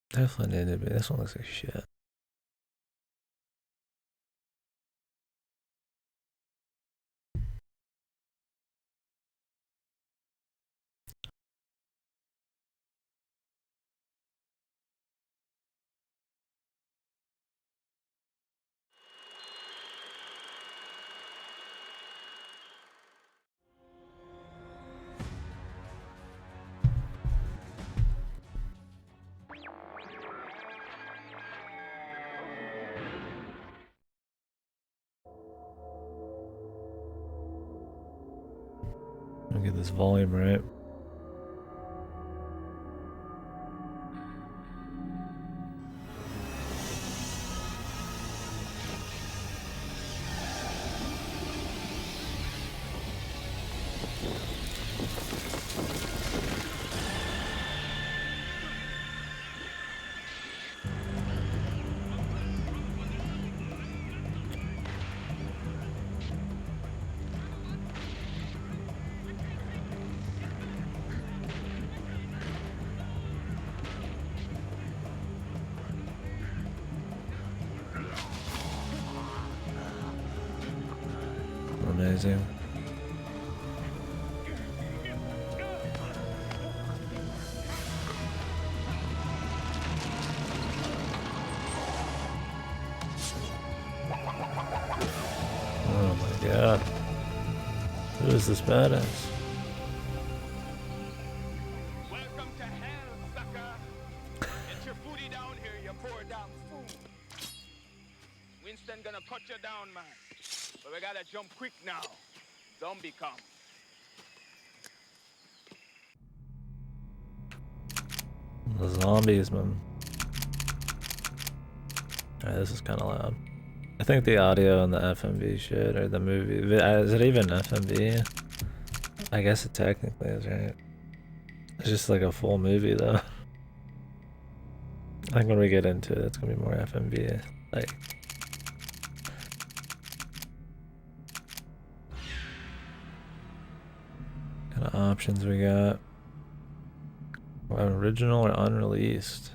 Definitely need to be. This one looks like shit. Let me get this volume right. Amazing. Oh my god. Who is this badass? Welcome to hell, sucker! Get your booty down here, you poor damn fool! Winston gonna cut you down, man. But we gotta jump quick now. Zombie come. The zombies, man. Alright, this is kind of loud. I think the audio and the FMV shit, or the movie, is it even FMV? I guess it technically is, right? It's just like a full movie, though. I think when we get into it, it's gonna be more FMV. Like, kind of options we got. Original or unreleased?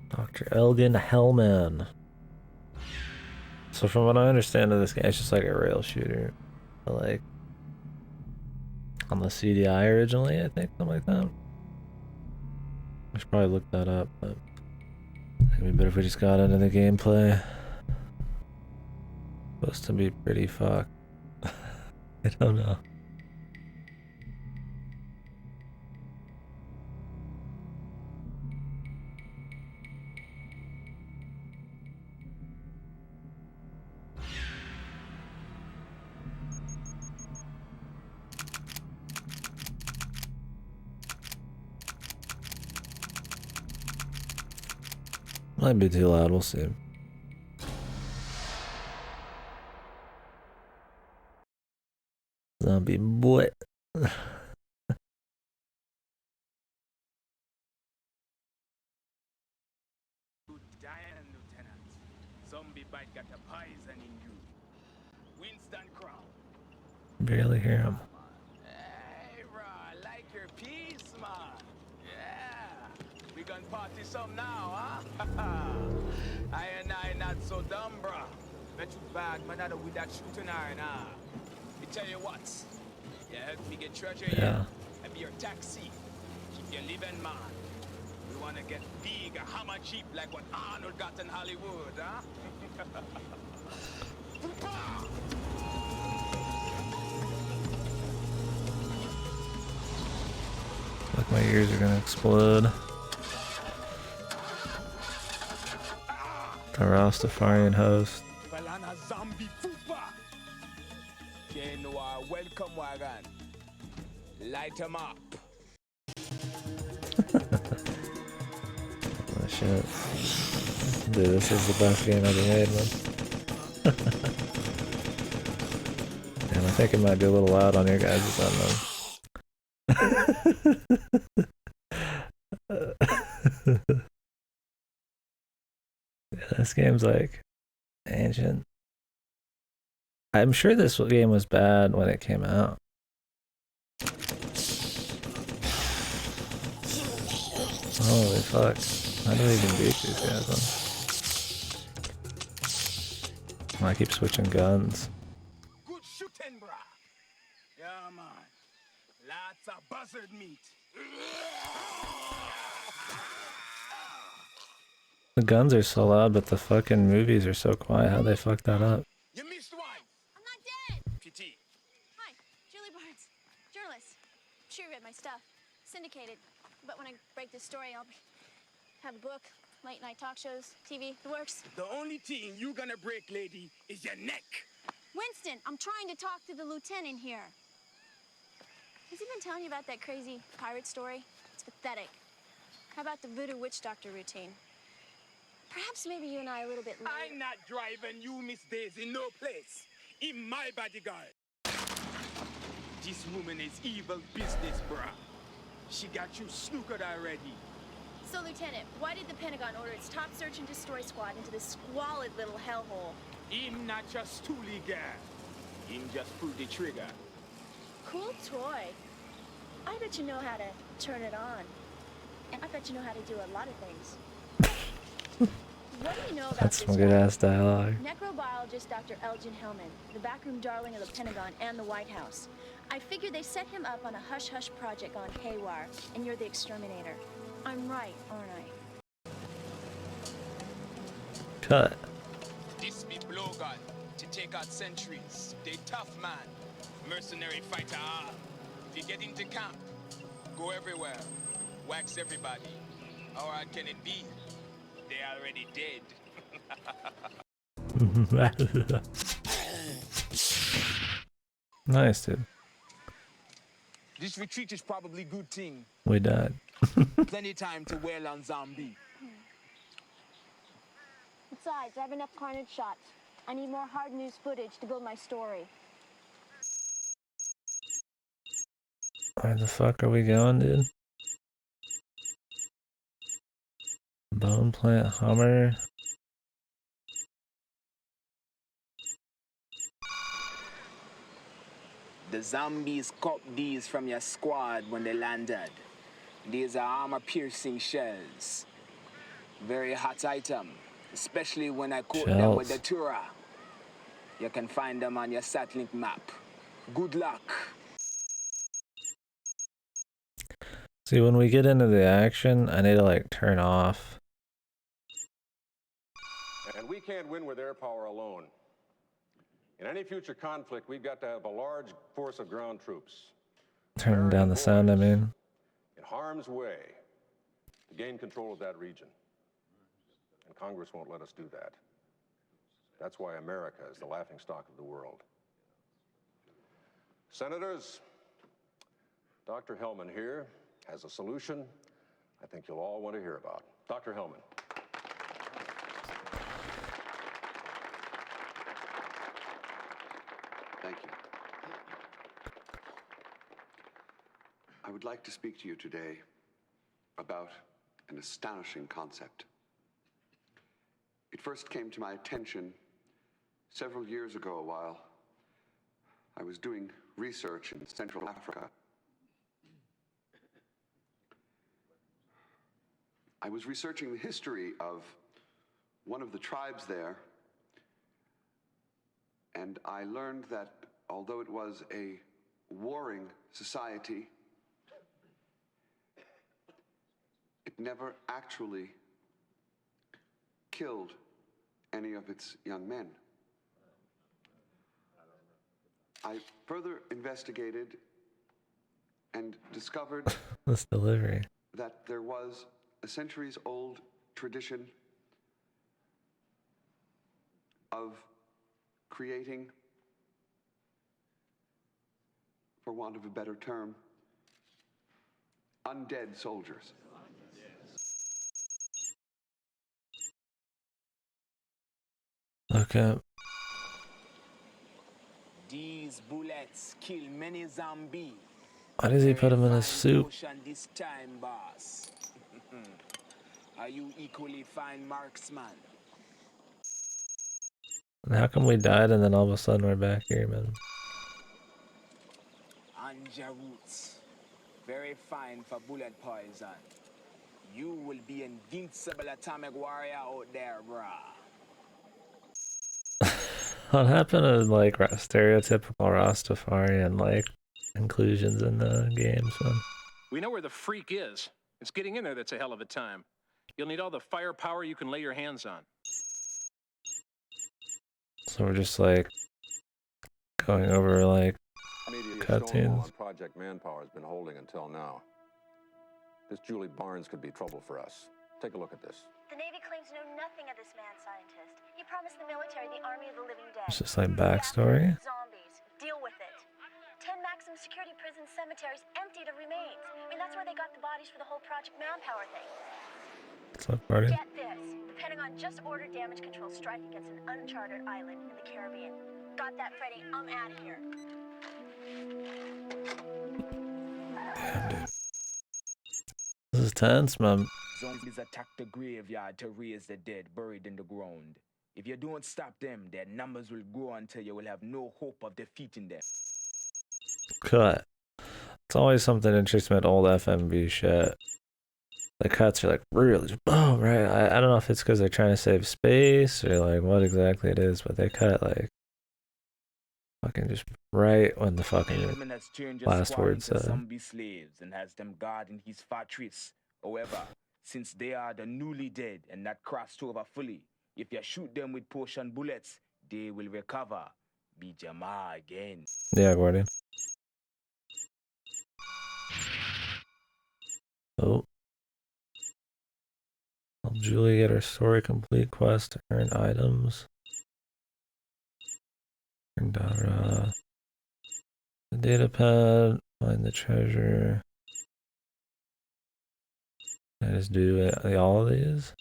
Dr. Elgin Hellman. So from what I understand of this game, it's just like a rail shooter. But like on the CDI originally, I think, something like that. I should probably look that up, but it'd be better if we just got into the gameplay. Supposed to be pretty fucked. I don't know. Might be too loud, we'll see. Zombie boy. Diane, Lieutenant. Zombie bite got a poison in you. Winston Crown. Barely hear him. Hey, bro, like your piece, man. Yeah. We gonna party some now, huh? I and I not so dumb, bro. Bet you bad, man, I with that shooting iron, huh? Me tell you what. You help me get treasure, yeah? And be your taxi. Keep you living, man. We wanna get big, a hammer cheap like what Arnold got in Hollywood, huh? Like my ears are gonna explode. The Rastafarian host. Balana zombie fupa. Kenwa, welcome wagon. Light 'em up. Oh shit. Dude, this is the best game ever made, man. And I think it might be a little loud on your guys' end, though. This game's like ancient. I'm sure this game was bad when it came out. Holy fuck. How do we even beat these guys then? I keep switching guns. Good shooting, brah. Yeah, man. Lots of buzzard meat. The guns are so loud, but the fucking movies are so quiet. How'd they fuck that up? You missed one. I'm not dead! Pity. Hi, Julie Barnes, journalist. Sure you read my stuff. Syndicated. But when I break this story, I'll have a book, late night talk shows, TV, the works. The only thing you gonna break, lady, is your neck. Winston, I'm trying to talk to the lieutenant here. Has he been telling you about that crazy pirate story? It's pathetic. How about the voodoo witch doctor routine? Perhaps maybe you and I are a little bit late. I'm not driving you, Miss Daisy, no place. In my bodyguard. This woman is evil business, bruh. She got you snookered already. So, Lieutenant, why did the Pentagon order its top search and destroy squad into this squalid little hellhole? Him not just stooly guy. Him just pull the trigger. Cool toy. I bet you know how to turn it on. And I bet you know how to do a lot of things. What do you know about That's this some good guy? ass dialogue. Necrobiologist Dr. Elgin Hellman, the backroom darling of the Pentagon and the White House. I figure they set him up on a hush-hush project on haywire, and you're the exterminator. I'm right, aren't I? Cut. This be blowgun to take out sentries. They tough man. Mercenary fighter. If you get into camp, go everywhere. Wax everybody. How hard can it be? They already dead. Nice, dude. This retreat is probably good thing. We died. Plenty time to wail on zombie. Besides, I have enough carnage shots. I need more hard news footage to build my story. Where the fuck are we going, dude? Bone plant Hummer. The zombies copped these from your squad when they landed. These are armor-piercing shells. Very hot item, especially when I coat them with the Shells. Tura. You can find them on your Satlink map. Good luck. See, when we get into the action, I need to like turn off. And we can't win with air power alone. In any future conflict, we've got to have a large force of ground troops. Turning down the sound, I mean. In harm's way to gain control of that region. And Congress won't let us do that. That's why America is the laughingstock of the world. Senators, Dr. Hellman here has a solution I think you'll all want to hear about. Dr. Hellman. Thank you. I would like to speak to you today about an astonishing concept. It first came to my attention several years ago while I was doing research in Central Africa. I was researching the history of one of the tribes there, and I learned that although it was a warring society, it never actually killed any of its young men. I further investigated and discovered This delivery. that there was a centuries-old tradition of creating, for want of a better term, undead soldiers. Okay. These bullets kill many zombies. Why does he put him in his Fine soup? potion this time, boss. Are you equally fine marksman? And how come we died and then all of a sudden we're back here, man? Anja roots. Very fine for bullet poison. You will be invincible atomic warrior out there, brah. What happened to like stereotypical Rastafarian like inclusions in the games, man? We know where the freak is. It's getting in there that's a hell of a time. You'll need all the firepower you can lay your hands on. So we're just like going over like Media cutscenes. on Project Manpower has been holding until now. This Julie Barnes could be trouble for us. Take a look at this. The Navy claims to know nothing of this mad scientist. He promised the military the army of the living dead. It's just like backstory. Zombies. Deal with it. 10 maximum security prison cemeteries emptied of remains. I mean, that's where they got the bodies for the whole Project Manpower thing. What's up, party? Get this. The Pentagon just ordered damage control strike against an uncharted island in the Caribbean. Got that, Freddy. I'm out of here. Damn, dude. This is tense, man. Zombies attack the graveyard to raise the dead buried in the ground. If you don't stop them, their numbers will grow until you will have no hope of defeating them. Cut. It's always something interesting about old FMV shit. The cuts are like really just boom, right? I don't know if it's because they're trying to save space or like what exactly it is, but they cut like fucking just right when the fucking last word said. Zombie slaves and has them guarding his fortress. However, since they are the newly dead and not crossed over fully, if you shoot them with potion bullets, they will recover. Be Jama again. Yeah, Guardian. Oh. Help Julie get her story complete quest to earn items. Earn data. The data pad. Find the treasure. I just do all of these.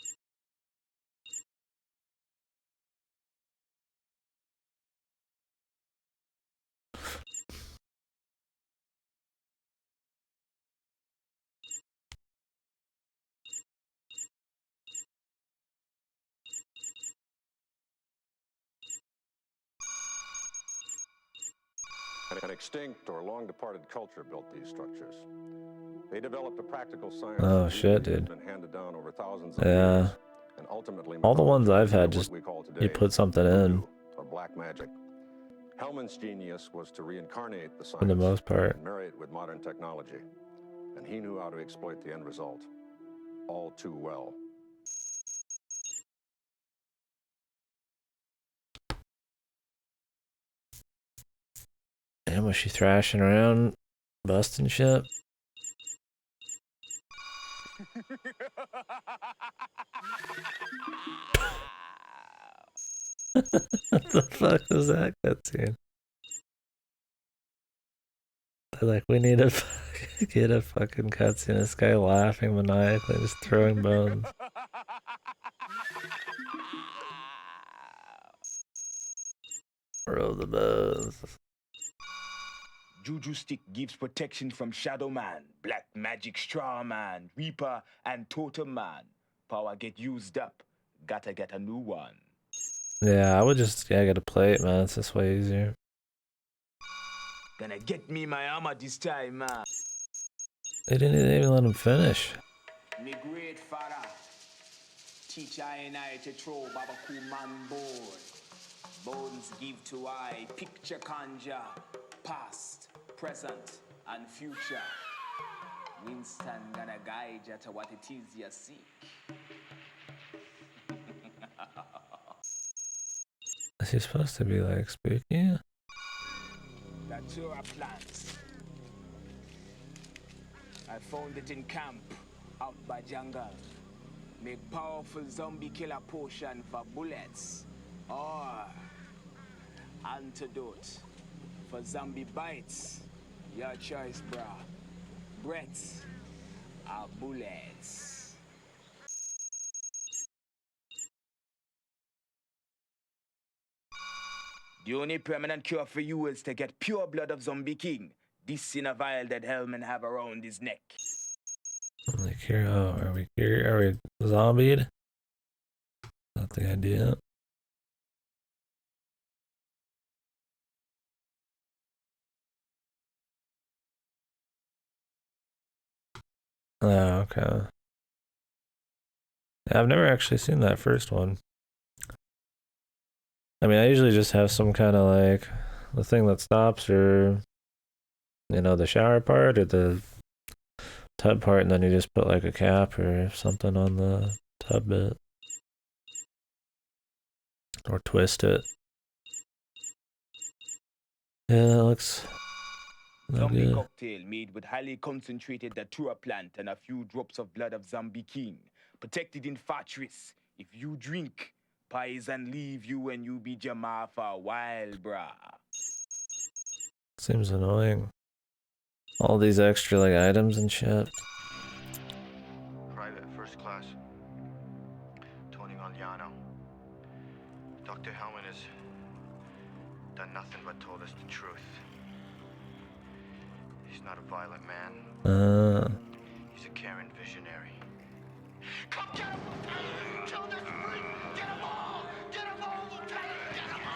An extinct or long-departed culture built these structures. They developed a practical science. Oh shit, dude. Been handed down over thousands of Yeah. years, and ultimately All the ones I've had, what just we call today you put something in. or black magic. Hellman's genius was to reincarnate the science For the most part. and marry it with modern technology, and he knew how to exploit the end result all too well. And was she thrashing around, busting shit? What the fuck was that cutscene? They're like, we need to get a fucking cutscene. This guy laughing maniacally, just throwing bones. Roll the bones. Juju stick gives protection from Shadow Man, Black Magic Straw Man, Reaper, and Totem Man. Power get used up. Gotta get a new one. Yeah, I would just get a plate, man. It's just way easier. Gonna get me my armor this time, man. They didn't even let him finish. Me great father. Teach I and I to throw Babaku man board. Bones give to I, picture conjure, past, present, and future. Winston gonna guide you to what it is you seek. Is he supposed to be like spooky? Datura plants. I found it in camp, out by jungle. Make powerful zombie killer potion for bullets. Or antidote for zombie bites. Your choice, brah. Breaths are bullets. The only permanent cure for you is to get pure blood of Zombie King. This in a vial that Hellman have around his neck. Like here, oh, are we zombied? Not the idea. Oh, okay. Yeah, I've never actually seen that first one. I mean, I usually just have some kind of like the thing that stops, or you know, the shower part or the tub part, and then you just put like a cap or something on the tub bit, or twist it. Yeah, that looks no Zombie good. cocktail made with highly concentrated datura plant and a few drops of blood of zombie king. Protected in fortress. If you drink, poison leave you when you be Jama for a while, brah. Seems annoying. All these extra like items and shit. Private First Class Tony Galliano. Dr. Hellman has done nothing but told us the truth. He's not a violent man. He's a caring visionary. Come get him, Lieutenant! Kill this freak! Get him all! Get him all, Lieutenant! Get him all.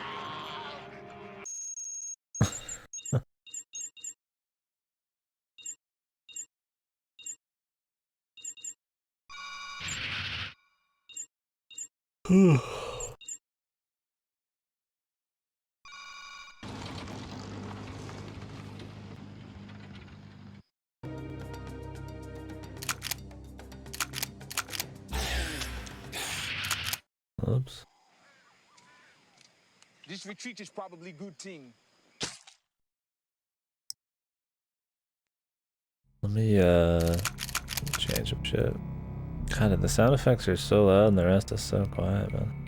Oops. This retreat is probably good thing. Let me change some shit. God, the sound effects are so loud and the rest is so quiet, man.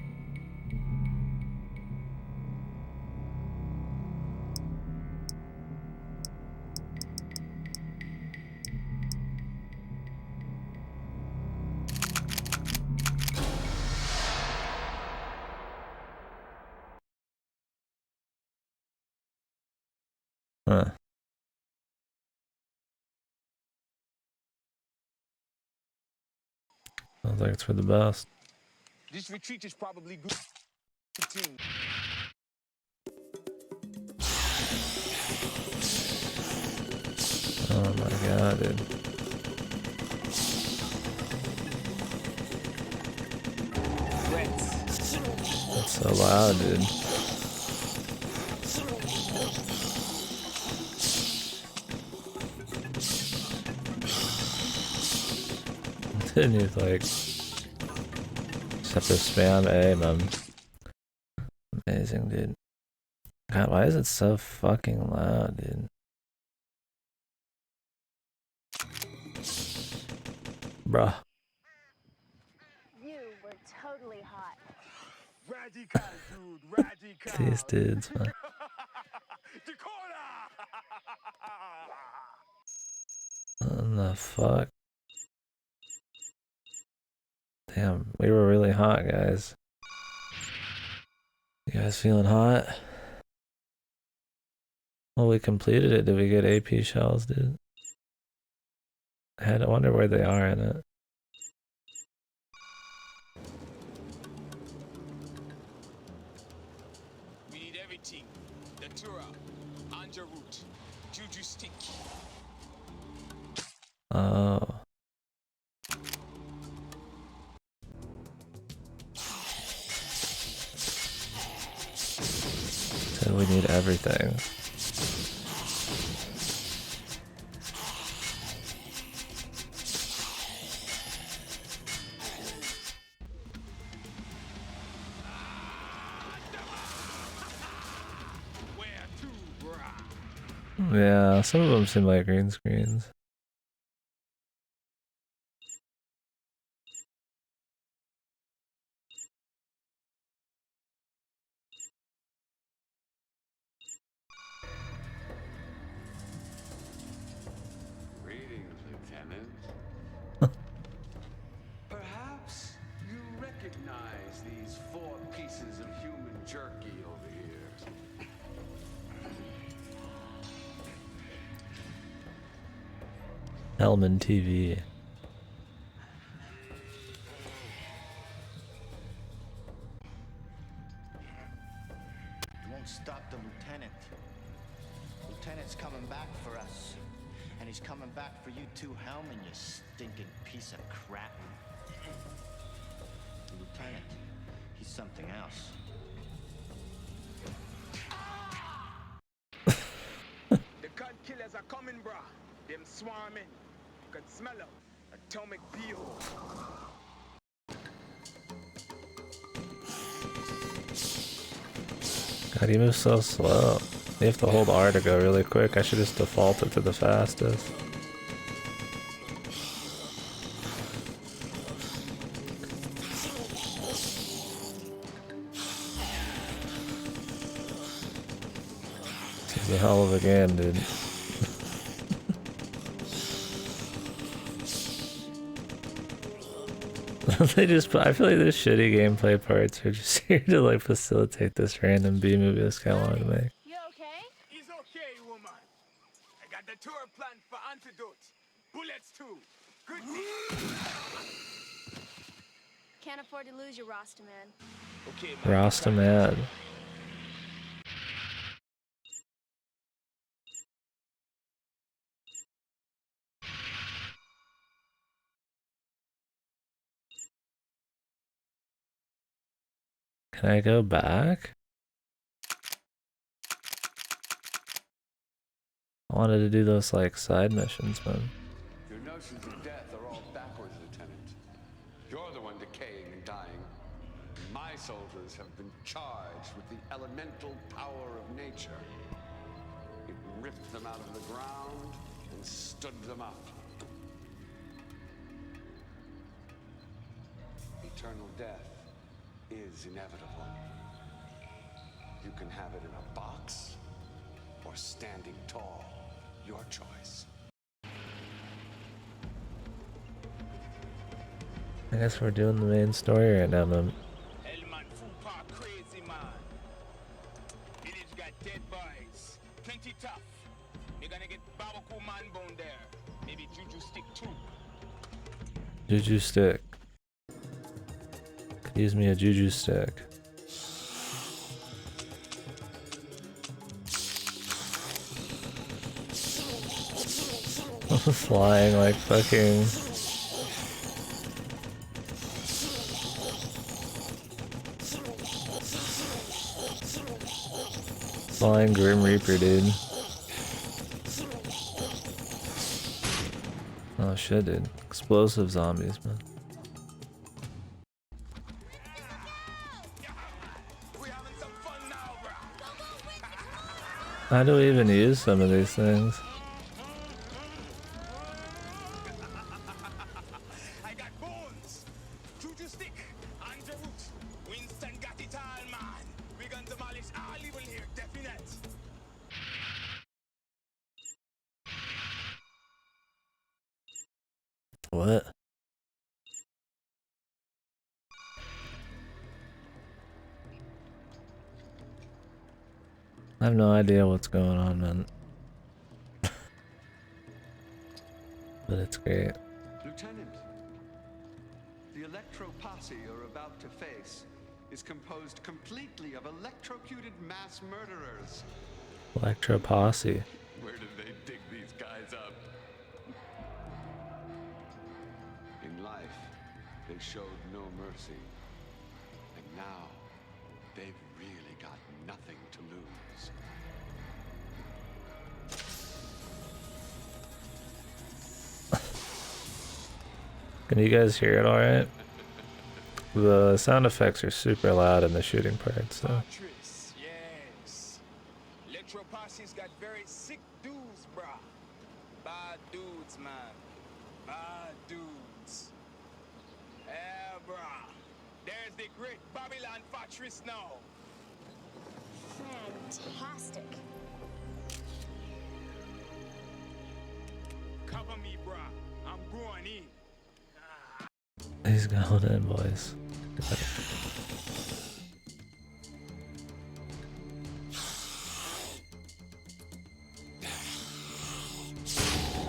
Huh. Sounds like it's for the best. This retreat is probably good thing. Oh my god, dude. That's so loud, dude. Didn't you like just have to spam A, man? Amazing, dude. God, why is it so fucking loud, dude? Bruh. You were totally hot. Radical, dude, radical. These dudes, man. What the fuck? Damn, we were really hot, guys. You guys feeling hot? Well, we completed it. Did we get AP shells, dude? I wonder where they are in it. We need everything. Datura, Anja root, Juju stick. Oh. So we need everything. Yeah, some of them seem like green screens. Greetings, Lieutenant. Perhaps you recognize these 4 pieces of human jerky over here. Hellman TV. You won't stop the lieutenant. Lieutenant's coming back for us. And he's coming back for you too, Hellman, you stinking piece of crap. The lieutenant, he's something else. The gun killers are coming, brah. Them swarming. You can smell them. Atomic beehole. God, he moves so slow. You have to hold R to go really quick. I should just default it to the fastest. It's a hell of a game, dude. They just, I feel like the shitty gameplay parts are just here to like facilitate this random B movie this guy wanted to make. You okay? He's okay, woman. I got the tour plan for antidotes. Bullets, too. Good deal. Can't afford to lose you, Rasta man. Okay, man. Rasta mad. Can I go back? I wanted to do those like side missions, man. Your notions of death are all backwards, Lieutenant. You're the one decaying and dying. My soldiers have been charged with the elemental power of nature. It ripped them out of the ground and stood them up. Eternal death is inevitable. You can have it in a box or standing tall. Your choice. I guess we're doing the main story right now, man. Hellman Fupa crazy man. Village got dead boys. Plenty tough. You're gonna get barbecue man bone there. Maybe juju stick too. Juju stick. Could use me a juju stick. Flying like fucking flying Grim Reaper, dude. Oh shit, dude. Explosive zombies, man. We having some fun now, bro. How do we even use some of these things? I got bones. Juju stick. Andrew root. Winston got it all, man. We gonna demolish all evil here, definite. What? I have no idea what's going on, man. But it's great. Lieutenant, the electro posse you're about to face is composed completely of electrocuted mass murderers. Electro Posse. Where did they dig these guys up? In life, they showed no mercy. And now, they've really got nothing to lose. Can you guys hear it alright? The sound effects are super loud in the shooting parts, so. Fortress, yes. Electro posse's got very sick dudes, brah. Bad dudes, man. Bad dudes. Yeah, brah. There's the great Babylon fortress now. Fantastic. Cover me, brah. I'm going in. He's going in, boys.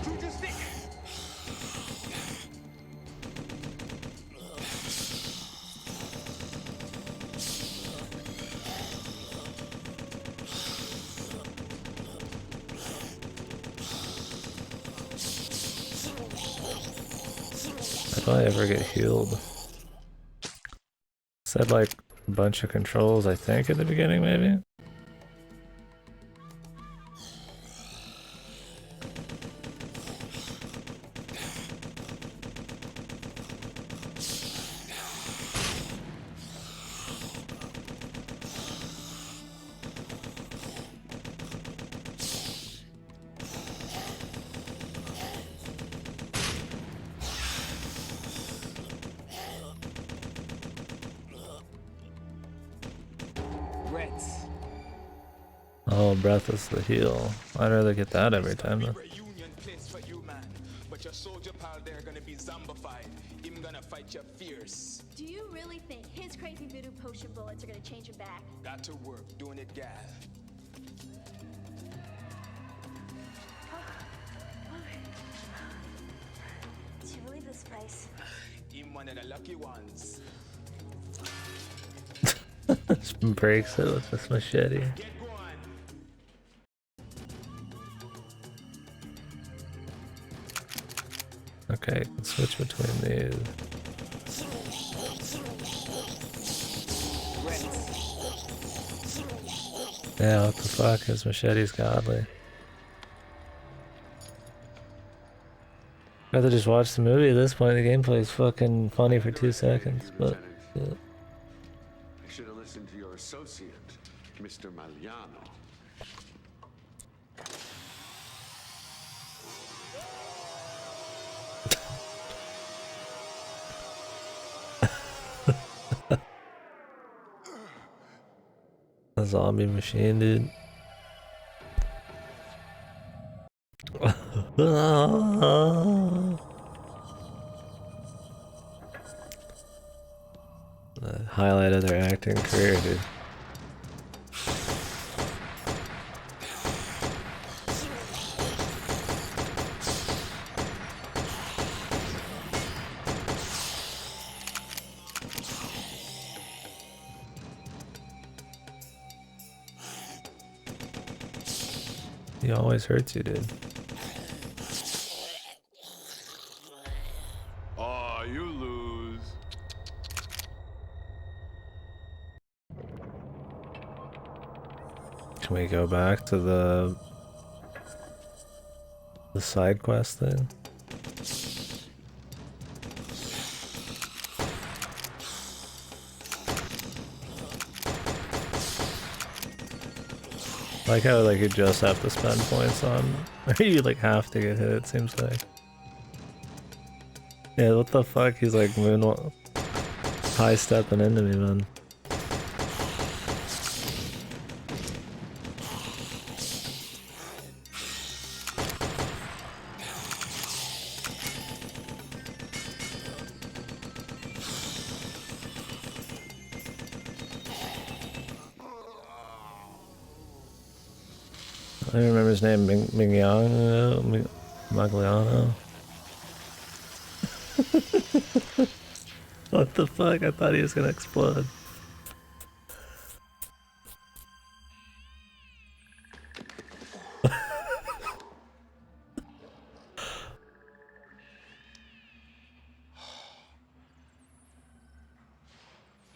Juju stick. if I ever get healed. Said like a bunch of controls, I think, at the beginning, maybe? Reds. Oh, breath is the heal. I'd rather get that every time though. Reunion place for you, man. But your soldier pal there gonna be zombified. Him gonna fight you fierce. Do you really think his crazy voodoo potion bullets are gonna change him back? Got to work doing it, gal. Did you leave this place? Him one of the lucky ones. Just breaks it with this machete. Get going. Okay, let's switch between these. Yeah, what the fuck? His machete's godly. I'd rather just watch the movie at this point. The gameplay is fucking funny for 2 seconds, but yeah. I should have listened to your associate, Mr. Maliano. A zombie machine, dude. The highlight of their acting career, dude. He always hurts you, dude. Oh, you lose. Can we go back to the side quest thing? Like how like you just have to spend points on, or you like have to get hit. It seems like. Yeah, what the fuck? He's like moonwalk, high stepping into me, man. I don't remember his name, Magliano. What the fuck? I thought he was gonna explode.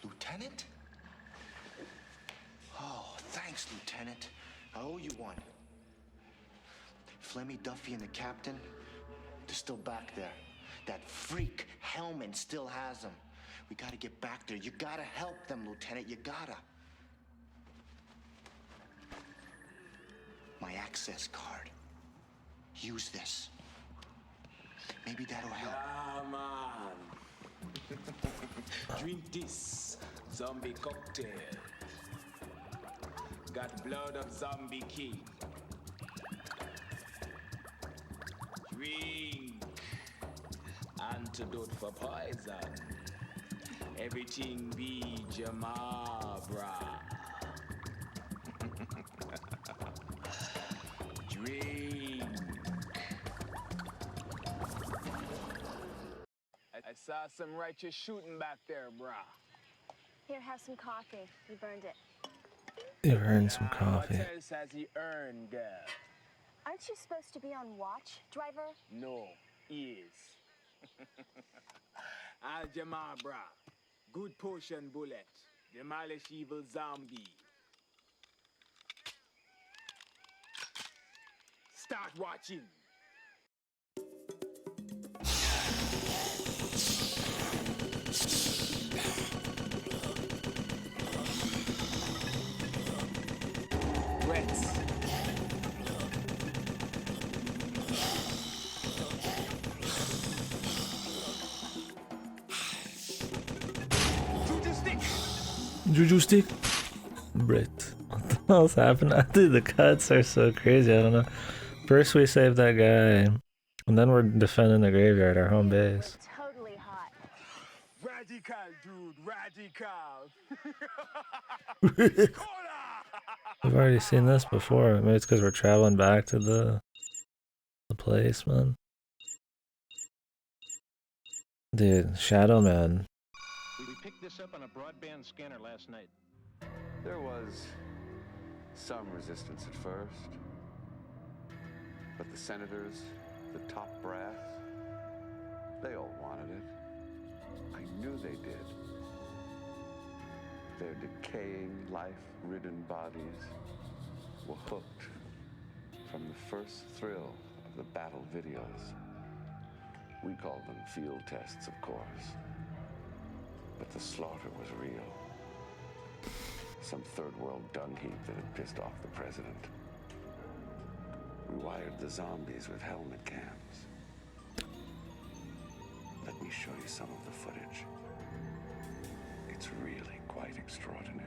Lieutenant? Oh, thanks, Lieutenant. I owe you one. Flemmy, Duffy, and the captain, they're still back there. That freak Hellman still has them. We gotta get back there. You gotta help them, Lieutenant. You gotta. My access card. Use this. Maybe that'll help. Ah, man. Drink this zombie cocktail. Got blood of zombie king. Drink. Antidote for poison. Everything be Jamabra. Drink. I saw some righteous shooting back there, brah. Here, have some coffee. You burned it. You earned some coffee. What else has he earned, girl? Aren't you supposed to be on watch, driver? No, is. Aljamabra. Good potion bullet. Demolish evil zombie. Start watching. Reds. Juju stick. Juju stick. Brett. What the hell's happening? Dude, the cuts are so crazy. I don't know. First we save that guy, and then we're defending the graveyard, our home base. Totally hot. Radical, dude. Radical. We've already seen this before. Maybe it's because we're traveling back to the place, man. Dude, Shadow Man. We picked this up on a broadband scanner last night. There was some resistance at first, but the senators, the top brass, they all wanted it. I knew they did. Their decaying, life-ridden bodies were hooked from the first thrill of the battle videos. We called them field tests, of course. But the slaughter was real. Some third-world dung heap that had pissed off the president. We wired the zombies with helmet cams. Let me show you some of the footage. It's really quite extraordinary.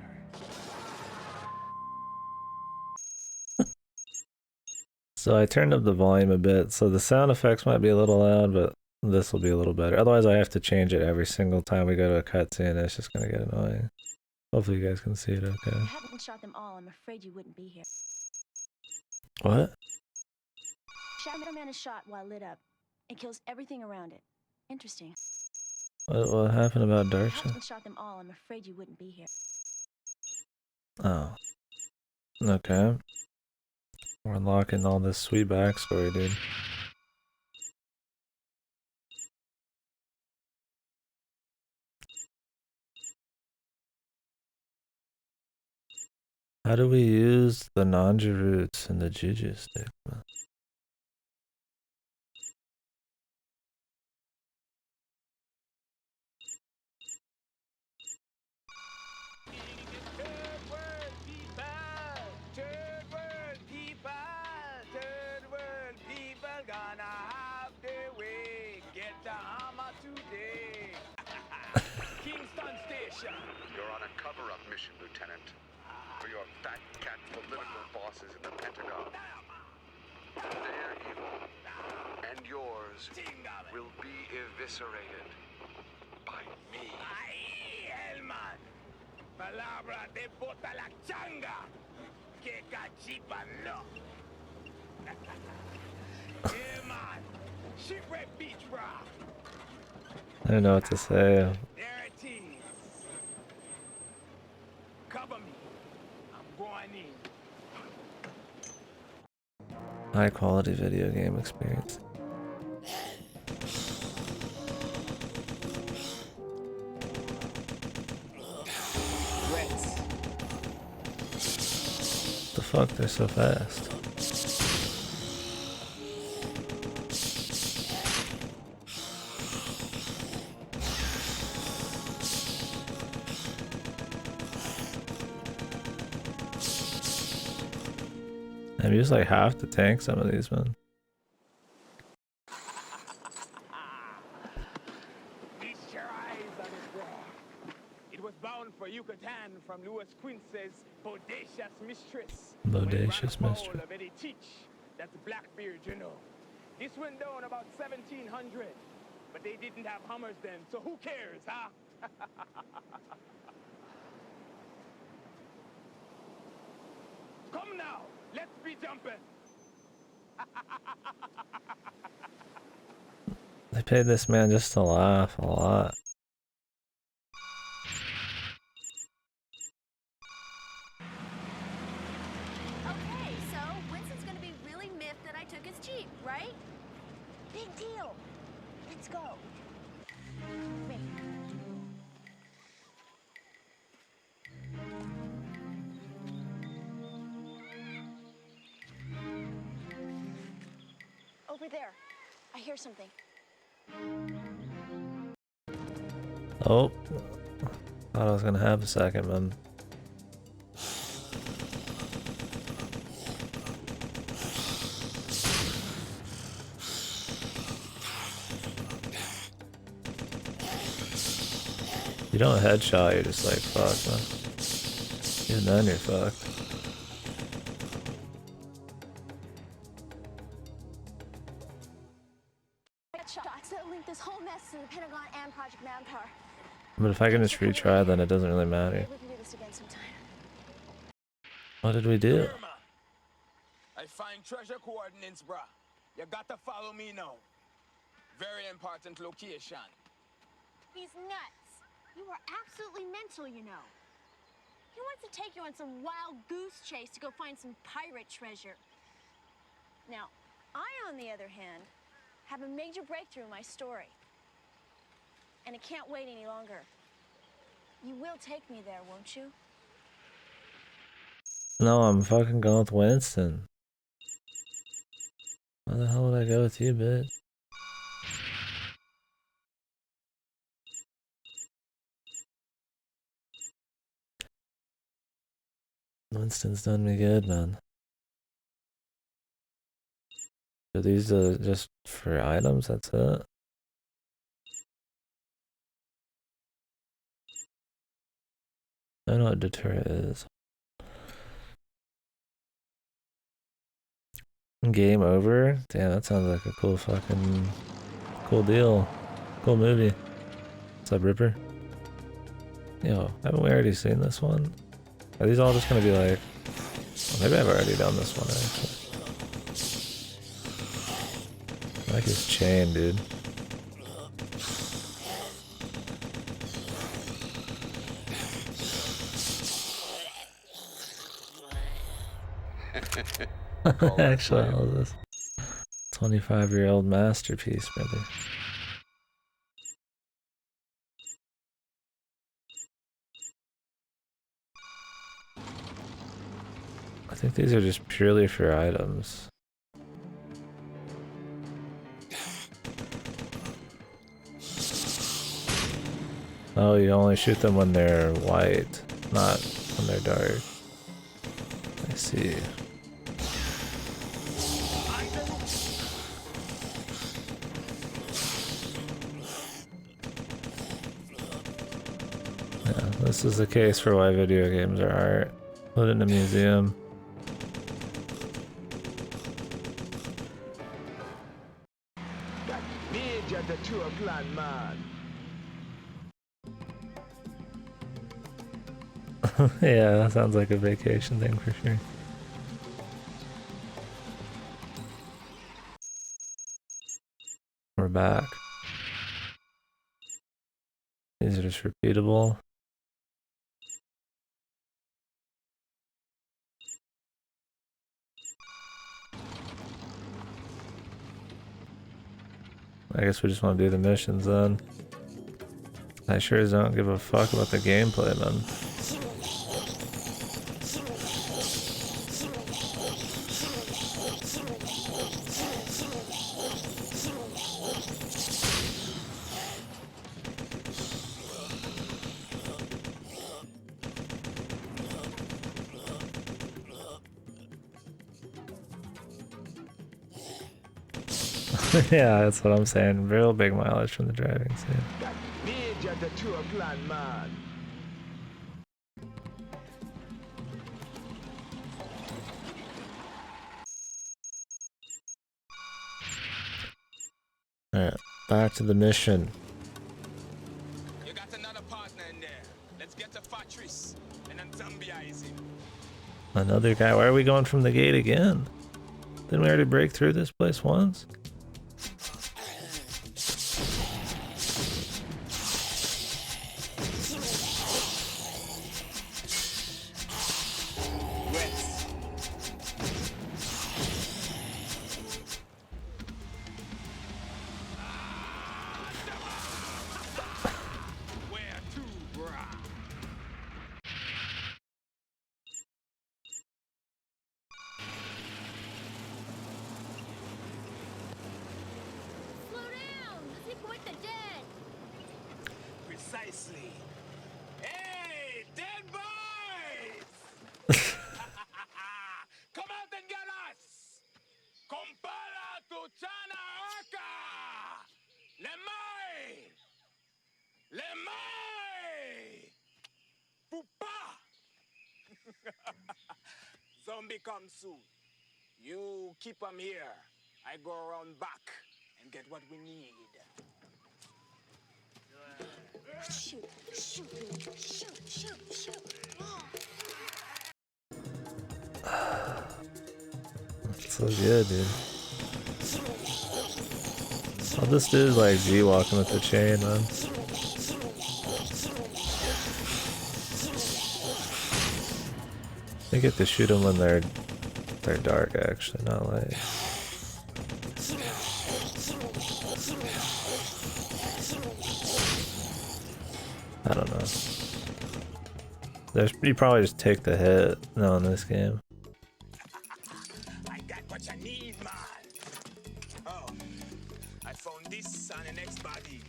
So I turned up the volume a bit, so the sound effects might be a little loud, but this will be a little better. Otherwise I have to change it every single time we go to a cutscene. It's just gonna get annoying. Hopefully you guys can see it okay. If you hadn't shot them all, I'm afraid you wouldn't be here. What? Shadow Man is shot while lit up. It kills everything around it. Interesting. What happened about If you Darkshaw? hadn't shot them all, I'm afraid you wouldn't be here. Oh. Okay. We're unlocking all this sweet backstory, dude. How do we use the Nanja roots and the Juju stick? Third world people gonna have their way. Get the hammer today. Kingston Station. You're on a cover-up mission, Lieutenant, for your fat cat political bosses in the Pentagon. Their evil and yours will be eviscerated by me. Ahí, Hellman. Palabra de bota la changa. Que cachipa no. Yeah, man. Shipwreck Beach Rock. I don't know what to say. There it is. Cover me. I'm going in. High quality video game experience. Reds. The fuck, they're so fast. I've used like half the tank some of these, man. Feast your eyes on it, bro. It was bound for Yucatan from Louis Quince's bodacious mistress. Bodacious When he ran mistress. afoul of Eddie Teach, that's Blackbeard, you know. This went down about 1700, but they didn't have hammers then, so who cares, huh? Come now, let's be jumping. They paid this man just to laugh a lot. Okay, so Winston's gonna be really miffed that I took his Jeep, right? Big deal. Let's go. Wait. Over there. I hear something. Oh, thought I was gonna have a second, man. You don't headshot, you're just like, fuck, man. Even then, you're fucked. Shots that link this whole mess to the Pentagon and Project Manpower. But if I can just retry, then it doesn't really matter. We can do this again sometime. What did we do? Irma, I find treasure coordinates, bruh. You gotta follow me now. Very important location. He's nuts. You are absolutely mental, you know. He wants to take you on some wild goose chase to go find some pirate treasure. Now, I, on the other hand, have a major breakthrough in my story. And it can't wait any longer. You will take me there, won't you? No, I'm fucking going with Winston. Why the hell would I go with you, bitch? Winston's done me good, man. Are these just for items? That's it? I don't know what deterrent is. Game over? Damn, that sounds like a cool fucking... cool deal. Cool movie. What's up, Ripper? Yo, haven't we already seen this one? Are these all just gonna be like... Well, maybe I've already done this one, actually. I like his chain, dude. Actually, all of this 25-year-old masterpiece, brother. I think these are just purely for items. Oh, you only shoot them when they're white, not when they're dark. I see. Yeah, this is the case for why video games are art. Put it in a museum. Major the tour plan, man. Yeah, that sounds like a vacation thing for sure. We're back. These are just repeatable. I guess we just want to do the missions then. I sure as don't give a fuck about the gameplay, man. Yeah, that's what I'm saying. Real big mileage from the driving scene. Major the tour plan, man. Alright, back to the mission. You got another partner in there. Let's get to Fortress and then zombieize him. Another guy. Why are we going from the gate again? Didn't we already break through this place once? Precisely. Hey, dead boys! Come out and get us! Compara tu chana aka! Lemay! Lemay! Pupa! Zombie come soon. You keep them here. I go around back and get what we need. Shoot, shoot, shoot, shoot, shoot. Oh. It's so good, dude. All this dude is like G walking with the chain, man. You get to shoot them when they're dark, actually, not light. I don't know. You probably just take the hit. No, in this game. I got what you need, man. Oh, I found this on the next body.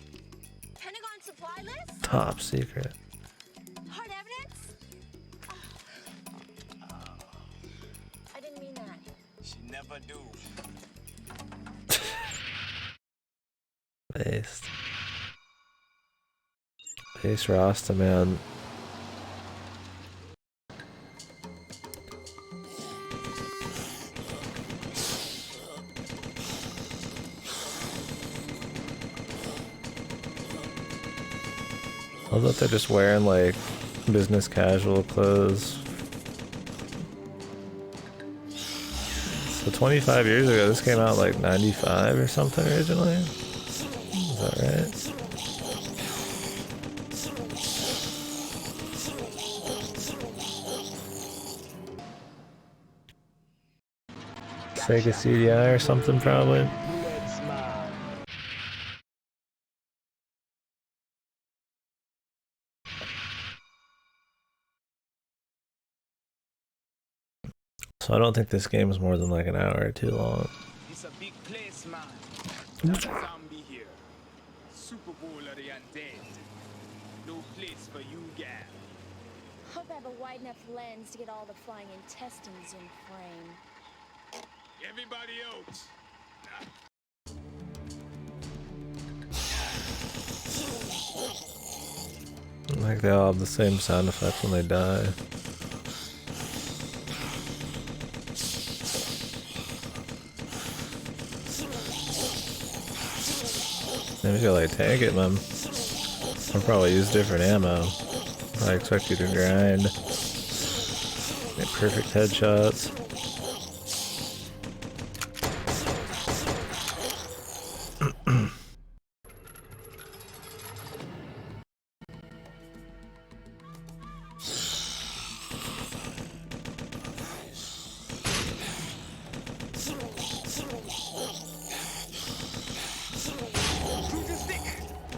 Pentagon supply list? Top secret. Hard evidence? I didn't mean that. She never do. Based. Base Rasta, man. I love that they're just wearing like business casual clothes. So 25 years ago, this came out like 95 or something originally. Is that right? Sega CDI or something probably. So I don't think this game is more than like an hour or too long. It's a big place, man. Not a zombie here. Super Bowl of the undead. No place for you, gal. Hope I have a wide enough lens to get all the flying intestines in frame. Everybody else. Like they all have the same sound effect when they die. Maybe you like tank it, man. I'll probably use different ammo. I expect you to grind. Get perfect headshots.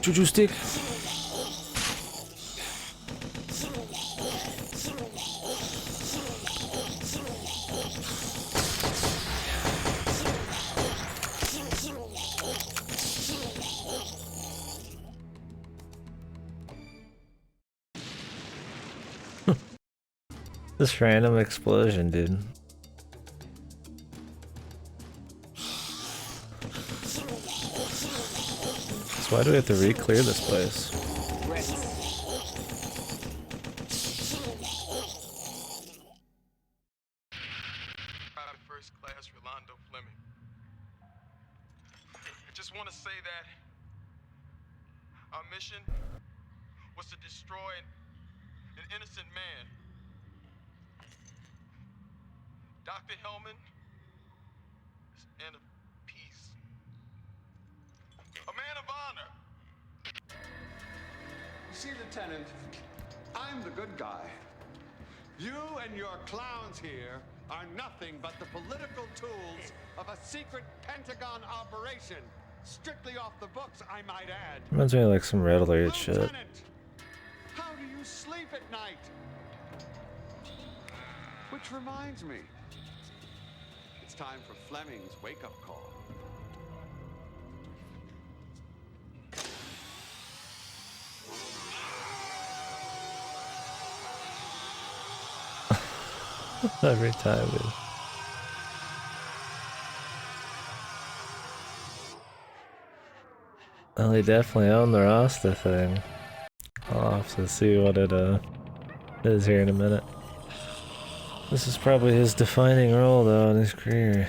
Juju stick. This random explosion, dude. So why do we have to re-clear this place? Private First Class Rolando Fleming. I just want to say that our mission was to destroy an innocent man. Dr. Hellman is an man of peace. A man of honor. You see, Lieutenant, I'm the good guy. You and your clowns here are nothing but the political tools of a secret Pentagon operation. Strictly off the books, I might add. Reminds me of like some Red Alert shit. Lieutenant, how do you sleep at night? Which reminds me, it's time for Fleming's wake-up call. Every time, dude. Well, they definitely own the Rasta thing. I'll have to see what it is here in a minute. This is probably his defining role though in his career.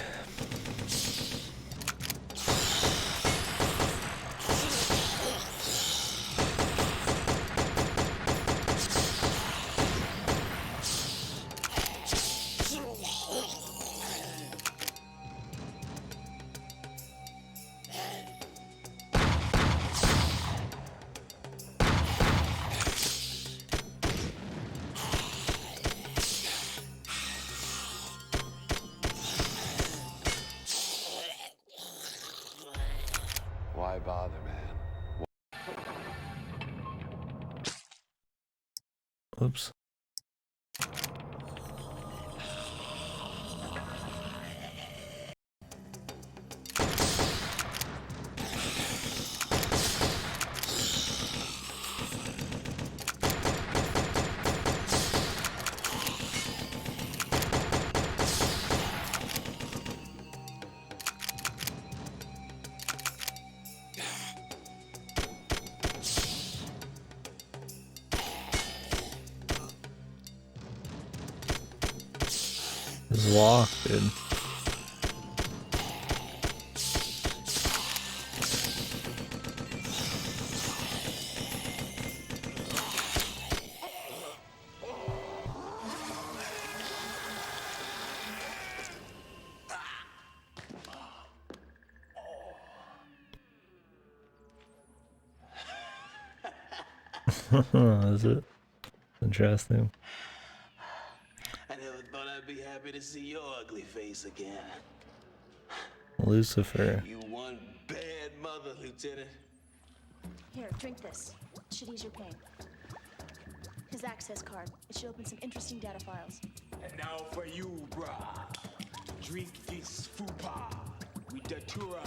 Why bother, man? Oops. It's locked, dude. Is it? Interesting. I never thought I'd be happy to see your ugly face again. Lucifer. You one bad mother, Lieutenant. Here, drink this. It should ease your pain. His access card. It should open some interesting data files. And now for you, brah. Drink this fupa with datura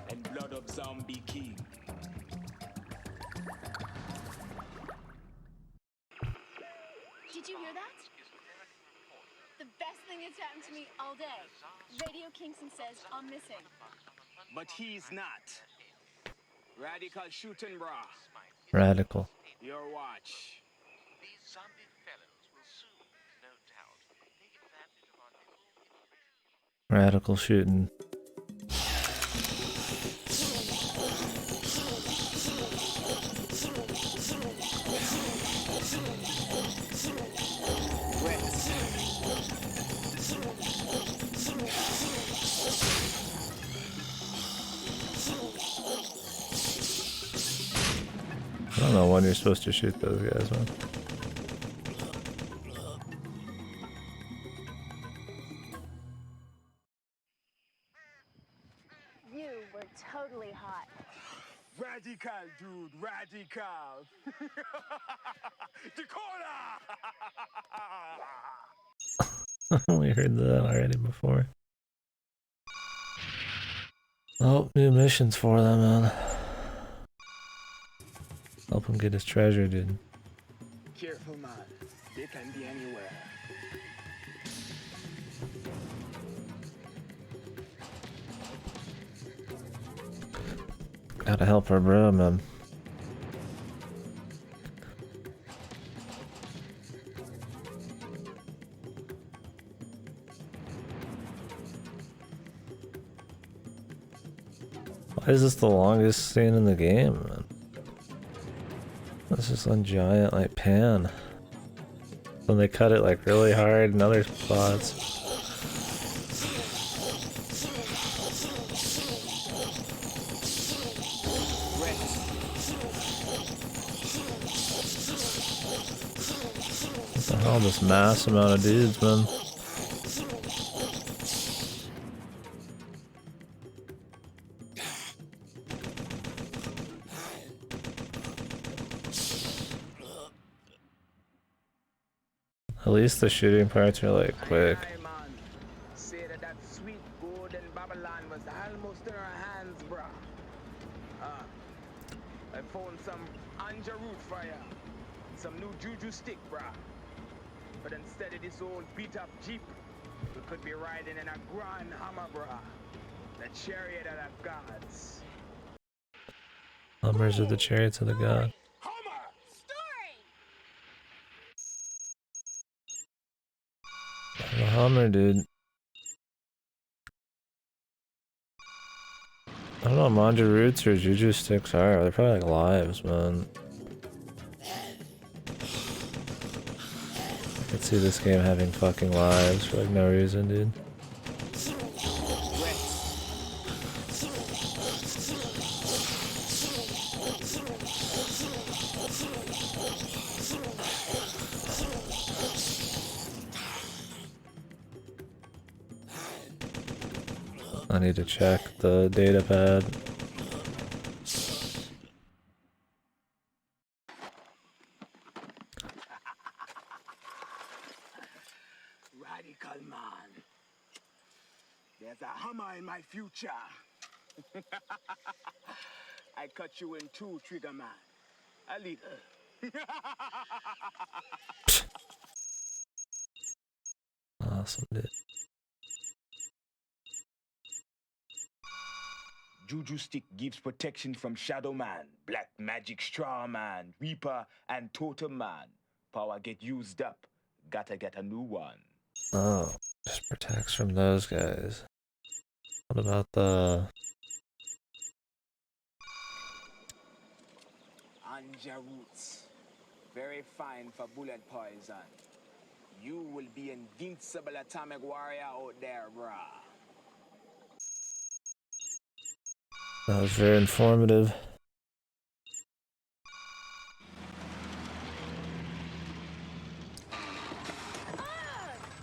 and blood of zombie king. Did you hear that? The best thing that's happened to me all day. Radio Kingston says I'm missing. But he's not. Radical shooting, brah. Radical. Your watch. These zombie fellows will soon, no doubt, take advantage of our little... Radical shooting. I don't know when you're supposed to shoot those guys, man. You were totally hot. Radical, dude. Radical. Dakota! We heard that already before. Oh, new missions for them, man. Help him get his treasure, dude. Careful, man. They can be anywhere. Gotta help our bro, man. Why is this the longest scene in the game, man? This is on giant, like, pan. When they cut it, like, really hard in other spots. What the hell, this mass amount of dudes, man. At least the shooting parts are like quick. Aye, man. Say that sweet golden Babylon was almost in our hands, bruh. I found some Anja root fire. Some new juju stick, bruh. But instead of this old beat-up Jeep, we could be riding in a grand Hummer, bruh. The chariot of the gods. Hummers are the chariots of the god. Hummer! Story! The Hummer, dude. I don't know, Manja Roots or Juju Sticks are. They're probably like lives, man. I could see this game having fucking lives for like no reason, dude. I need to check the data pad. Radical man. There's a Hummer in my future. I cut you in two, Trigger man. A little. Awesome, dude. Juju Stick gives protection from Shadow Man, Black Magic Straw Man, Reaper, and Totem Man. Power get used up. Gotta get a new one. Oh, just protects from those guys. What about the... Anja Roots. Very fine for bullet poison. You will be invincible atomic warrior out there, brah. That was very informative.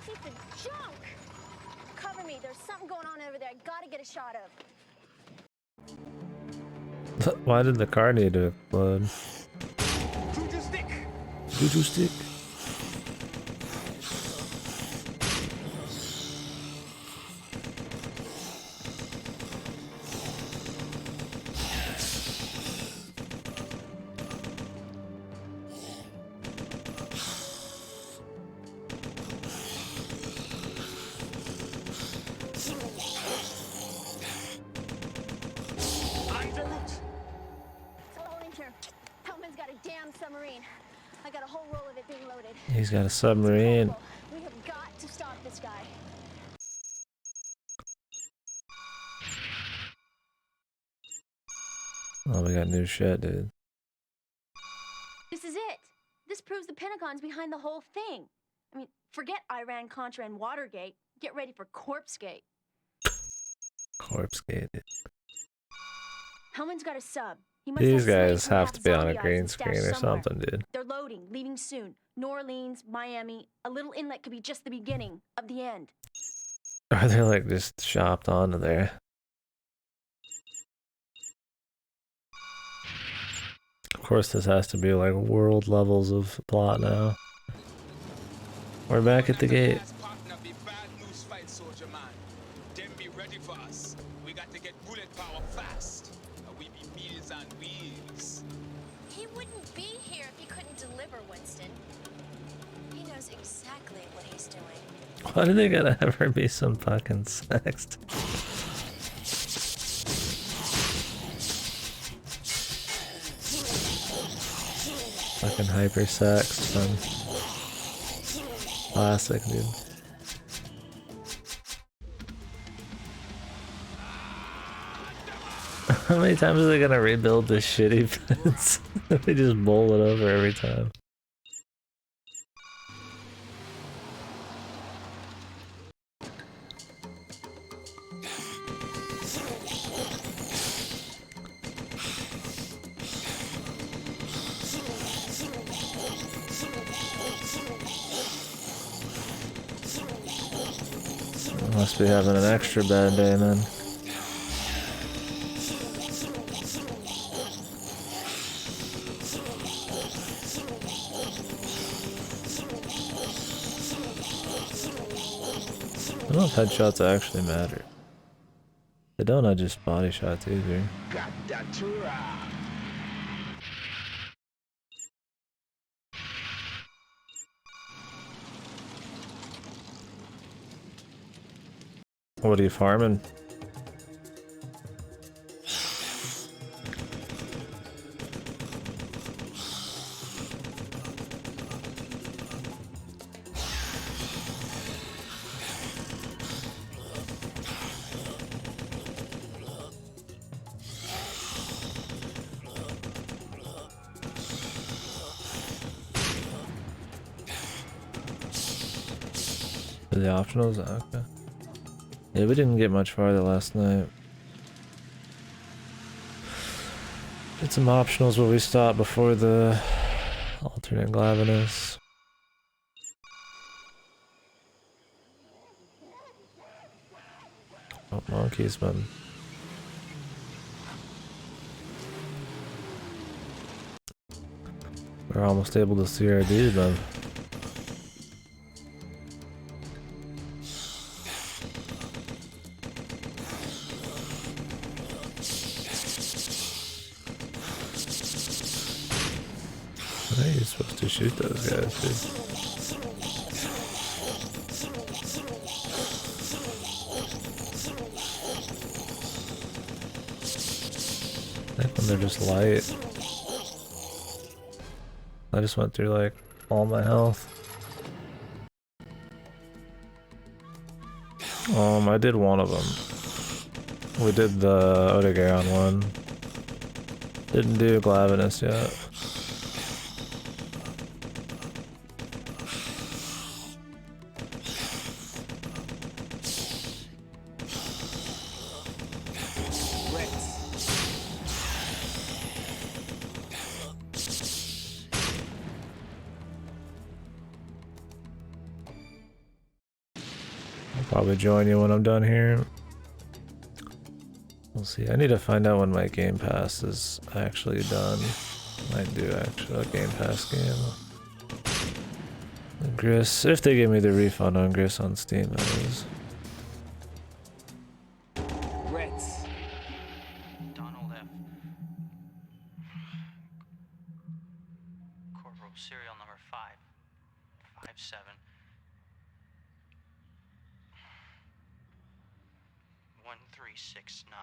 Piece of junk! Cover me. There's something going on over there. I gotta get a shot of. Why did the car need to explode? Juju Stick! Juju Stick. He's got a submarine. We have got to stop this guy. Oh, we got new shit, dude. This is it. This proves the Pentagon's behind the whole thing. I mean, forget Iran, Contra, and Watergate. Get ready for Corpsegate. Corpsegate. Hellman's got a sub. He must These have guys have to be on a green screen or something, dude. They're loading, leaving soon. New Orleans, Miami. A little inlet could be just the beginning of the end. Or they're like just shopped onto there. Of course, this has to be like world levels of plot now. We're back at the gate. He wouldn't be here if he couldn't deliver, Winston. He knows exactly what he's doing. Why do they gotta ever be some fucking sext? Fucking hyper sext from classic, dude. How many times are they gonna rebuild this shitty fence? They just bowl it over every time. Must be having an extra bad day, man. I don't know if headshots actually matter. If they don't, I just body shots easier. What are you farming? The optionals? Okay. Yeah, we didn't get much farther last night. Did some optionals where we stopped before the alternate Glavinus. Oh, monkeys, man. We're almost able to see our dude, man. How are you supposed to shoot those guys, dude? I think when they're just light. I just went through like all my health. I did one of them. We did the Odegaron one. Didn't do Glavinus yet. Probably join you when I'm done here. We'll see. I need to find out when my Game Pass is actually done. Might do actually a Game Pass game. Gris, if they give me the refund on Gris on Steam, that is. Donald F. Corporal serial number 557 1369.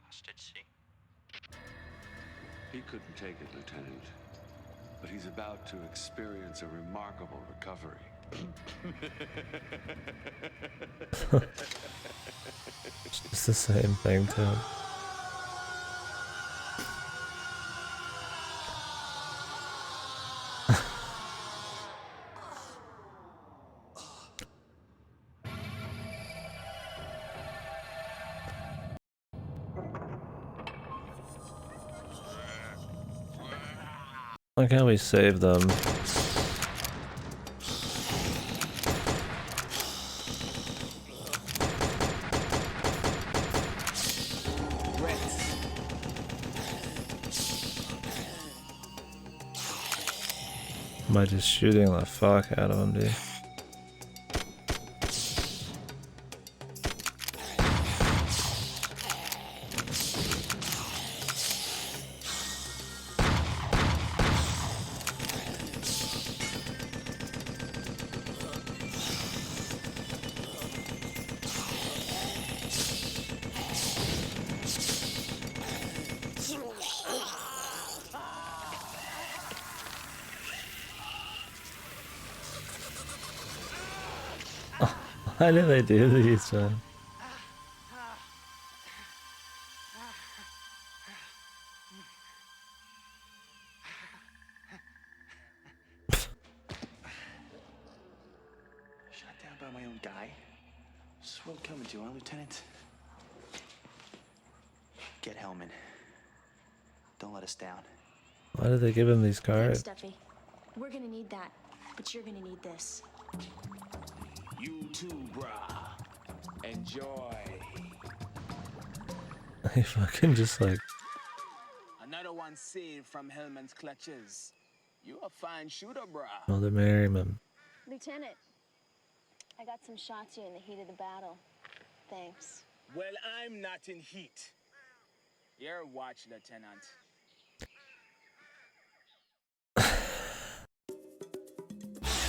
Lost at sea. He couldn't take it, Lieutenant. But he's about to experience a remarkable recovery. It's the same thing to him. Like how we save them. By just shooting the fuck out of him, dude. Why do they do these, man? Shot down by my own guy? This is what I'm coming to, huh, Lieutenant? Get Hellman. Don't let us down. Why did they give him these Thanks, cards? Duffy. We're gonna need that, but you're gonna need this. You too, brah. Enjoy. He fucking just like... Another one saved from Hellman's clutches. You a fine shooter, brah. Mother Merriman. Lieutenant, I got some shots here in the heat of the battle. Thanks. Well, I'm not in heat. Your watch, Lieutenant.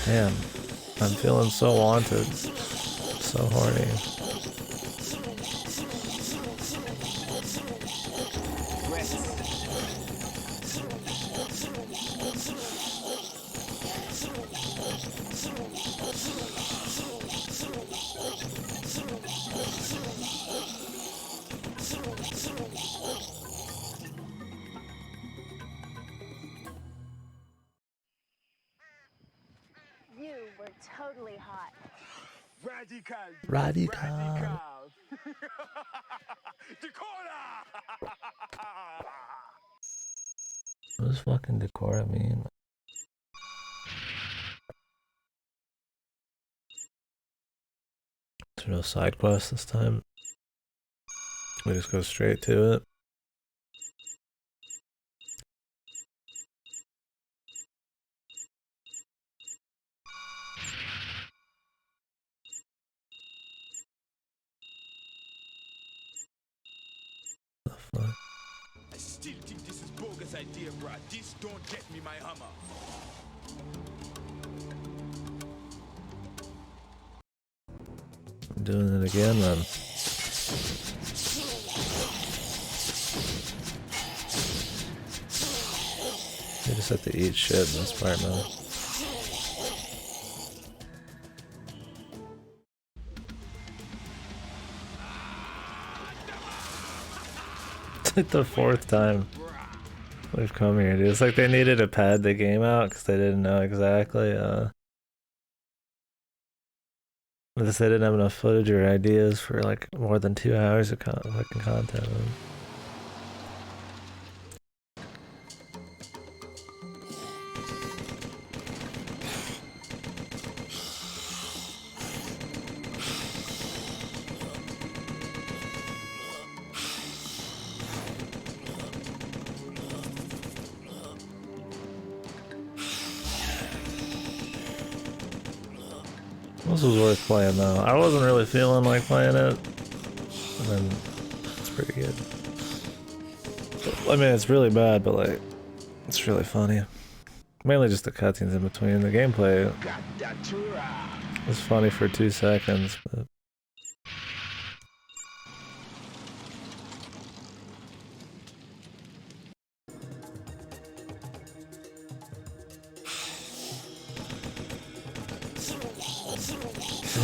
Damn, I'm feeling so wanted. So horny. You were totally hot. Radical. Radical. Dakota! What does fucking Decora mean? There's no side quest this time. We just go straight to it. The fuck? I still think this is bogus idea, bruh. This don't get me my hammer. I'm doing it again then. You just have to eat shit in this part now. It's like the fourth time we've come here, dude. It's like they needed to pad the game out because they didn't know exactly, they didn't have enough footage or ideas for like more than 2 hours of fucking content. Man. This was worth playing though. I wasn't really feeling like playing it, and then it's pretty good. I mean, it's really bad, but like, it's really funny. Mainly just the cutscenes in between. The gameplay was funny for 2 seconds, but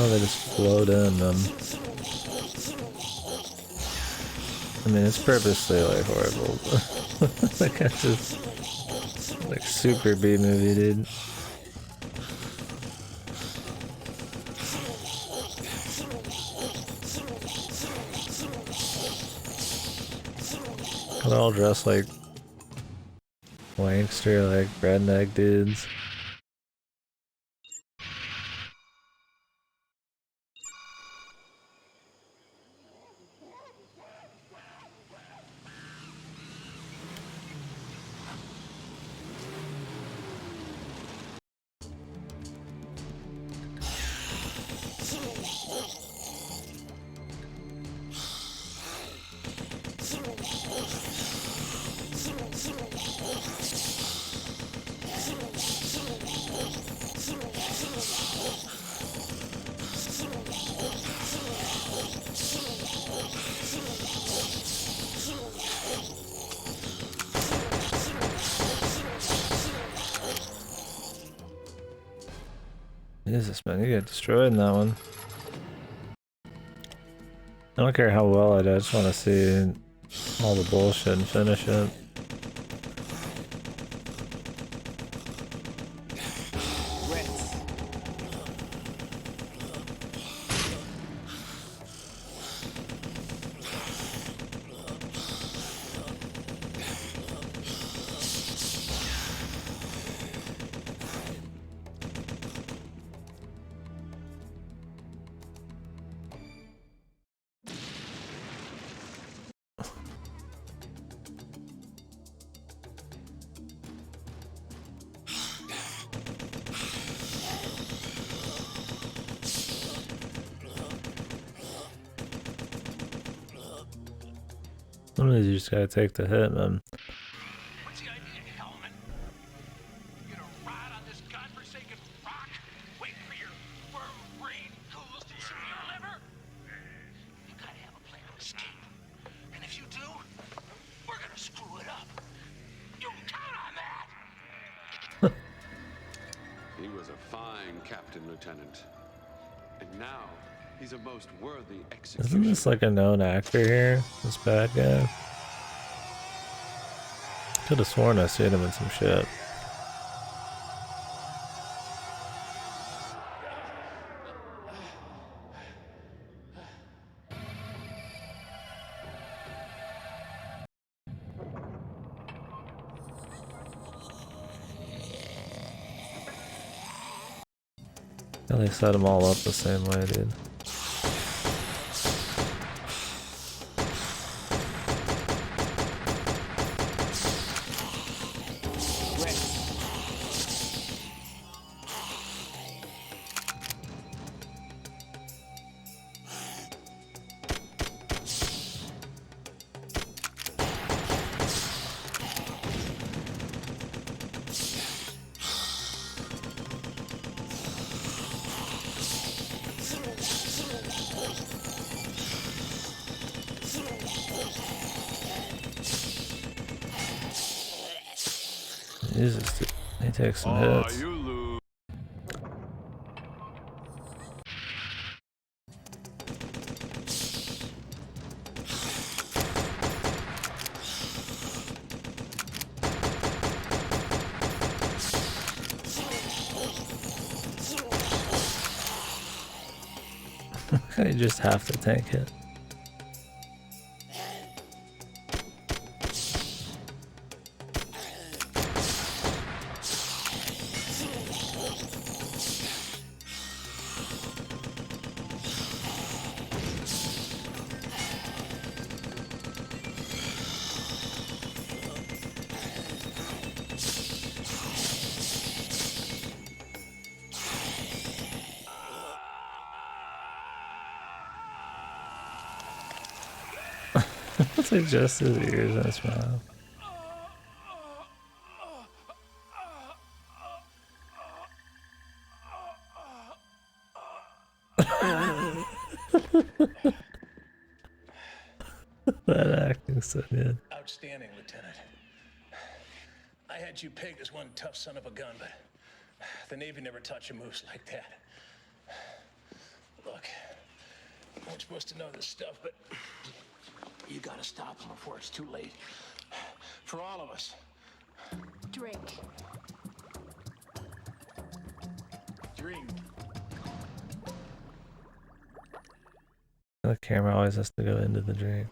oh, they just float in. I mean, it's purposely like horrible. Like that's just like super B movie, dude. They're all dressed like wankster, like redneck dudes. Jesus, man, you get destroyed in that one. I don't care how well I do, I just want to see all the bullshit and finish it. Sometimes you just gotta take the hit, man. What's the idea, Hellman? You gonna ride on this godforsaken rock? captain, Lieutenant. And now, he's a most worthy Isn't executioner. this like a known actor here? This bad guy? Could have sworn I seen him in some shit. Yeah, they set them all up the same way, dude. Jesus, dude. He takes some hits. You lose. You just have to tank it. It's like just his ears and his mouth. That acting's so good. Outstanding, Lieutenant. I had you pegged as one tough son of a gun, but the Navy never taught you moves like that. Look, I wasn't supposed to know this stuff, but you gotta stop them before it's too late. For all of us. Drink. Drink. The camera always has to go into the drink.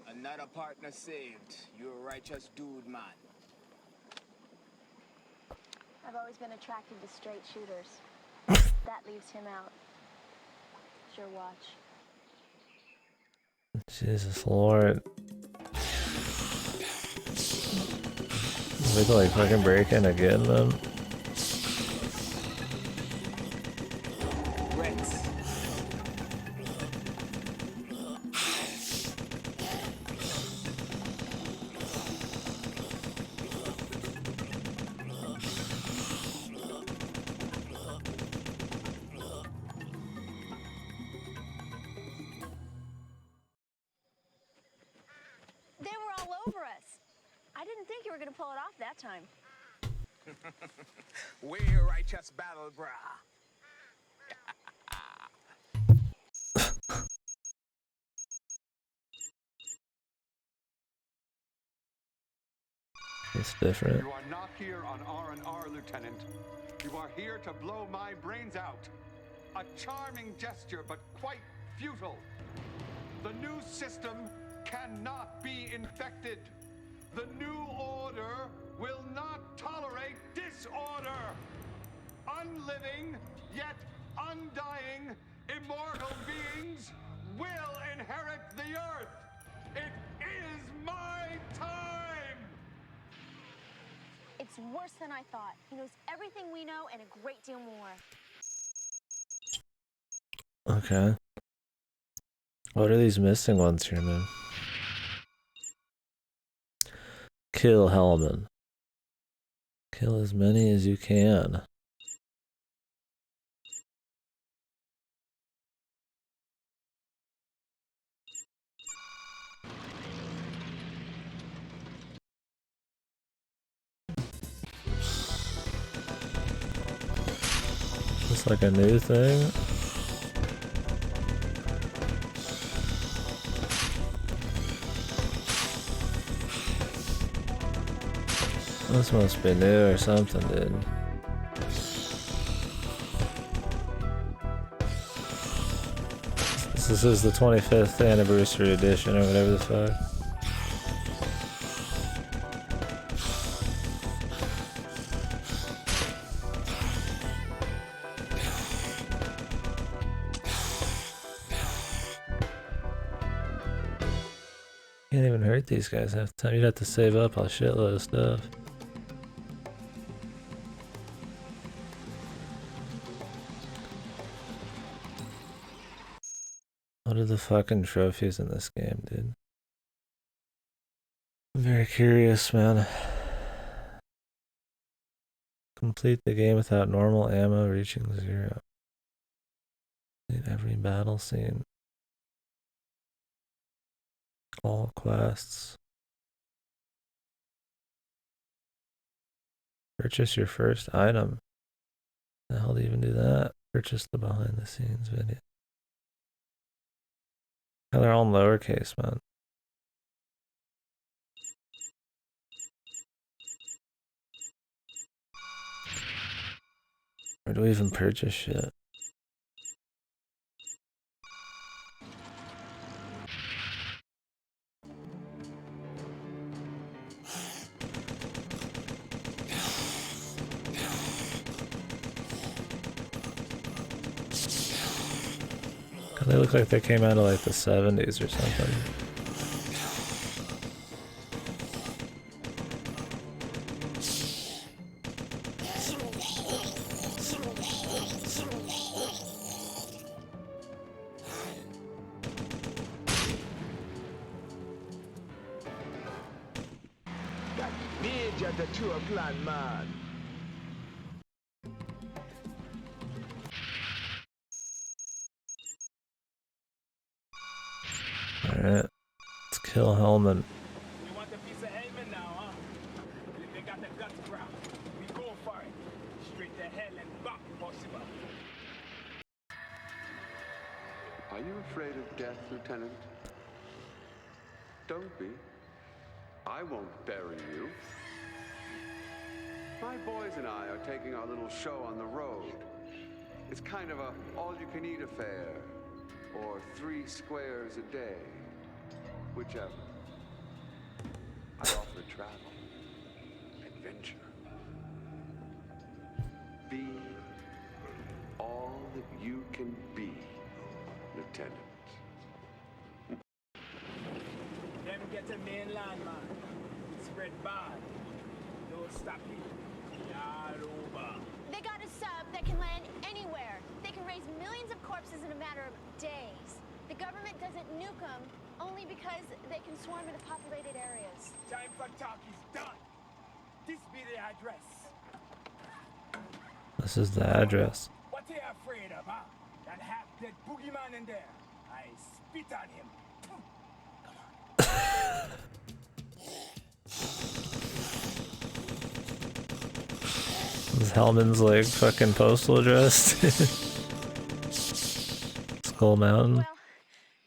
Another partner saved. You're a righteous dude, man. I've always been attracted to straight shooters. That leaves him out. It's your watch. Jesus Lord. We can like fucking break in again then. They were all over us. I didn't think you were gonna pull it off that time. We're righteous battle, brah. It's different. You are not here on R&R, Lieutenant. You are here to blow my brains out. A charming gesture, but quite futile. The new system cannot be infected. The new order will not tolerate disorder. Unliving, yet undying, immortal beings will inherit the earth. It is my time! It's worse than I thought. He knows everything we know and a great deal more. Okay. What are these missing ones here, man? Kill Hellman. Kill as many as you can. this like a new thing? This must be new or something, dude. This is the 25th anniversary edition or whatever the fuck. Can't even hurt these guys half the time. You'd have to save up a shitload of stuff. What are the fucking trophies in this game, dude? I'm very curious, man. Complete the game without normal ammo reaching 0. Complete every battle scene. All quests. Purchase your first item. How the hell do you even do that? Purchase the behind the scenes video. Oh, they're all in lowercase, man. Where do we even purchase shit? They look like they came out of like the 70s or something. Major the true plan, man. Alright. Let's kill Hellman. You want a piece of Hellman now, huh? If they got the guts ground, we go for it. Straight to hell and back if possible. Are you afraid of death, Lieutenant? Don't be. I won't bury you. My boys and I are taking our little show on the road. It's kind of a all-you-can-eat affair, or 3 squares a day, whichever. I offer travel, adventure. Be all that you can be, Lieutenant. Them get a mainland, man. It spread bad. Don't stop it. All over. They got a sub that can land anywhere. They can raise millions of corpses in a matter of days. The government doesn't nuke them only because they can swarm into populated areas. Time for talk is done. This be the address. This is the address. What are you afraid of, huh? That half-dead boogeyman in there. I spit on him. This Hellman's like fucking postal address. Skull Mountain. Well,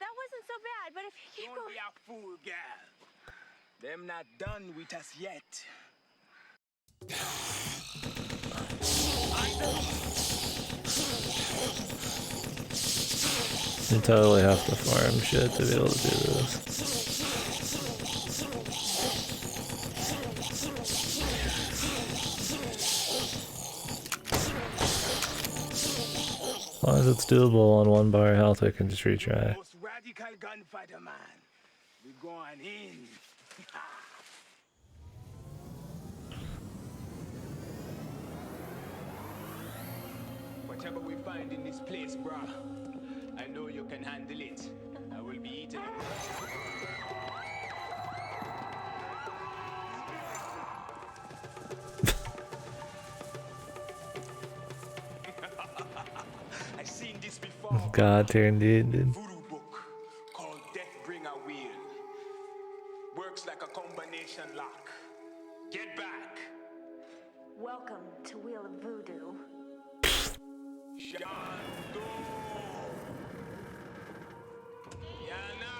that wasn't so bad, but if you keep Don't going... be a fool, gal. Them not done with us yet. You totally have to farm shit to be able to do this. As long as it's doable on 1 bar health, I can just retry. Most radical gunfighter, man. We going in. Whatever we find in this place, bruh, I know you can handle it. I will be eating it. I've seen this before. God tier indeed, dude. Voodoo book called Deathbringer Wheel. Works like a combination lock. Get back. Welcome to Wheel of Voodoo. Shandu. Yana.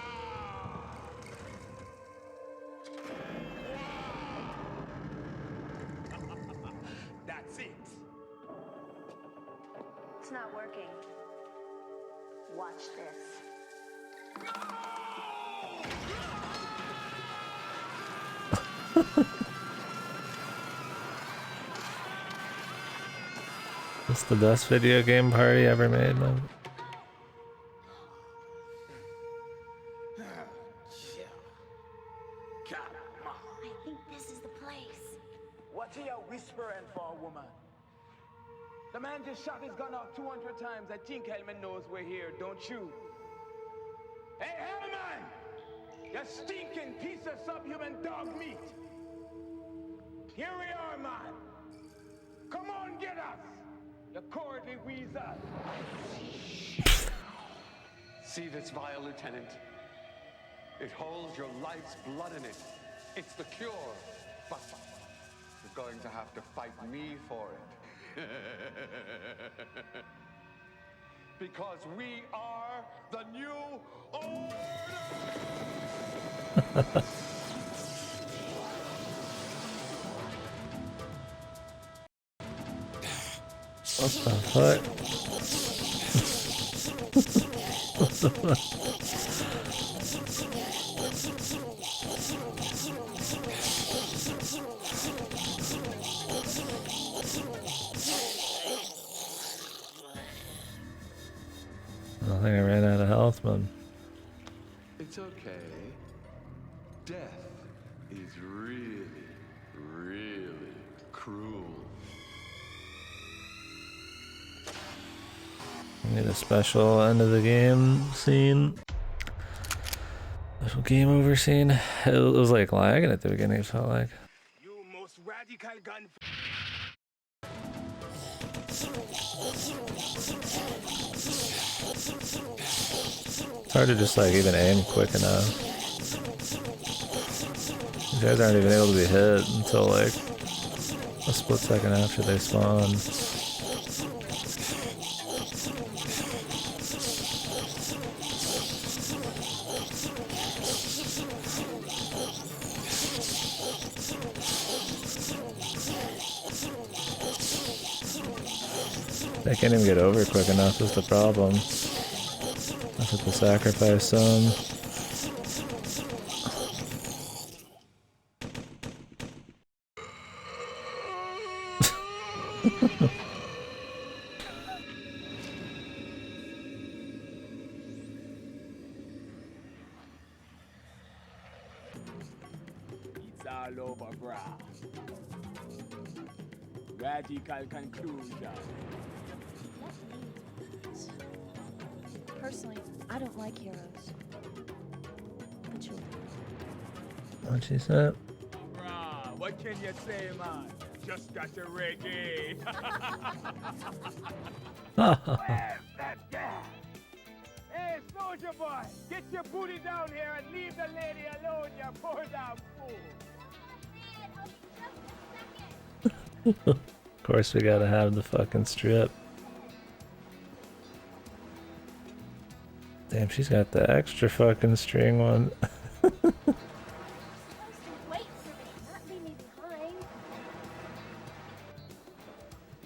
That's it. It's not working. Watch this. This is the best video game party ever made, man. I think this is the place. What are you whispering for, woman? The man just shot his gun off 200 times. I think Hellman knows we're here, don't you? Hey, Hellman! You stinking piece of subhuman dog meat! Here we are, man! Come on, get us! You cowardly weasel! See this vial, Lieutenant? It holds your life's blood in it. It's the cure. But you're going to have to fight me for it. Because we are the new order! What the fuck? What the fuck? I think I ran out of health, man. It's okay. Death is really, really cruel. Need a special end of the game scene. Special game over scene. It was like lagging at the beginning, it felt like. You most radical gun. It's hard to just like even aim quick enough. These guys aren't even able to be hit until like a split second after they spawn. They can't even get over quick enough is the problem. That's what the sacrifice zone. It's all over, brah. Radical conclusion. Personally, I don't like heroes. But you. What'd she say? Brah, what can you say, man? Just got the reggae. Where's that guy? Hey, soldier boy, get your booty down here and leave the lady alone, you poor damn fool. Of course we gotta have the fucking strip. Damn, she's got the extra fucking string one. Wait for me, not leave me behind.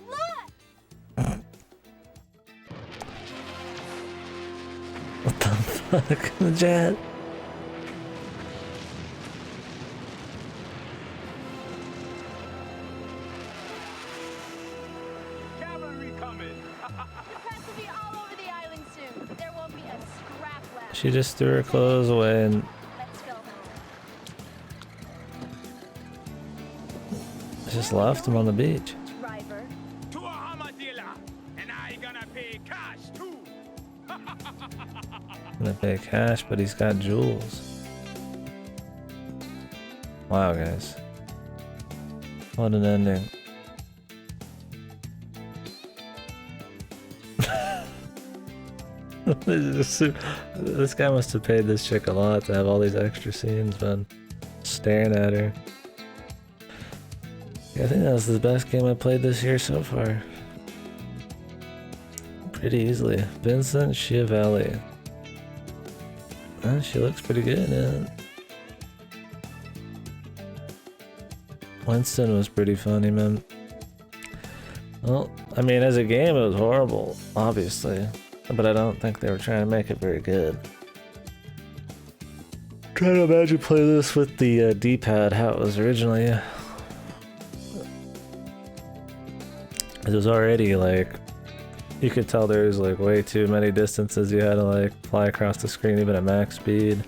Look! What the fuck? The jet? Cavalry coming. The press will be all over the island soon. There won't be a scrap left. She just threw her clothes away and Let's go home. just left him on the beach. Driver. To a hammer dealer, and I gonna pay cash too. Gonna pay cash, but he's got jewels. Wow, guys. What an ending. This guy must have paid this chick a lot to have all these extra scenes, man. Staring at her. Yeah, I think that was the best game I played this year so far. pretty easily. Vincent Schiavelli. She looks pretty good, yeah. Winston was pretty funny, man. Well, I mean, as a game, it was horrible, obviously. But I don't think they were trying to make it very good. Try to imagine play this with the D-pad, how it was originally. It was already, like... You could tell there was, like, way too many distances you had to, like, fly across the screen even at max speed.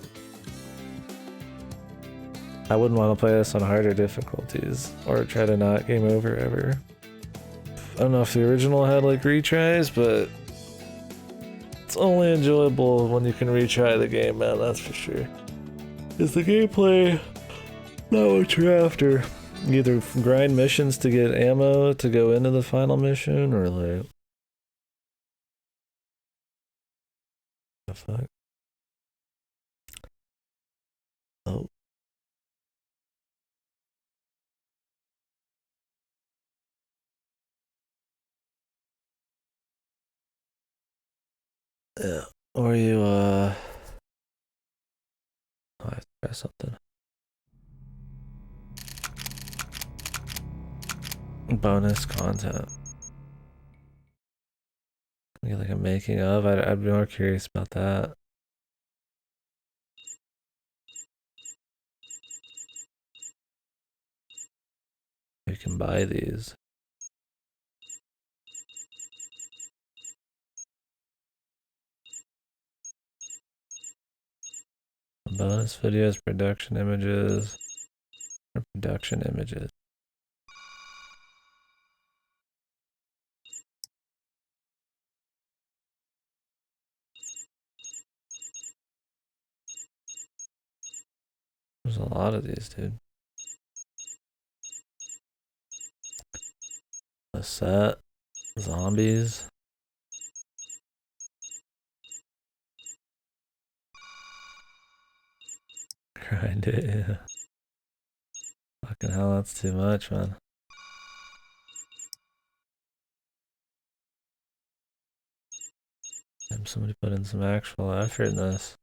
I wouldn't want to play this on harder difficulties, or try to not game over ever. I don't know if the original had like retries, but it's only enjoyable when you can retry the game, man, that's for sure. Is the gameplay not what you're after? Either grind missions to get ammo to go into the final mission, or like... The fuck? Oh. Yeah, or you, oh, I have to try something. Bonus content. Maybe like a making of? I'd be more curious about that. You can buy these. Bonus videos, production images, or production images. There's a lot of these, dude. The set, zombies. Grind it, yeah. Fucking hell, that's too much, man. Damn, somebody put in some actual effort in this.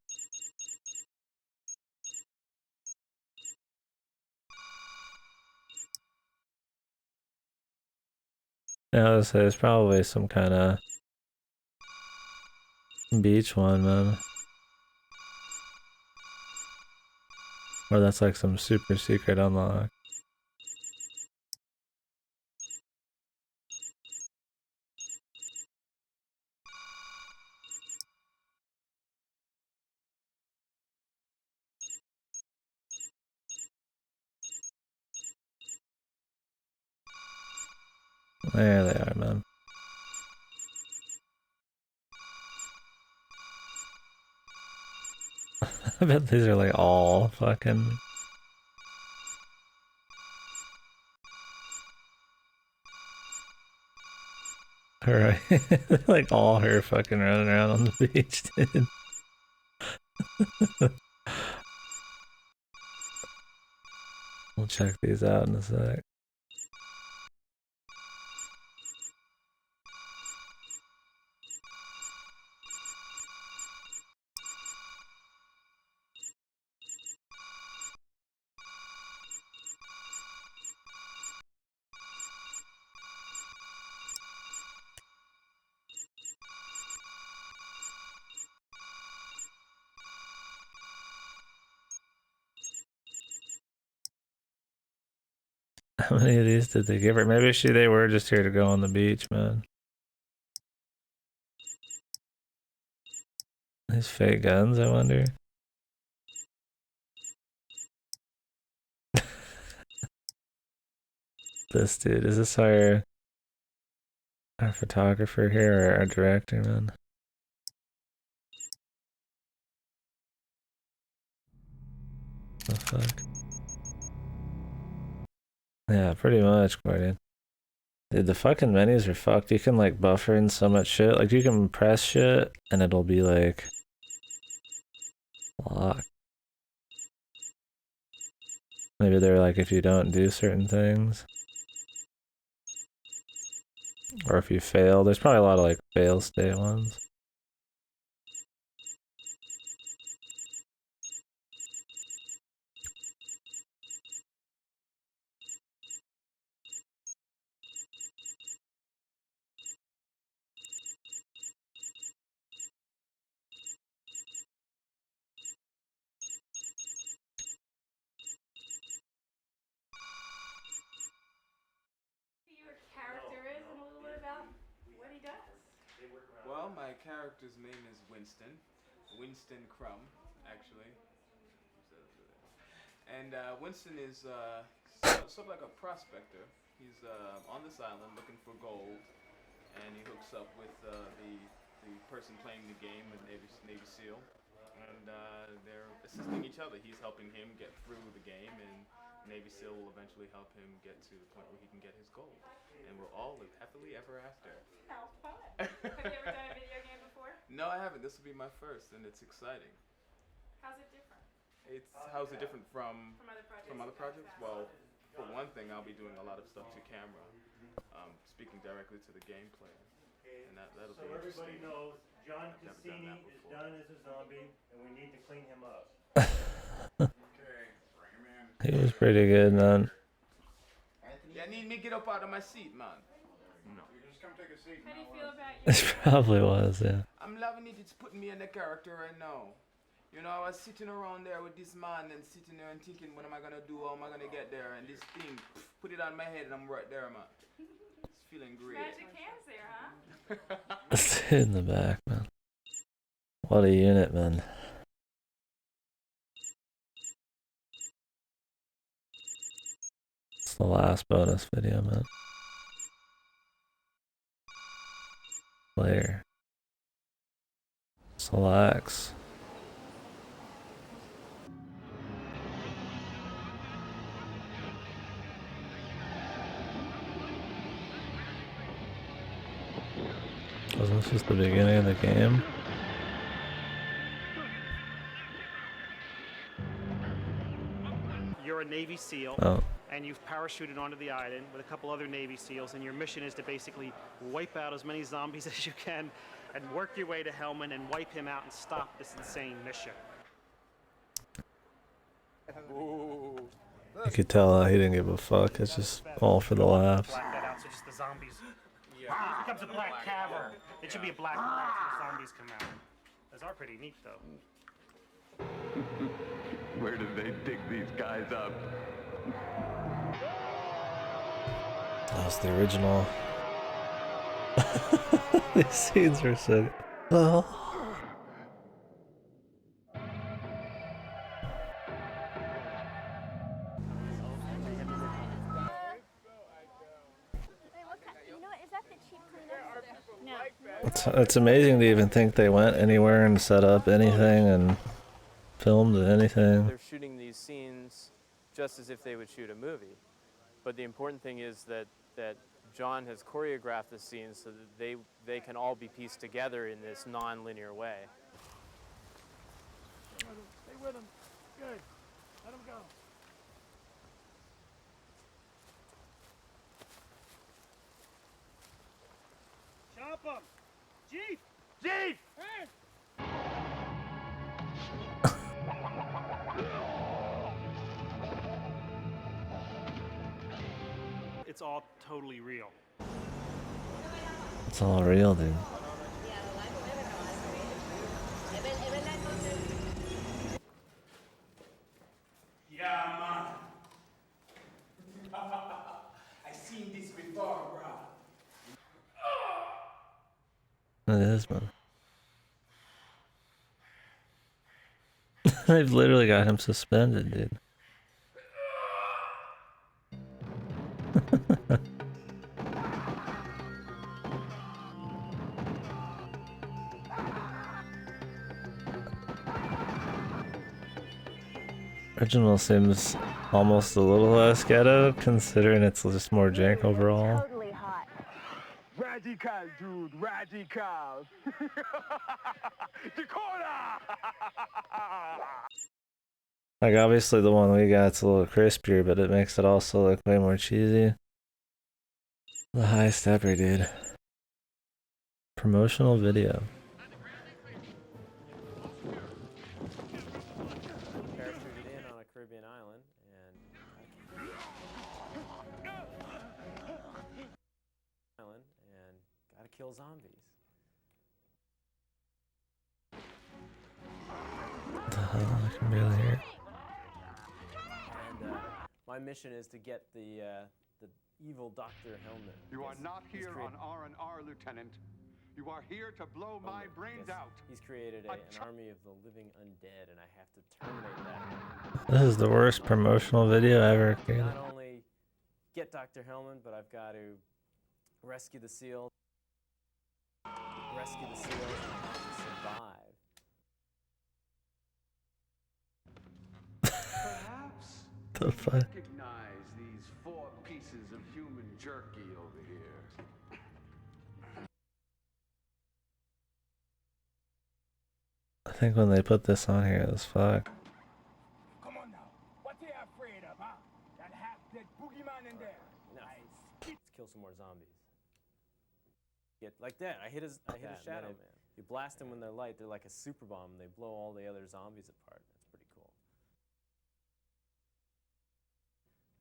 Yeah, I would say it's probably some kind of beach one, man. Or that's like some super secret unlock. There they are, man. I bet these are like all fucking... Alright, like all her fucking running around on the beach, dude. We'll check these out in a sec. How many of these did they give her? Maybe they were just here to go on the beach, man. These fake guns, I wonder. This dude, is this our photographer here, or our director, man? The fuck? Yeah, pretty much, Guardian. Dude, the fucking menus are fucked. You can like buffer in so much shit. Like you can press shit and it'll be like locked. Maybe they're like if you don't do certain things. Or if you fail, there's probably a lot of like fail state ones. Well, my character's name is Winston. Winston Crumb, actually. And Winston is sort of like a prospector. He's on this island looking for gold, and he hooks up with the person playing the game, a Navy SEAL, and they're assisting each other. He's helping him get through the game, and Navy SEAL will eventually help him get to the point where he can get his gold, and we'll all live happily ever after. How fun! Have you ever done a video game before? No, I haven't. This will be my first, and it's exciting. How's it different? How's it different from other projects? From other projects? Well, for one thing, I'll be doing a lot of stuff to camera, speaking directly to the game player, and that'll be interesting. Everybody knows John I've never done Cassini that is before. done as a zombie, and we need to clean him up. Okay, bring him in. He was pretty good, man. Yeah, need me get up out of my seat, man. No. You just come take a seat. How do you feel about It probably was, yeah. I'm loving it. It's putting me in the character right now. You know, I was sitting around there with this man and sitting there and thinking, what am I gonna do? How am I gonna get there? And this thing, put it on my head and I'm right there, man. It's feeling great. magic hands there, huh? This dude in the back, man. What a unit, man. It's the last bonus video, man. Later. Relax. Wasn't this just the beginning of the game? You're a Navy SEAL, Oh. and you've parachuted onto the island with a couple other Navy SEALs, and your mission is to basically wipe out as many zombies as you can and work your way to Hellman and wipe him out and stop this insane mission. You could tell he didn't give a fuck. It's just all for the laughs. Black that out so just the zombies. It becomes a black cavern. It should be a black hole so the zombies come out. Those are pretty neat, though. Where did they dig these guys up? That was the original. These scenes are so good. Oh. It's amazing to even think they went anywhere and set up anything and filmed anything. They're shooting these scenes just as if they would shoot a movie. But the important thing is that John has choreographed the scenes so that they can all be pieced together in this non-linear way. Stay with him. Good. Let him go. Chop him. Chief! Chief! Hey! It's all totally real. It's all real, dude. Yeah, man. I seen this before, bro. It is, man. They've literally got him suspended, dude. Original seems almost a little less ghetto, considering it's just more jank overall. Totally hot. Radical, dude, radical. Dakota! Like, obviously the one we got's a little crispier, but it makes it also look way more cheesy. The high stepper, dude. Promotional video. Parachuted in on a Caribbean island and gotta kill zombies. What the hell? I can barely hear it. And my mission is to get the evil Dr. Helmet. You are not here on R&R, Lieutenant. You are here to blow my brains out. He's created an army of the living undead, and I have to terminate that. This is the worst promotional video ever created. Not only get Dr. Hellman, but I've got to rescue the seal. Rescue the seal and I have to survive. Perhaps The fuck? recognize these 4 pieces of human jerky over here. I think when they put this on here, it was fuck. Come on now. What are you afraid of, huh? That half-dead boogeyman in there. No. Let's kill some more zombies. Get like that. I hit a shadow man. You blast them when they're light. They're like a super bomb. And they blow all the other zombies apart. That's pretty cool.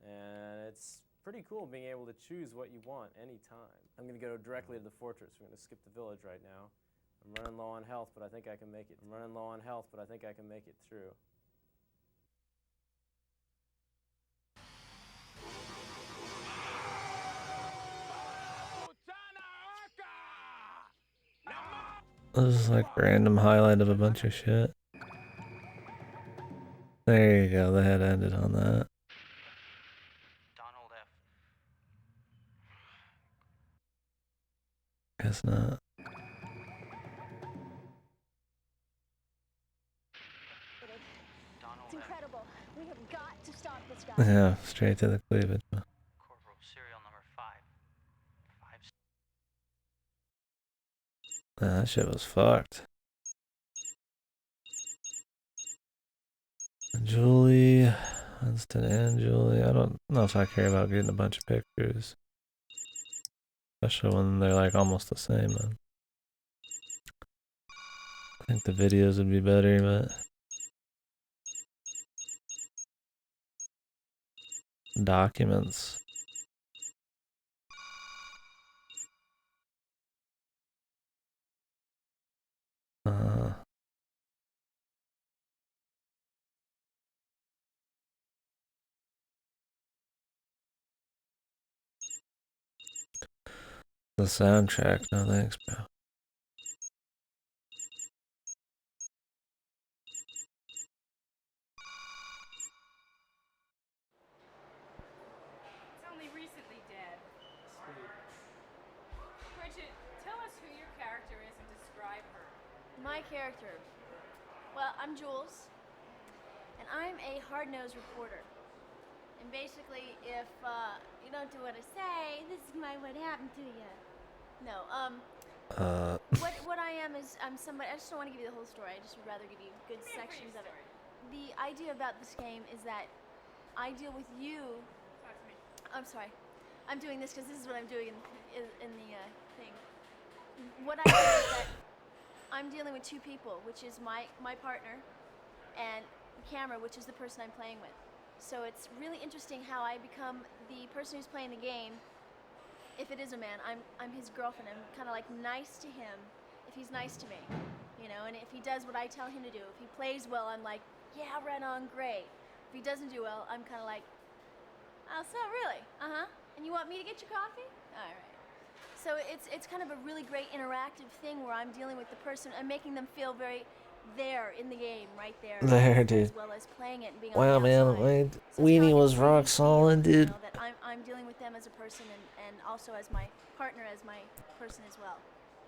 And it's pretty cool being able to choose what you want anytime. I'm gonna go directly to the fortress. We're gonna skip the village right now. I'm running low on health, but I think I can make it. I'm running low on health, but I think I can make it through. This is like random highlight of a bunch of shit. There you go, the head ended on that. Donald F. Guess not. It's incredible. We have got to stop this guy. Yeah, straight to the cleavage. Corporal serial number 5. That shit was fucked. Julie, Winston and Julie. I don't know if I care about getting a bunch of pictures. Especially when they're like almost the same, man. I think the videos would be better, but... Documents. The soundtrack, no thanks, bro. It's only recently dead. Bridget, tell us who your character is and describe her. My character. Well, I'm Jules, and I'm a hard-nosed reporter. And basically, if you don't do what I say, this is what happened to you. No, what I am is I'm somebody. I just don't want to give you the whole story. I just would rather give you good sections of it. The idea about this game is that I deal with you. Talk to me. I'm sorry. I'm doing this because this is what I'm doing in the thing. What I do is that I'm dealing with 2 people, which is my partner, and Camera, which is the person I'm playing with. So it's really interesting how I become the person who's playing the game. If it is a man, I'm his girlfriend. I'm kind of like nice to him if he's nice to me, you know. And if he does what I tell him to do, if he plays well, I'm like, yeah, right on, great. If he doesn't do well, I'm kind of like, oh, so really? And you want me to get you coffee? All right. So it's kind of a really great interactive thing where I'm dealing with the person and making them feel very there in the game, right there. There, dude. As well as playing it and being Wow, on the man, outside. my So weenie it's was not rock solid, dude. you know, that I'm dealing with them as a person and also as my partner, as my person as well,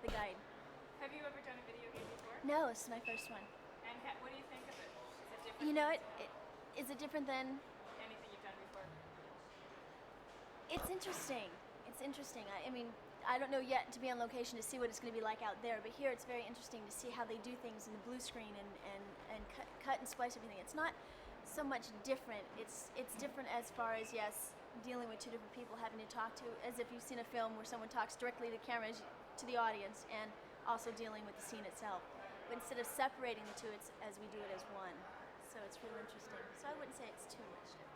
the guide. Have you ever done a video game before? No, this is my first one. And what do you think of it? Is it different? You know, is it different than? Anything you've done before? It's interesting. It's interesting. I mean, I don't know yet to be on location to see what it's going to be like out there, but here it's very interesting to see how they do things in the blue screen and cut and splice everything. It's not so much different. It's different as far as, yes, dealing with 2 different people, having to talk to, as if you've seen a film where someone talks directly to the camera to the audience and also dealing with the scene itself. But instead of separating the two, it's as we do it as one. So it's real interesting. So I wouldn't say it's too much different.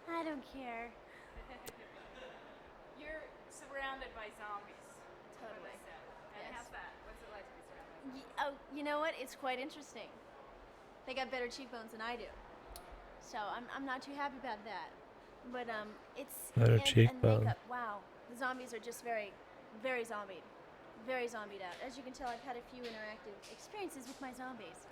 I don't care. You're surrounded by zombies. Totally. And Yes. how's that? What's it like to be surrounded by zombies? Oh, you know what? It's quite interesting. They got better cheekbones than I do. So I'm not too happy about that. But it's Better and cheekbone. makeup. Wow, the zombies are just very, very zombied, very zombied out. As you can tell, I've had a few interactive experiences with my zombies.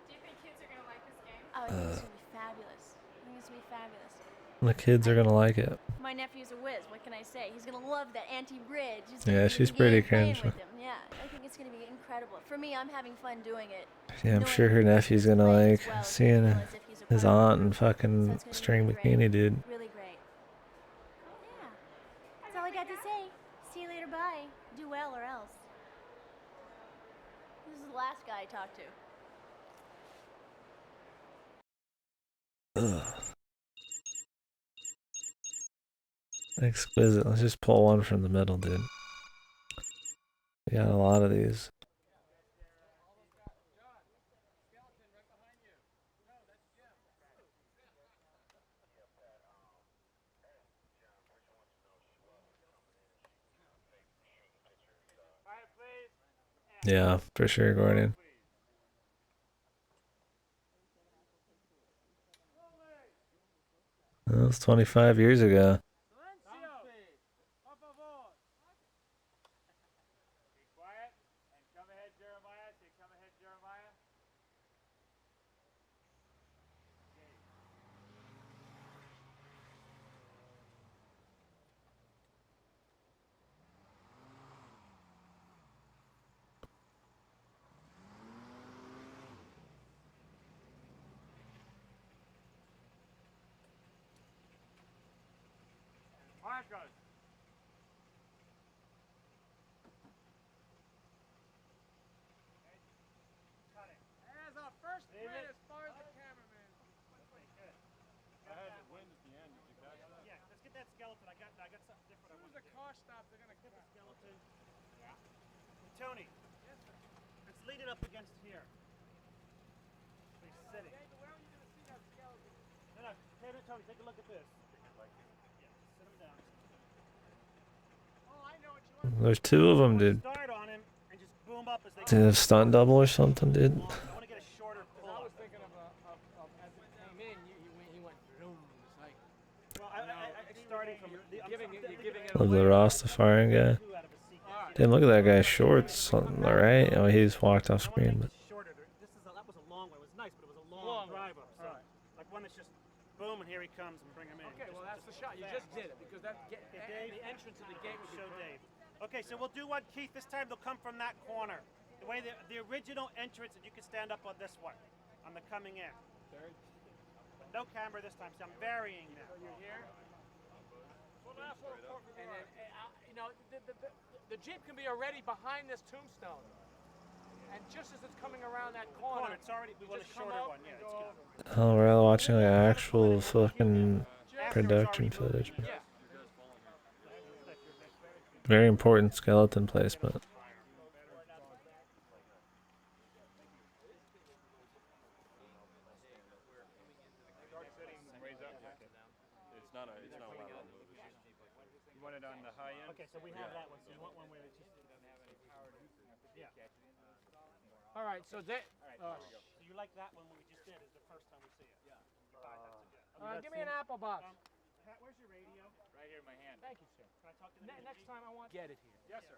Do you think kids are going to like this game? Oh, I think it's gonna be fabulous. I think it's gonna be fabulous. The kids are gonna like it. My nephew's a whiz. What can I say? He's gonna love that anti-bridge. He's Yeah, gonna be in she's the pretty game playing cringe. with him. Yeah, I think it's gonna be incredible. For me, I'm having fun doing it. Yeah, I'm knowing sure her that nephew's he's gonna playing like as well as seeing he feels if he's a his part of the aunt group. and fucking So it's gonna be string really bikini great. dude. Really great. Yeah, that's all I got to say. See you later. Bye. Do well or else. This is the last guy I talked to. Ugh. Exquisite. Let's just pull one from the middle, dude. We got a lot of these. Yeah, for sure, Gordon. That was 25 years ago. Marcos. As our first win as far as the cameraman. I had the wind at the end. Did you catch that? Yeah, let's get that skeleton. I got something different. As soon as the car stops, they're gonna get the skeleton. Yeah. Tony. Yes, sir. Let's lead it up against here. He's sitting. David, where are you gonna see that skeleton? No, Tony, take a look at this. Yeah, sit him down. Oh, I know what you want. There's two of them, dude. Start on him and just boom up as they Did a stunt double or something, dude? I want to get a shorter pull. I was thinking of as it came in, he went boom. It's like, well, I starting from you're giving it Of away. the Rastafarian guy. Damn, look at that guy's shorts on the right. Oh, he just walked off screen, but shorter. That was a long one. It was nice, but it was a long drive up. So, like one that's just boom, and here he comes, and bring him in. Okay, well that's the shot. You just did it because the entrance of the gate would Show be Dave. Okay, so we'll do one, Keith. This time they'll come from that corner. The way the original entrance, and you can stand up on this one, on the coming in. No camera this time, so I'm varying now. So you're here. And then, you know, the Jeep can be already behind this tombstone. And just as it's coming around that corner, It's already, we want a just come shorter up one, and yeah. go It's over. oh, we're all watching like actual fucking production footage. Yeah. Very important skeleton placement. It's not a lateral move. You want it on the high end? Okay, so we have that one. So you want one where it's just yeah. All right, so they. So you like that one we just did? Is the first time we see it? Yeah. Give me an apple box. Pat, where's your radio? Right here in my hand. Thank you, sir. Can I talk to the Next time I want get it here. Yes, sir.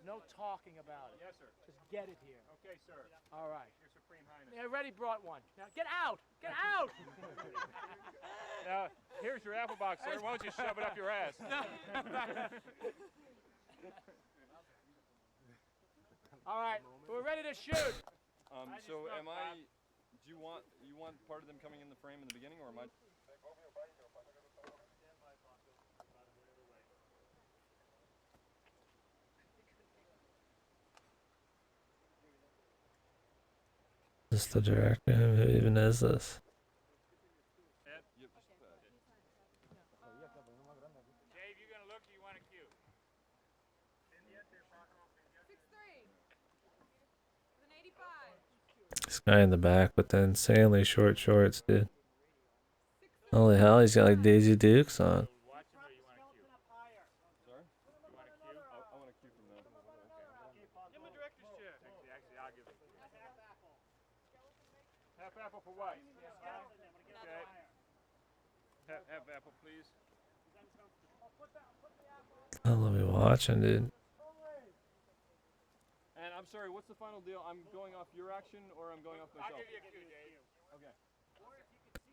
No talking about it. Yes, sir. Just get it here. Okay, sir. All right. Your Supreme Highness. They already brought one. Now get out! Get out! Now, here's your apple box, sir. Why don't you shove it up your ass? All right, we're ready to shoot. So am I? Do you want part of them coming in the frame in the beginning, or am I? Is this the director? Who even is this? This guy in the back with the insanely short shorts, dude. Holy hell, he's got like Daisy Dukes on. Half apple for what? Okay. Half apple, please. Hell, let me watching, dude. And I'm sorry, what's the final deal? I'm going off your action or I'm going off myself? I'll give you a cue, Dave. Okay.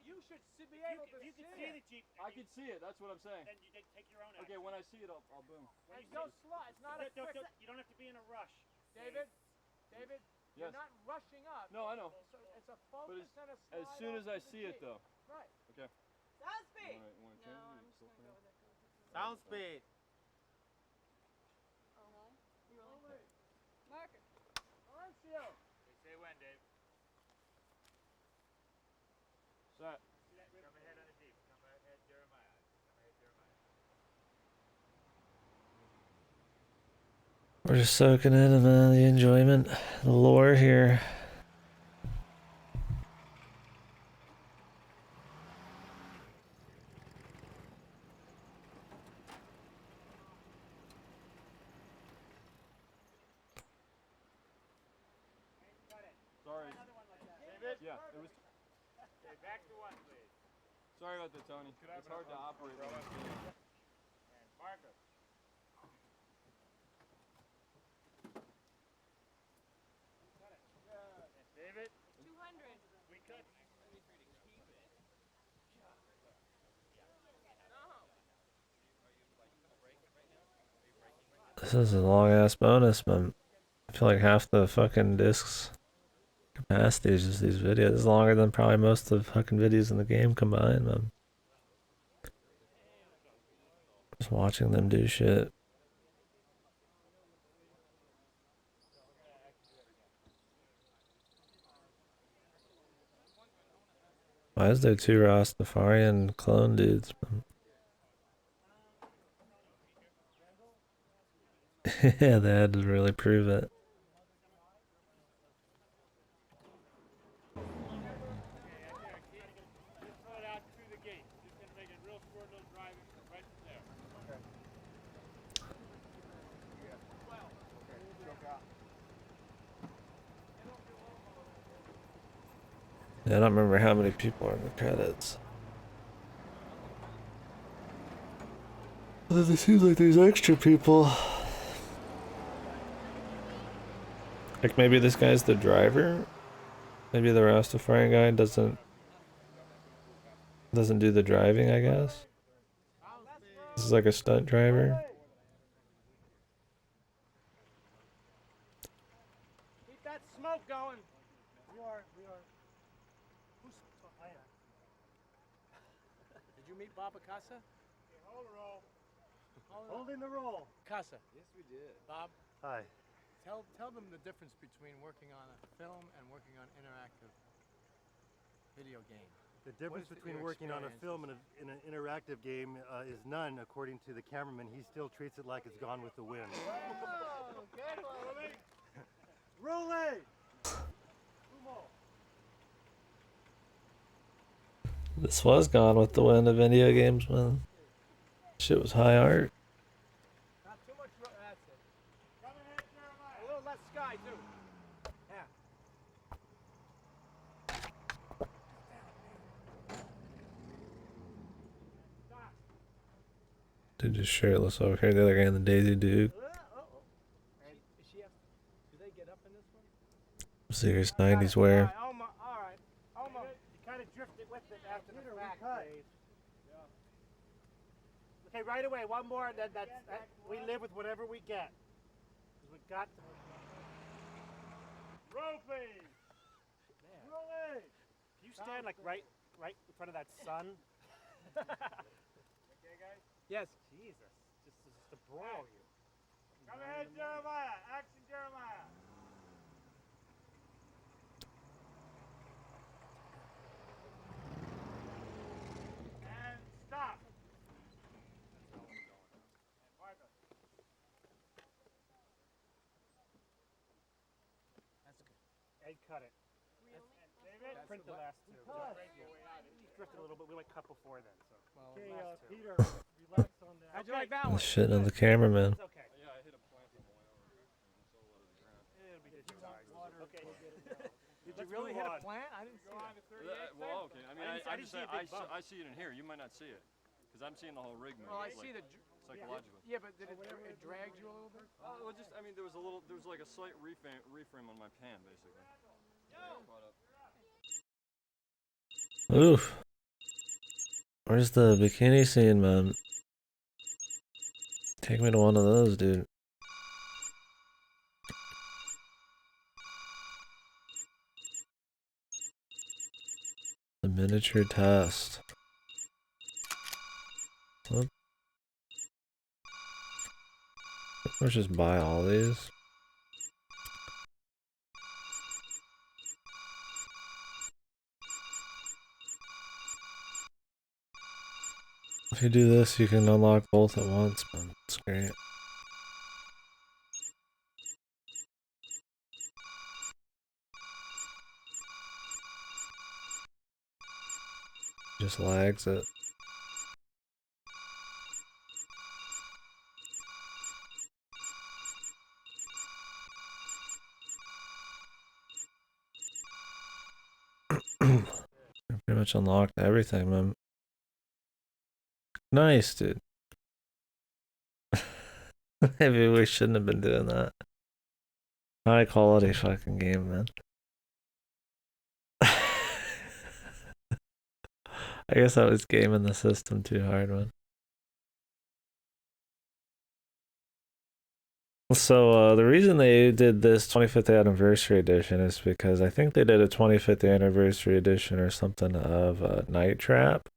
You should be able to see the Jeep. I can see it, that's what I'm saying. Then you take your own action. Okay, when I see it, I'll boom. And go slow. It's not a quick... You don't have to be in a rush. David, you're not rushing up. No, I know. So it's a focus and a slide. As soon as I see it, though. Right. Okay. Sound speed. No, I'm just going to go with it. Sound speed. Marker. Mauricio. Say when, Dave. Set. Come ahead on the Jeep. Come ahead, Jeremiah. Come ahead, Jeremiah. We're just soaking in the enjoyment, the lore here. Sorry. David? Yeah, it was... Okay, back to one, please. Sorry about that, Tony. It's hard to operate when it's doing it. And Marker. David? 200. We cut. This is a long ass bonus, man. I feel like half the fucking discs capacity is just these videos. It's longer than probably most of the fucking videos in the game combined, man. Just watching them do shit. Why is there two Rastafarian clone dudes, man? Yeah, they had to really prove it. Just throw it out through the gate. Just going to make it real short, little driving right from there. Okay. Yeah, I don't remember how many people are in the credits. But it seems like there's extra people. Like maybe this guy's the driver? Maybe the Rastafarian guy doesn't do the driving, I guess. This is like a stunt driver. Keep that smoke going. We are. Who's... I am. Did you meet Bob Acasa? Okay, hold the roll. Holding the roll. Casa. Yes, we did. Bob, Hi. tell them the difference between working on a film and working on interactive video game. The difference between working on a film and in an interactive game is none, according to the cameraman. He still treats it like it's Gone with the Wind. Oh, good. Rolling. This was Gone with the Wind of video games, man. Shit was high art. Not too much. That's it. Come ahead, Jeremiah. A little less sky, too. Yeah. Dude just shirtless over here. The other guy in the Daisy Duke. And do they get up in this one? Serious 90s wear. All right. Almost. You kind of drifted with it after the fact, Dave. Okay, right away. One more. We live with whatever we get. We've got to... Roll, please. Rolling. You stand like right in front of that sun. Okay, guys? Yes. Jesus. Just to brawl you. Come ahead, Jeremiah. Action, Jeremiah. And stop. That's good. Ed, cut it. Print the last two. Drifted a little bit. We went cut before then. So. Okay, Peter, relax on that. How'd you like that The one? shit of the cameraman. It's okay. Yeah, I hit a plant on the way over here. It'll be just water. Okay. Did you really hit a plant? I didn't see it. Well, okay. I mean, I didn't see a big bump. I see it in here. You might not see it. Because I'm seeing the whole rig move. Well, I see the psychologically. Yeah, but did it dragged you a little bit? Well, just I mean, there was like a slight reframe on my pan, basically. Caught up. Oof. Where's the bikini scene, man? Take me to one of those, dude. The miniature test. What? Let's just buy all these. If you do this, you can unlock both at once, man. It's great. Just lags it. Pretty much unlocked everything, man. Nice, dude. Maybe we shouldn't have been doing that. High quality fucking game, man. I guess I was gaming the system too hard, man. So the reason they did this 25th anniversary edition is because I think they did a 25th anniversary edition or something of Night Trap,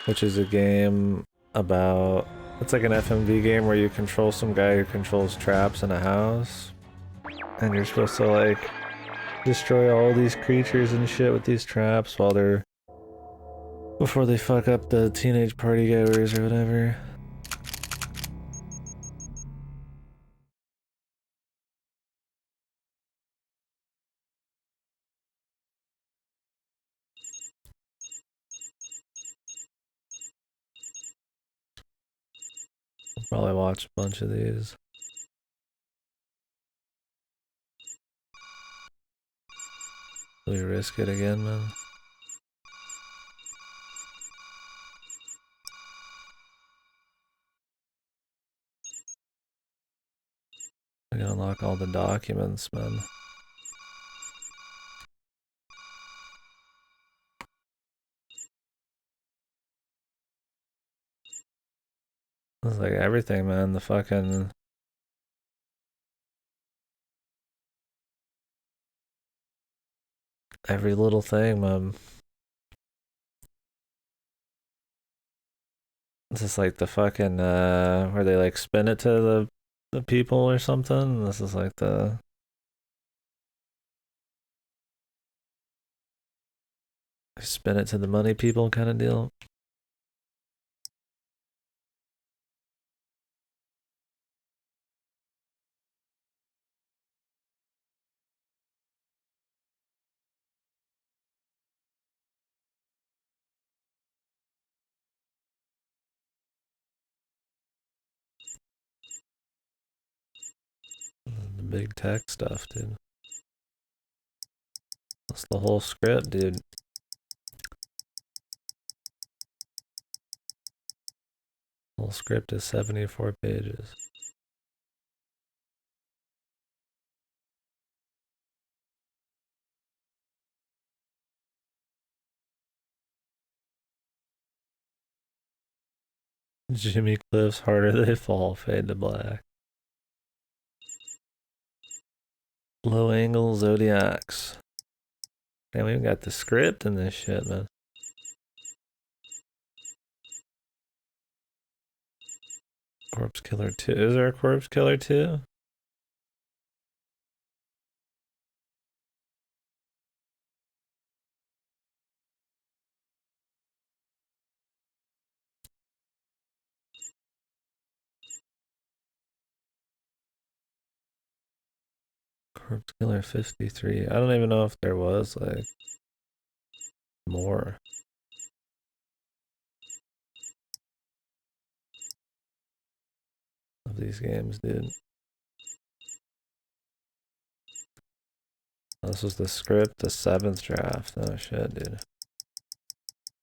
which is a game about, it's like an FMV game where you control some guy who controls traps in a house, and you're supposed to like destroy all these creatures and shit with these traps before they fuck up the teenage partygoers or whatever. I'll probably watch a bunch of these. Do we risk it again, man? I can unlock all the documents, man. It's like everything, man. The fucking... every little thing, man. It's just like the fucking, where they like spin it to the people or something. This is like the... spin it to the money people kind of deal. The big tech stuff, dude. That's the whole script, dude. The whole script is 74 pages. Jimmy Cliff's Harder They Fall, fade to black. Low angle Zodiacs. Man, we even got the script in this shit, man. Corpse Killer 2. Is there a Corpse Killer 2? Corpse Killer 53. I don't even know if there was like more. Of these games, dude. Oh, this was the script, the 7th draft. Oh shit, dude.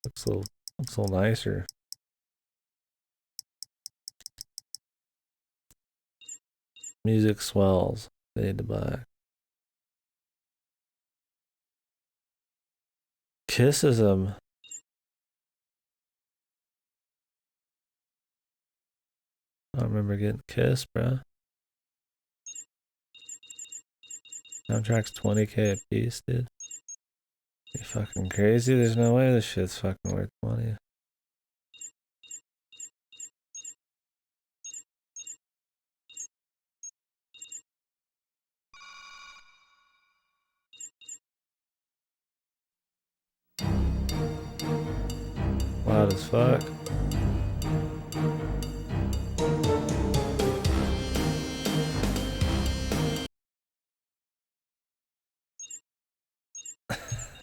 Looks a little nicer. Music swells. Fade to black. Kisses him. I don't remember getting kissed, bruh. Soundtrack's 20k a piece, dude. You fucking crazy? There's no way this shit's fucking worth money. Loud as fuck.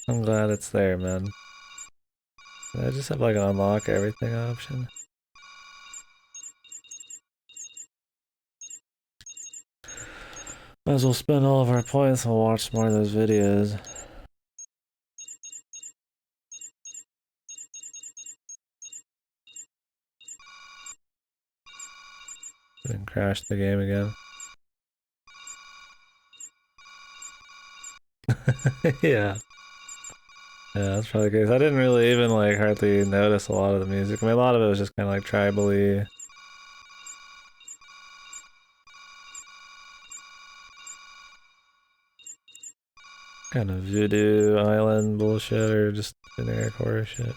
I'm glad it's there, man. I just have like an unlock everything option. Might as well spend all of our points and watch more of those videos. And crash the game again. Yeah. Yeah, that's probably good. I didn't really even like hardly notice a lot of the music. I mean, a lot of it was just kind of like tribally. Kind of voodoo island bullshit or just generic horror shit.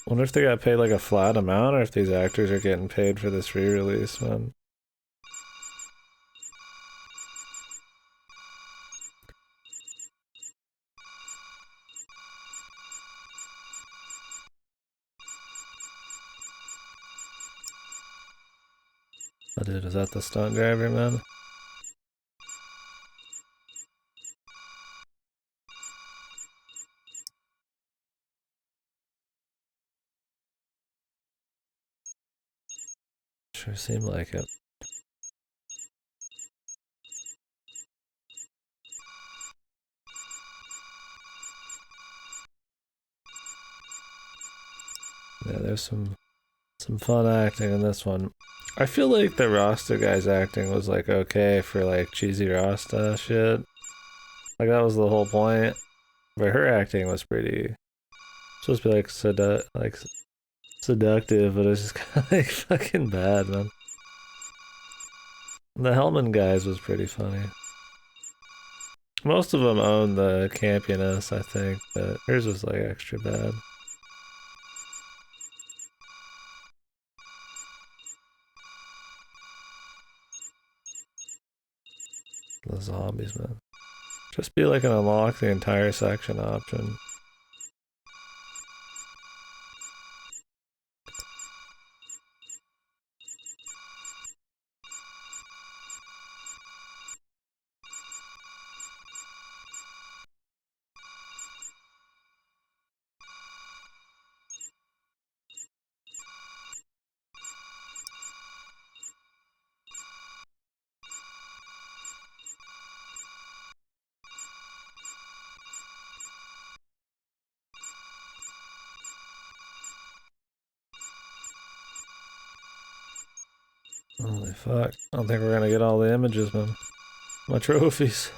Wonder if they got paid like a flat amount or if these actors are getting paid for this re-release, man. Oh, dude, is that the stunt driver, man? Sure seemed like it. Yeah, there's some fun acting in this one. I feel like the Rasta guy's acting was like okay for like cheesy Rasta shit. Like that was the whole point. But her acting was pretty supposed to be like seductive, but it's just kind of like fucking bad, man. The Hellman guys was pretty funny. Most of them own the campiness, I think, but hers was like extra bad. The zombies, man. Just be like an unlock the entire section option. Holy fuck. I don't think we're gonna get all the images, man. My trophies.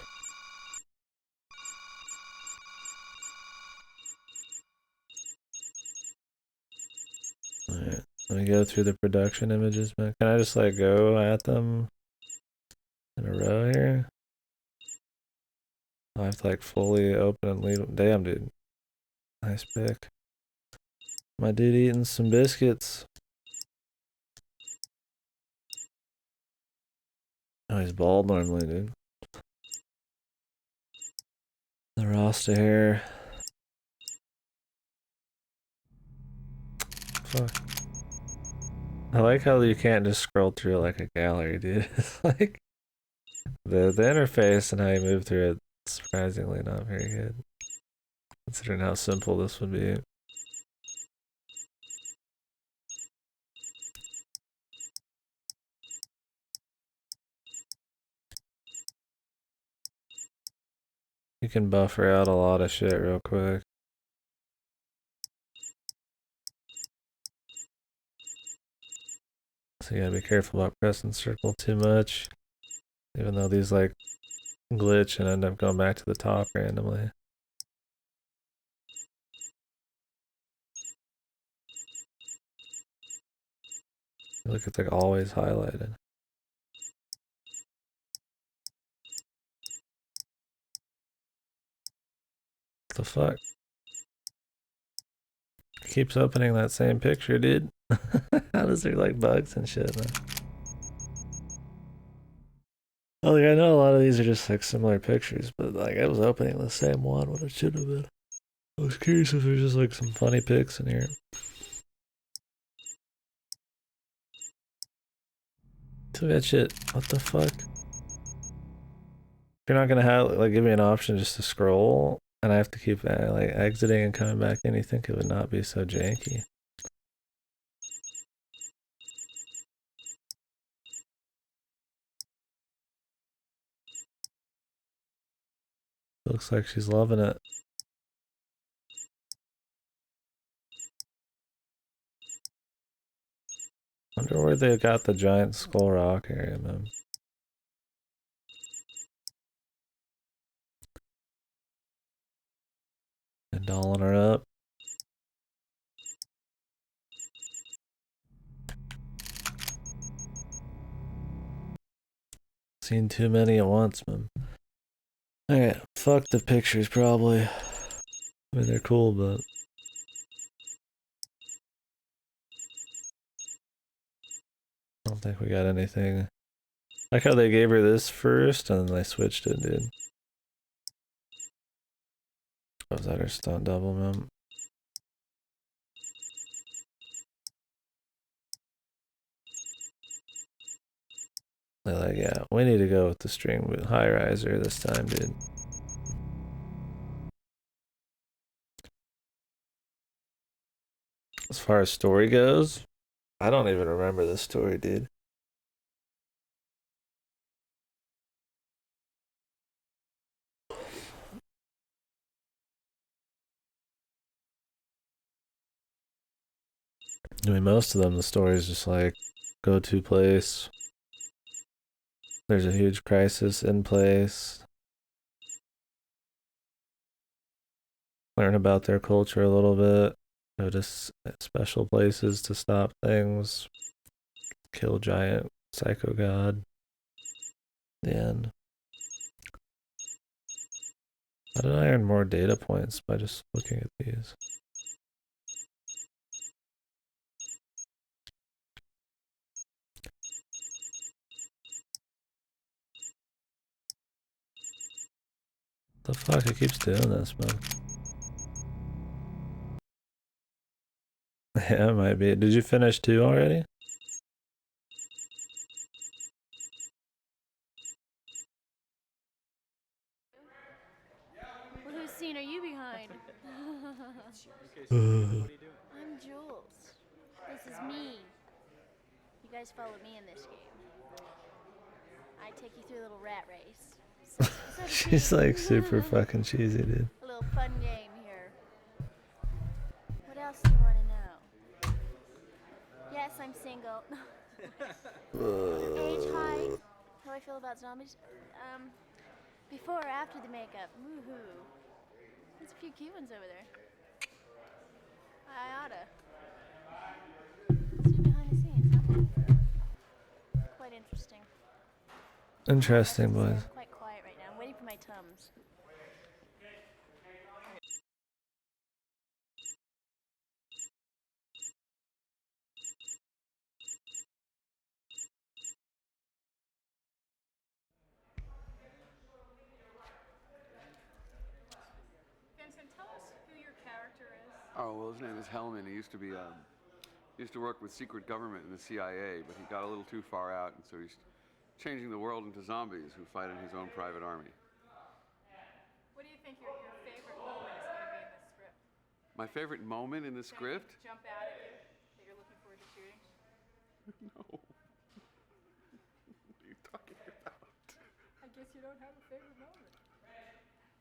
Alright, let me go through the production images, man. Can I just like go at them in a row here? I have to like fully open and leave them. Damn, dude. Nice pick. My dude eating some biscuits. Oh, he's bald normally, dude. The Rasta hair. Fuck. I like how you can't just scroll through like a gallery, dude. It's like the interface and how you move through it, surprisingly not very good. Considering how simple this would be. You can buffer out a lot of shit real quick. So you gotta be careful about pressing circle too much. Even though these like glitch and end up going back to the top randomly. Look, it's like always highlighted. What the fuck? It keeps opening that same picture, dude. How does there like bugs and shit, man? Oh, like I know a lot of these are just like similar pictures, but like I was opening the same one when it should have been. I was curious if there's just like some funny pics in here. So that shit, what the fuck? You're not gonna have like give me an option just to scroll, and I have to keep like exiting and coming back in. You think it would not be so janky? Looks like she's loving it. Wonder where they got the giant skull rock area, man. And dolling her up. Seen too many at once, man. Alright, fuck the pictures probably. I mean, they're cool, but I don't think we got anything. I like how they gave her this first and then they switched it, dude. Was that her stunt double, man? They're like, yeah, we need to go with the string with high riser this time, dude. As far as story goes, I don't even remember this story, dude. I mean, most of them, the story is just like, go to place. There's a huge crisis in place. Learn about their culture a little bit. Go to special places to stop things. Kill giant psycho god. The end. How did I earn more data points by just looking at these? The fuck, it keeps doing this, man. Yeah, it might be. Did you finish 2 already? Well, whose scene are you behind? Uh. I'm Jules. This is me. You guys follow me in this game. I take you through a little rat race. She's like super fucking cheesy, dude. A little fun game here. What else do you want to know? Yes, I'm single. Age, height, how I feel about zombies. Before or after the makeup. Woohoo. There's a few cute ones over there. I oughta. See behind Interesting, boys. I'm quite quiet right now. I'm waiting for my Tums. Vincent, tell us who your character is. Oh, well, his name is Hellman. He used to be, he used to work with secret government in the CIA, but he got a little too far out, and so he's changing the world into zombies who fight in his own private army. What do you think your favorite moment is going to be in this script? My favorite moment in the script? Jump out at you that you're looking forward to shooting? No. What are you talking about? I guess you don't have a favorite moment.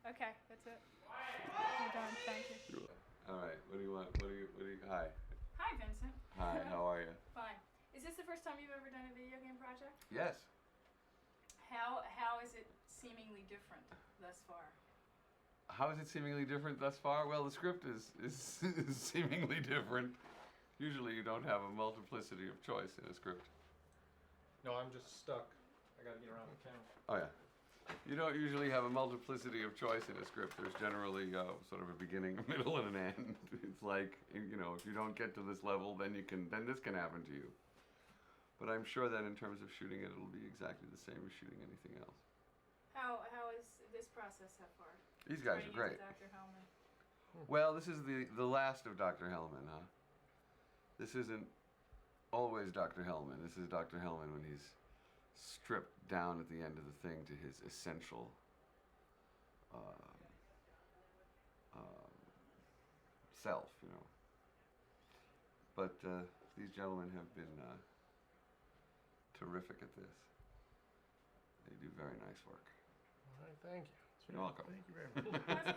Okay, that's it. You're done. Thank you. All right. What do you want? Hi. Hi, Vincent. Hi. How are you? Fine. Is this the first time you've ever done a video game project? Yes. How is it seemingly different thus far? How is it seemingly different thus far? Well, the script is seemingly different. Usually, you don't have a multiplicity of choice in a script. No, I'm just stuck. I gotta get around the camera. Oh yeah. You don't usually have a multiplicity of choice in a script. There's generally sort of a beginning, a middle, and an end. It's like, you know, if you don't get to this level, then this can happen to you. But I'm sure that in terms of shooting it, it'll be exactly the same as shooting anything else. How is this process so far? These guys are great. Dr. Hellman. Well, this is the last of Dr. Hellman, huh? This isn't always Dr. Hellman. This is Dr. Hellman when he's stripped down at the end of the thing to his essential self, you know. But these gentlemen have been terrific at this. They do very nice work. All right, thank you. You're welcome. Thank you very much.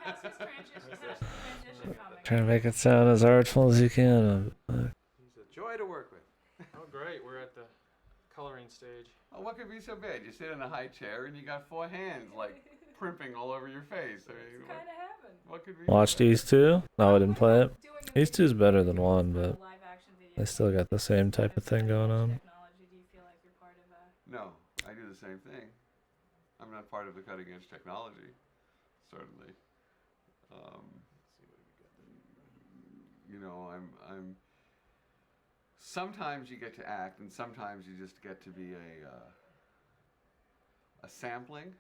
How's his transition coming? Trying to make it sound as artful as you can. He's a joy to work with. Oh, great. We're at the coloring stage. Oh, what could be so bad? You sit in a high chair and you got 4 hands like primping all over your face. I mean, Kind of heaven. what could be? Watch these two. No, I didn't play it. These two is better than one, but they still got the same type of thing going on. Technology, do you feel like you're part of a... No, I do the same thing. I'm not part of the cutting edge technology, certainly. You know, I'm. Sometimes you get to act, and sometimes you just get to be a sampling.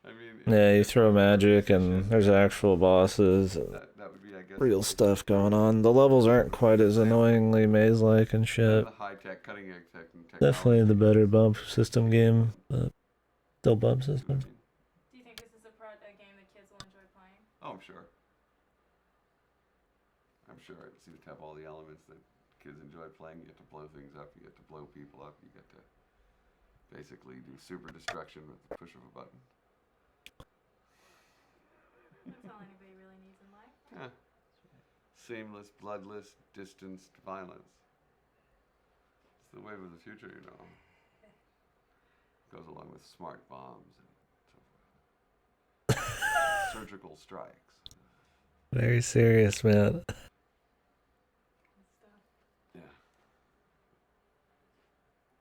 I mean, Yeah, you throw magic and there's actual bosses and that would be, I guess, real stuff going on. The levels aren't quite as annoyingly maze-like and shit. the high-tech, cutting-edge technology. Definitely the better bump system game, but still bump system. Do you think this is a game that kids will enjoy playing? Oh, I'm sure. I'm sure. It seems to have all the elements that kids enjoy playing. You get to blow things up. You get to blow people up. You get to basically do super destruction with the push of a button. That's all anybody really needs in life. Yeah. Seamless, bloodless, distanced violence. It's the wave of the future, you know. Goes along with smart bombs and so forth. Surgical strikes. Very serious, man. Yeah.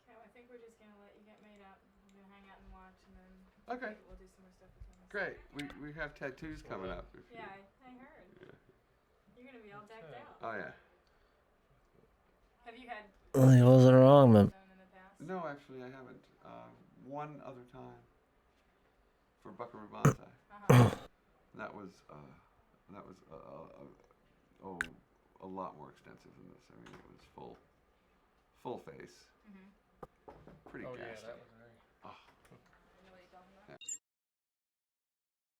Okay, I think we're just gonna let you get made up. We're gonna hang out and watch, and then Okay. we'll do some more stuff between us. Great. We have tattoos coming up. If Yeah, I heard. Yeah. You're gonna be all decked out. Oh yeah. Have you had Well, he wasn't wrong, man. done in the past? No, actually, I haven't. One other time for Buckaroo Banzai. That was a lot more extensive than this. I mean, it was full face. Pretty Oh, yeah, ghastly. that was very...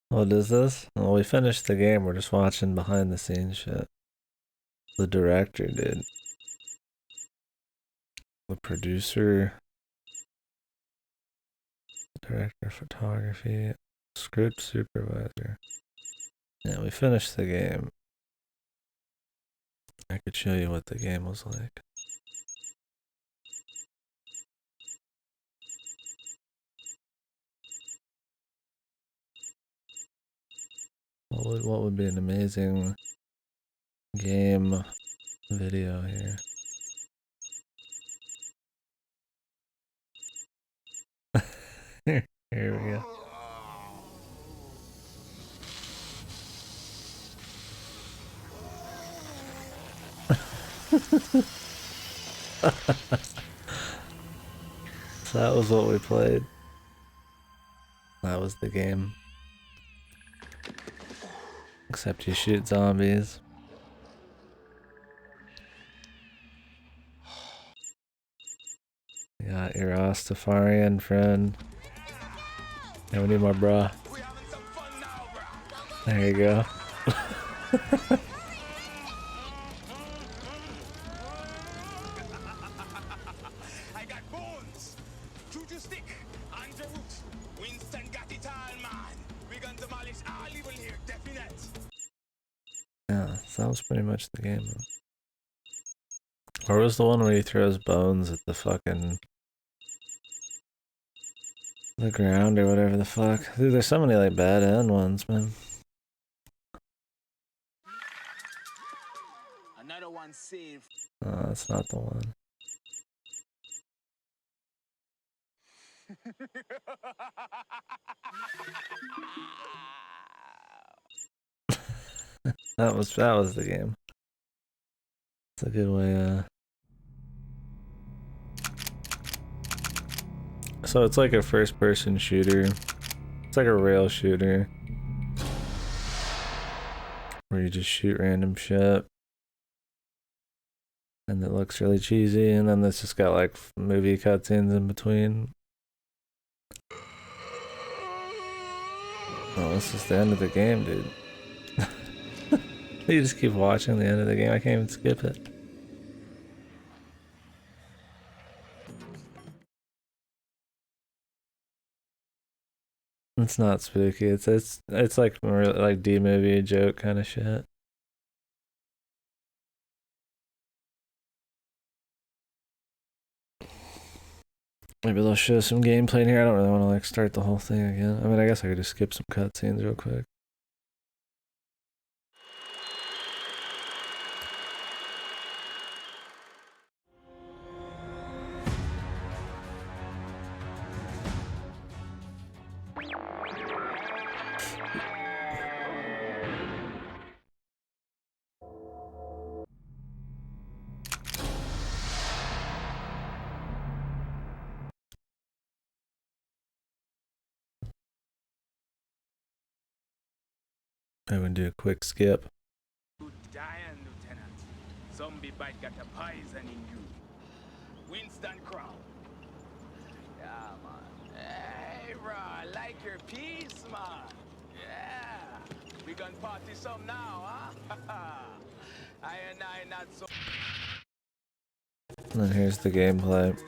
What is this? Well, we finished the game. We're just watching behind the scenes shit. The director did. The producer. Director of photography. Script supervisor. Yeah, we finished the game. I could show you what the game was like. What would be an amazing game video here? Here we go. So that was what we played. That was the game. Except you shoot zombies. You got your Rastafarian friend. Yeah, we need more bra. There you go. I got bones. Juju stick. Andrew root. Winston got it all, man. We gonna demolish all evil here, definite. Yeah, so that was pretty much the game. Or was the one where he throws bones at the fucking the ground or whatever the fuck? Dude, there's so many like bad end ones, man. Another one saved. No, that's not the one. That was the game. It's a good way, So it's like a first person shooter. It's like a rail shooter. Where you just shoot random shit. And it looks really cheesy, and then it's just got like movie cutscenes in between. Oh, this is the end of the game, dude. You just keep watching the end of the game. I can't even skip it. It's not spooky. It's like more like D-movie joke kind of shit. Maybe they'll show some gameplay in here. I don't really want to like start the whole thing again. I mean, I guess I could just skip some cutscenes real quick. I'm gonna do a quick skip. You dying, Lieutenant. Zombie bite got a poison in you. Winston Crown. Yeah, man. Hey, bro, I like your piece, man. Yeah. We gonna party some now, huh? I not so. And then here's the gameplay.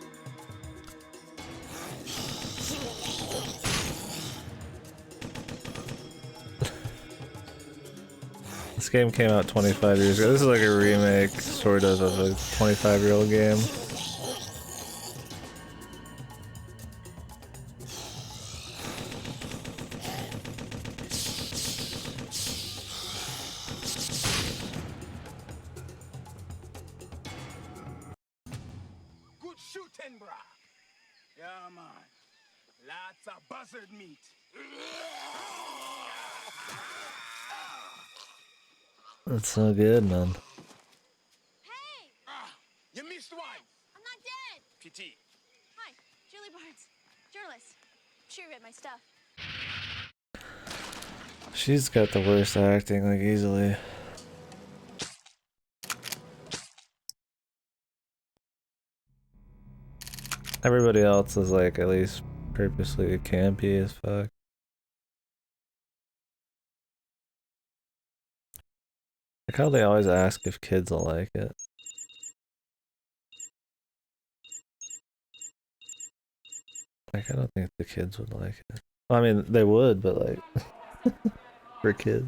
This game came out 25 years ago. This is like a remake, sort of a 25-year-old game. Good shooting, bro. Yeah, man. Lots of buzzard meat. That's so good, man. Hey! You missed one. I'm not dead! Pity. Hi, Julie Barnes, journalist. I'm sure you read my stuff. She's got the worst acting, like, easily. Everybody else is, like, at least purposely campy as fuck. Like how they always ask if kids will like it. Like, I don't think the kids would like it. Well, I mean, they would, but like, for kids.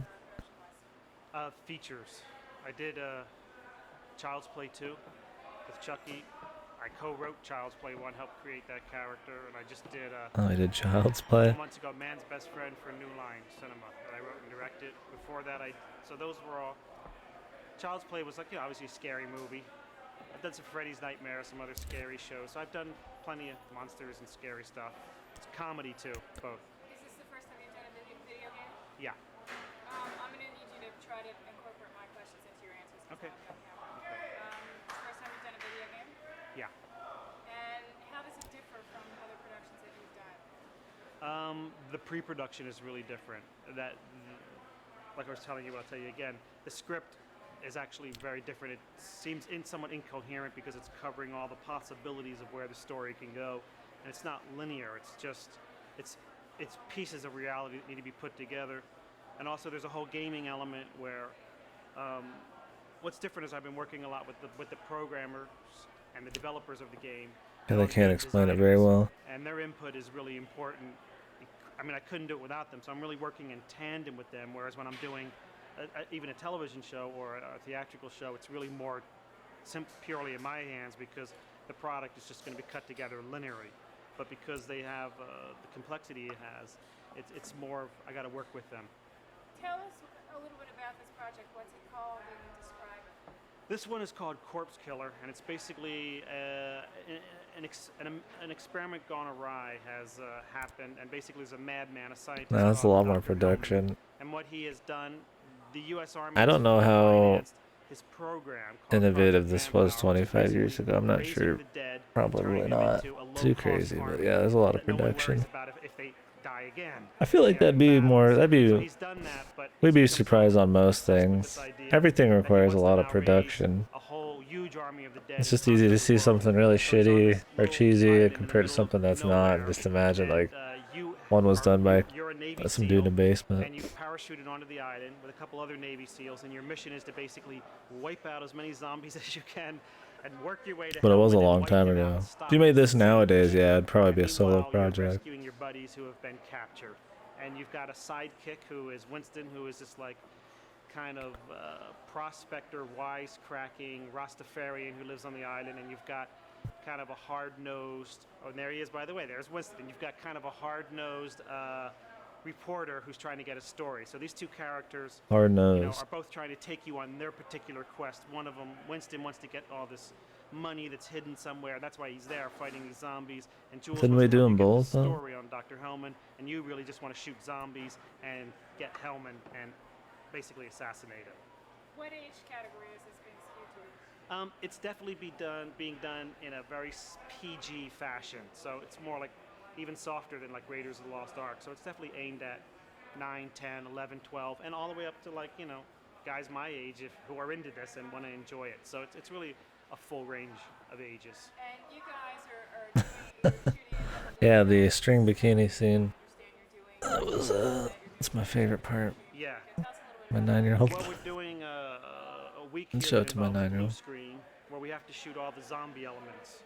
Features. I did Child's Play 2 with Chucky. I co-wrote Child's Play 1, helped create that character, and I just did Oh, I did Child's Play. 2 months ago, Man's Best Friend for New Line Cinema that I wrote and directed. Before that, so those were all. Child's Play was like, you know, obviously a scary movie. I've done some Freddy's Nightmare, some other scary shows. So I've done plenty of monsters and scary stuff. It's comedy too, both. Is this the first time you've done a video game? Yeah. I'm going to need you to try to incorporate my questions into your answers. Okay. First time you've done a video game? Yeah. And how does it differ from other productions that you've done? The pre-production is really different. Like I was telling you, I'll tell you again, the script is actually very different. It seems somewhat incoherent because it's covering all the possibilities of where the story can go, and it's not linear. It's just, it's pieces of reality that need to be put together. And also there's a whole gaming element where what's different is I've been working a lot with the programmers and the developers of the game. Yeah, they can't explain it very well. And their input is really important. I mean, I couldn't do it without them, so I'm really working in tandem with them, whereas when I'm doing even a television show or a theatrical show, it's really more purely in my hands because the product is just going to be cut together linearly. But because they have the complexity it has, it's more of, I got to work with them. Tell us a little bit about this project. What's it called and describe it? This one is called Corpse Killer, and it's basically an experiment gone awry has happened, and basically there's a madman, a scientist. Now that's a lot more production. And what he has done, the U.S. Army. I don't know how his program innovative this was 25 years ago. I'm not sure. Probably not too crazy, but yeah, there's a lot of production. I feel like that'd be we'd be surprised on most things. Everything requires a lot of production. It's just easy to see something really shitty or cheesy compared to something that's not. Just imagine like one was done by some dude in a basement. And you parachuted onto the island with a couple other Navy SEALs, and your mission is to basically wipe out as many zombies as you can and work your way to. But it was a long time ago. If you made this nowadays, yeah, it'd probably be a solo project. Rescuing your buddies who have been captured, and you've got a sidekick who is Winston, who is this like kind of prospector, wisecracking Rastafarian who lives on the island, and you've got kind of a hard-nosed. Oh, and there he is, by the way. There's Winston. You've got kind of a hard-nosed reporter who's trying to get a story. So these two characters are both trying to take you on their particular quest. One of them, Winston, wants to get all this money that's hidden somewhere. That's why he's there fighting these zombies. And Jules Didn't we do them both though? Story on Dr. Hellman, and you really just want to shoot zombies and get Hellman and basically assassinate him. What age category is this being skewed to? It's definitely being done in a very PG fashion. So it's more like even softer than like Raiders of the Lost Ark. So it's definitely aimed at 9, 10, 11, 12, and all the way up to like, you know, guys my age who are into this and want to enjoy it. So it's really a full range of ages. And you guys are shooting yeah, the string bikini scene. That was it's my favorite part. Yeah. My 9-year-old. Well, we're doing a week I'll show it to my 9-year-old. Screen where we have to shoot all the zombie elements.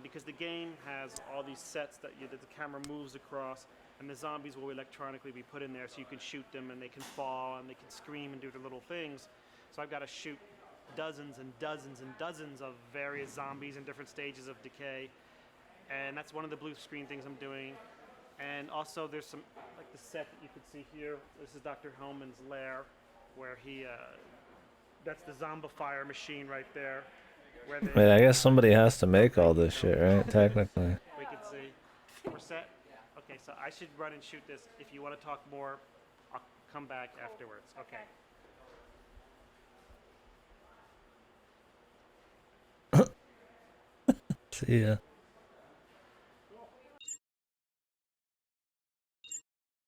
Because the game has all these sets that the camera moves across, and the zombies will electronically be put in there so you can shoot them and they can fall and they can scream and do their little things. So I've got to shoot dozens and dozens and dozens of various zombies in different stages of decay, and that's one of the blue screen things I'm doing. And also there's some, like the set that you can see here, this is Dr. Hellman's lair, where he, that's the zombifier machine right there. Wait, I guess somebody has to make all this shit, right? Technically. We can see. We're set. Okay, so I should run and shoot this. If you want to talk more, I'll come back afterwards. Okay. See ya.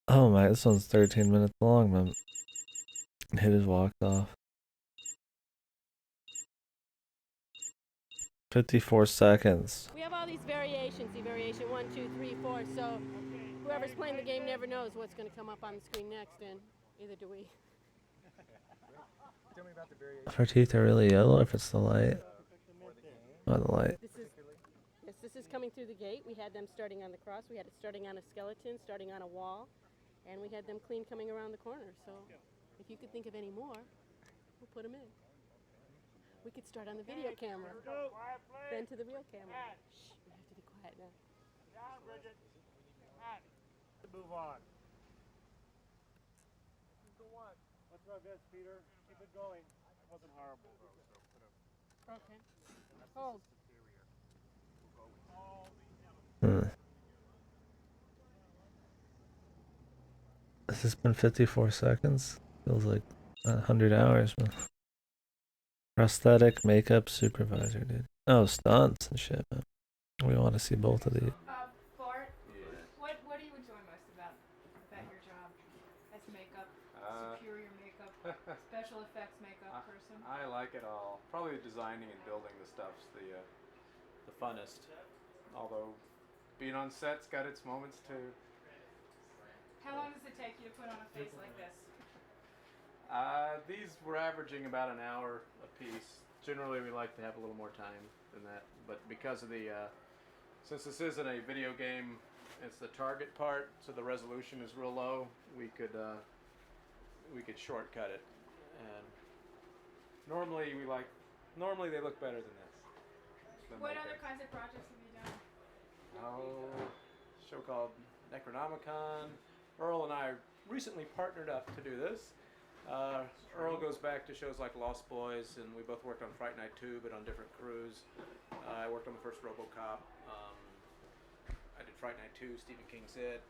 Oh my, this one's 13 minutes long, man. Hit his walked off. 54 seconds. We have all these variations, the variation 1, 2, 3, 4, so whoever's playing the game never knows what's going to come up on the screen next, and either do we. Tell me about the variation. If our teeth are really yellow, if it's the light. Oh, the light. This is coming through the gate. We had them starting on the cross, we had it starting on a skeleton, starting on a wall, and we had them clean coming around the corner, so if you could think of any more, we'll put them in. We could start on the video camera, then to the real camera. Shh, we have to be quiet now. Down, Bridget. Move on. Go on. What's wrong, good, Peter? Keep it going. It wasn't horrible, though, so put a... Okay. Hold. We'll go with all the elements. This has been 54 seconds. Feels like 100 hours, man. Prosthetic makeup supervisor, dude. Oh, stunts and shit, man. We want to see both of these. Bart, what do you enjoy most about your job as makeup, superior makeup, special effects makeup person? I like it all. Probably designing and building the stuff's the funnest. Although being on set's got its moments too. How long does it take you to put on a face like this? These we're averaging about an hour a piece. Generally, we like to have a little more time than that, but because of the since this isn't a video game, it's the target part, so the resolution is real low. We could shortcut it, and normally they look better than this. What other kinds of projects have you done? Oh, a show called Necronomicon. Earl and I recently partnered up to do this. Earl goes back to shows like Lost Boys, and we both worked on Fright Night 2, but on different crews. I worked on the first RoboCop. I did Fright Night 2, Stephen King's It.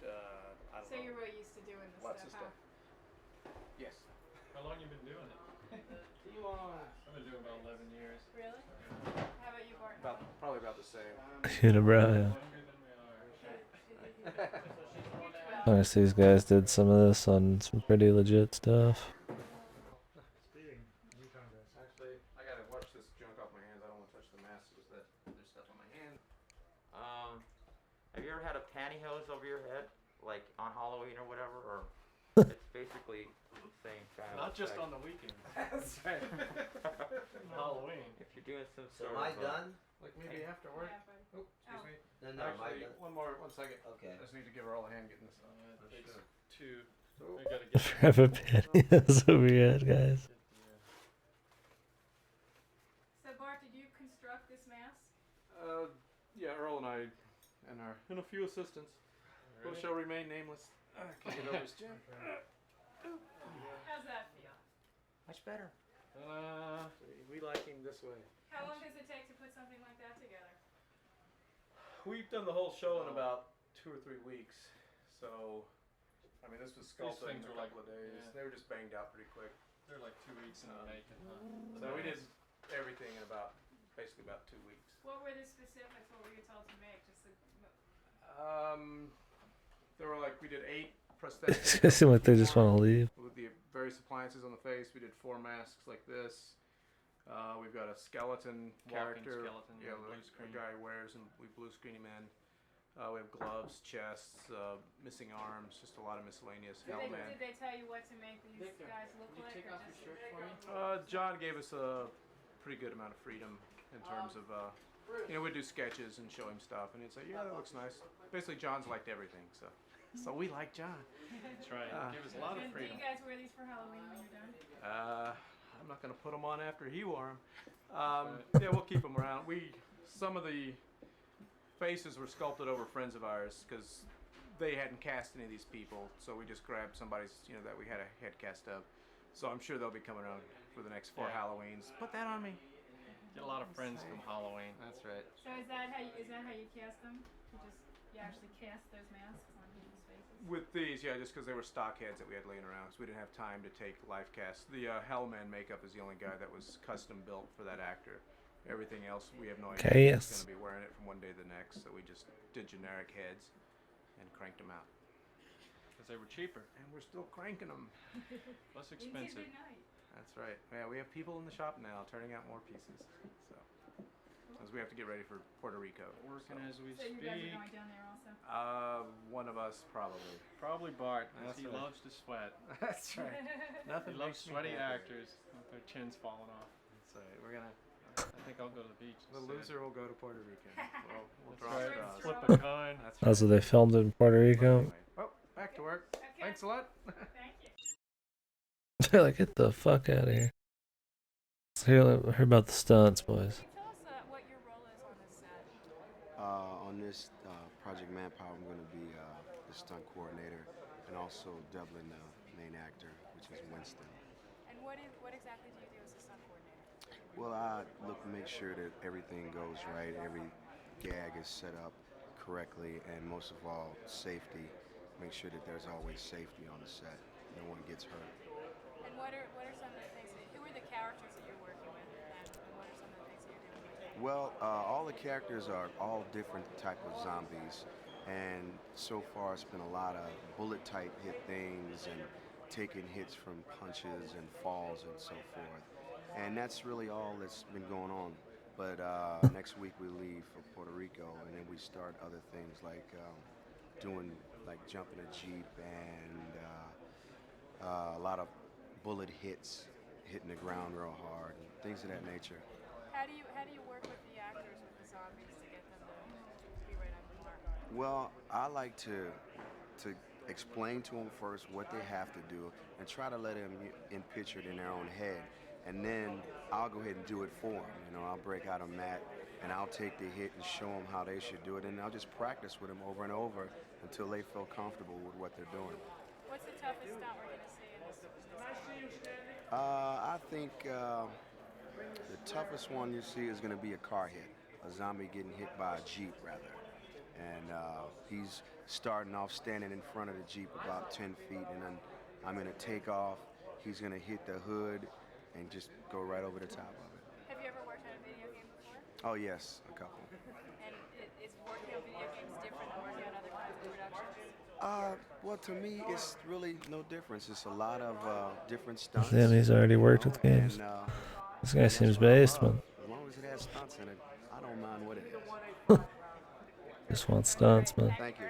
I don't know. So you're really used to doing this Lots stuff, of stuff. Yes. How long you been doing it? Too long. I've been doing about 11 years. Really? How about you, Bart? Probably about the same. Unibrow, yeah. Honestly, these guys did some of this on some pretty legit stuff. Actually, I gotta wash this junk off my hands. I don't want to touch the masks because there's stuff on my hands. Have you ever had a pantyhose over your head, like on Halloween or whatever? Or it's basically the same kind of Not just effect. on the weekends. That's right. Halloween. If you're doing some So sort am I of done? Like maybe after work. Yeah, Oh, excuse me. No, am I Actually, done? one second. Okay. I just need to give her all a hand getting this on. Takes two. Oh. I gotta get Have a pantyhose over your head, guys. So Bart, did you construct this mask? Yeah, Earl and I, and a few assistants, who shall remain nameless. Kick it over his chin. How's that feel? Much better. We like him this way. How long does it take to put something like that together? We've done the whole show in about 2 or 3 weeks. So, I mean, this was sculpted in things a are couple of days. yeah. They were just banged out pretty quick. They're like 2 weeks in the making, huh? So we did everything in basically about 2 weeks. What were the specifics? What were you told to make? Just the, There were we did 8 prosthetics. It seems like they just want to leave. With the various appliances on the face, we did 4 masks like this. We've got a skeleton Walking character. skeleton, Yeah, blue the screen. guy wears, and we blue screen him in. We have gloves, chests, missing arms, just a lot of miscellaneous. did Helmet. they tell you what to make these guys look like? take or off your just- shirt for me? John gave us a pretty good amount of freedom in terms of, we'd do sketches and show him stuff, and he'd say, yeah, that looks nice. Basically, John's liked everything, so we like John. That's right. Give us a lot of Do freedom. you guys wear these for Halloween when you're done? I'm not gonna put them on after he wore them. Yeah, we'll keep them around. Some of the faces were sculpted over friends of ours because they hadn't cast any of these people, so we just grabbed somebody's, that we had a head cast of. So I'm sure they'll be coming around for the next 4 Yeah. Halloweens. Put that on me. Get a lot of friends from Halloween. That's right. So is that how you cast them? You actually cast those masks on people's faces? With these, yeah, just because they were stock heads that we had laying around, so we didn't have time to take life casts. The Hellman makeup is the only guy that was custom built for that actor. Everything else, we have no idea Okay, who's yes. going to be wearing it from one day to the next, so we just did generic heads and cranked them out. Because they were cheaper. And we're still cranking them. Less Into expensive. the night. That's right. Yeah, we have people in the shop now turning out more pieces. So, as we have to get ready for Puerto Rico. Working as we So you guys are speak. going down there also? One of us probably. Probably Bart, as That's he right. loves to sweat. That's right. Nothing He loves makes me sweaty happy. actors with their chins falling off. That's right. We're gonna. I think I'll go to the beach. The instead. loser will go to Puerto Rico. We'll That's draw right. straws. Flip a coin. That's Oh, so they filmed it in Puerto Rico. Anyway. Oh, back to work. Okay. Thanks a lot. Thank you. They're like, get the fuck out of here. So hear about the stunts, boys. Tell us what your role is on this set. On this Project Manpower, I'm going to be the stunt coordinator and also doubling the main actor, which is Winston. And what exactly do you do as a stunt coordinator? Well, I look to make sure that everything goes right, every gag is set up correctly, and most of all, safety make sure that there's always safety on the set. No one gets hurt. And what are some of the things? Who are the characters that you're working with, and what are some of the things that you're doing with them? Well, all the characters are all different type of zombies, and so far it's been a lot of bullet type hit things and taking hits from punches and falls and so forth. And that's really all that's been going on. But next week we leave for Puerto Rico, and then we start other things like doing like jumping a jeep and a lot of bullet hits, hitting the ground real hard, and things of that nature. How do you work with the actors with the zombies to get them to be right on the mark? Well, I like to explain to them first what they have to do and try to let them in picture it in their own head. And then I'll go ahead and do it for them. You know, I'll break out a mat and I'll take the hit and show them how they should do it. And I'll just practice with them over and over until they feel comfortable with what they're doing. What's the toughest stunt we're going to see in this? I think the toughest one you see is going to be a car hit, a zombie getting hit by a Jeep, rather. And he's starting off standing in front of the Jeep about 10 feet, and then I'm going to take off. He's going to hit the hood and just go right over the top of it. Have you ever worked on a video game before? Oh, yes, a couple. And is working on video games different than working on other kinds of productions? Well, to me, it's really no difference. It's a lot of different stunts. Damn, he's already worked with games. And, This guy seems based, man. as long as it has stunts in it, I don't mind what it is. Just wants stunts, man. Thank you.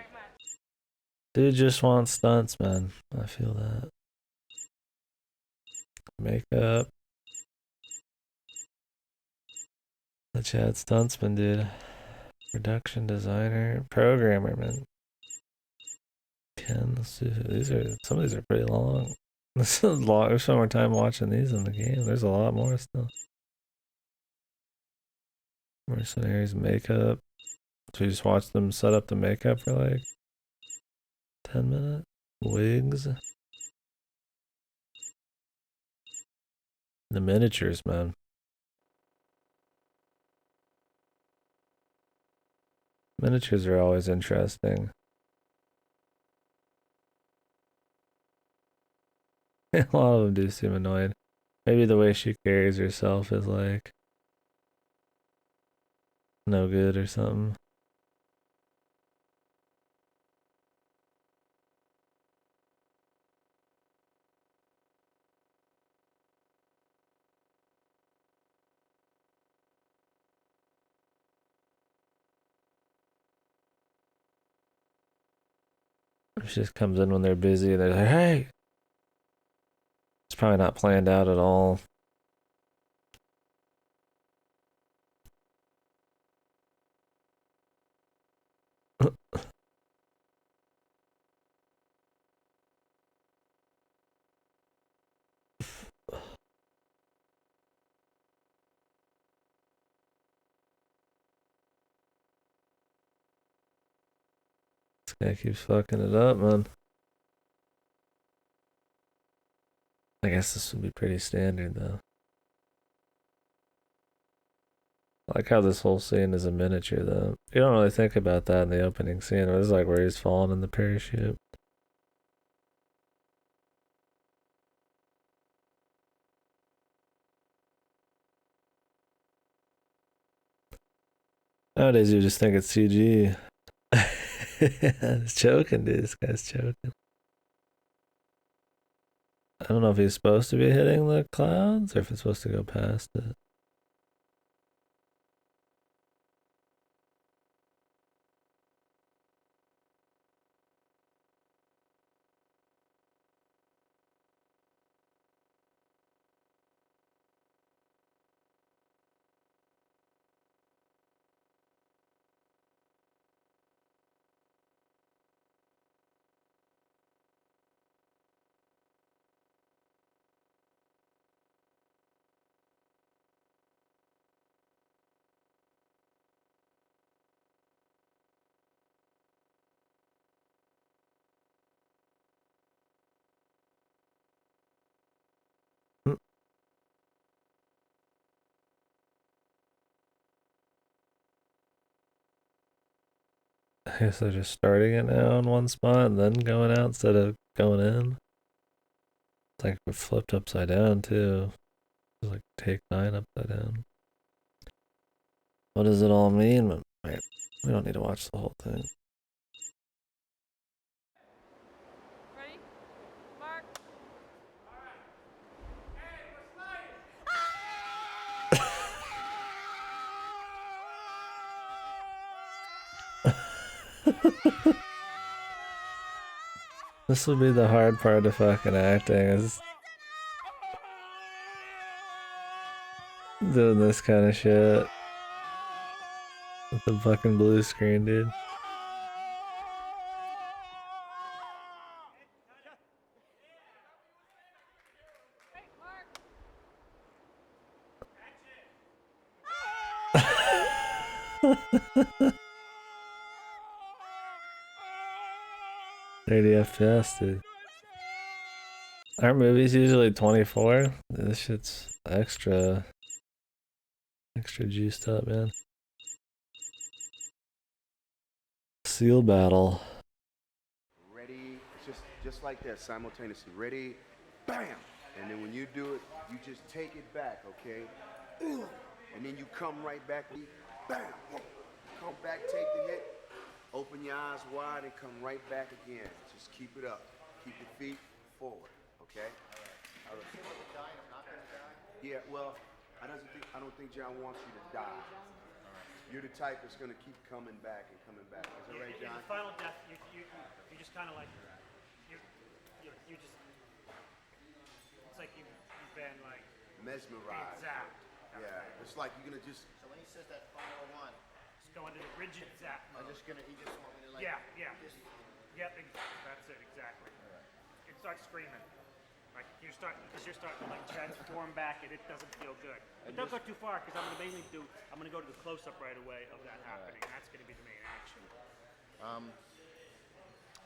Dude just wants stunts, man. I feel that. Makeup. The Chad Stuntsman, dude. Production designer, programmer, man. Ken, these are some of these are pretty long. This is long. There's some more time watching these in the game. There's a lot more still. Mercenaries makeup. So you just watch them set up the makeup for like 10 minutes. Wigs. The miniatures, man. Miniatures are always interesting. A lot of them do seem annoyed. Maybe the way she carries herself is like no good or something. She just comes in when they're busy. They're like, hey! It's probably not planned out at all. This guy keeps fucking it up, man. I guess this would be pretty standard, though. I like how this whole scene is a miniature, though. You don't really think about that in the opening scene. It was like where he's falling in the parachute. Nowadays, you just think it's CG. It's choking, dude. This guy's choking. I don't know if he's supposed to be hitting the clouds or if it's supposed to go past it. guess they're just starting it now in one spot and then going out instead of going in. It's like flipped upside down too. It's like take 9 upside down. What does it all mean? Wait, we don't need to watch the whole thing. Ready? Mark. This will be the hard part of fucking acting, is doing this kind of shit with the fucking blue screen, dude. FPS, dude. Our movies usually 24. This shit's extra juiced up, man. Seal battle. Ready? Just like that, simultaneously. Ready? Bam! And then when you do it, you just take it back, okay? And then you come right back. Bam! Come back, take the hit. Open your eyes wide and come right back again. Just keep it up. Keep your feet forward, okay? All right. Yeah, well, I don't think John wants you to die. You're the type that's gonna keep coming back and coming back. Is that right, John? In the final death, you just kind of like you just. It's like you've been like Mesmerized. zapped. Yeah, it's like you're gonna just. So when he says that final one, Just go into the rigid zap mode. he just want me to like. Yeah. Yep, that's it, exactly. You start screaming. Like you're starting to like transform back and it doesn't feel good. But don't go too far because I'm gonna go to the close up right away of that happening. That's gonna be the main action.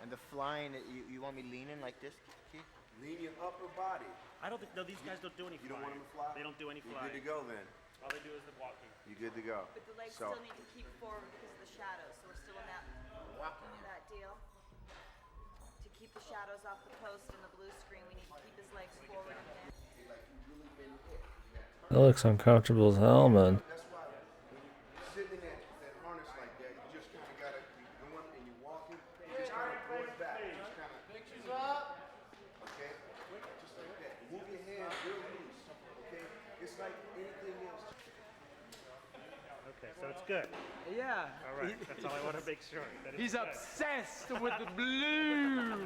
And the flying, you want me leaning like this, Keith? Lean your upper body. I don't think these guys don't do any You don't flying. want them to fly? They don't do any You're flying. good to go then. All they do is the walking. You're good to go. But the legs So, still need to keep forward because of the shadows, so we're still in that deal. To keep the shadows off the post and the blue screen, we need to keep his legs forward and down. That looks uncomfortable as hell, man. that's why sitting in that harness like that, you just kind of gotta keep going and you're walking. You just kind of pull it back. You just kind of pictures up. Okay, just like that. Move your hands real loose. Okay, it's like anything else. Okay, so it's good. Yeah. All right, that's all I want to make sure. That it's He's good. obsessed with the blue.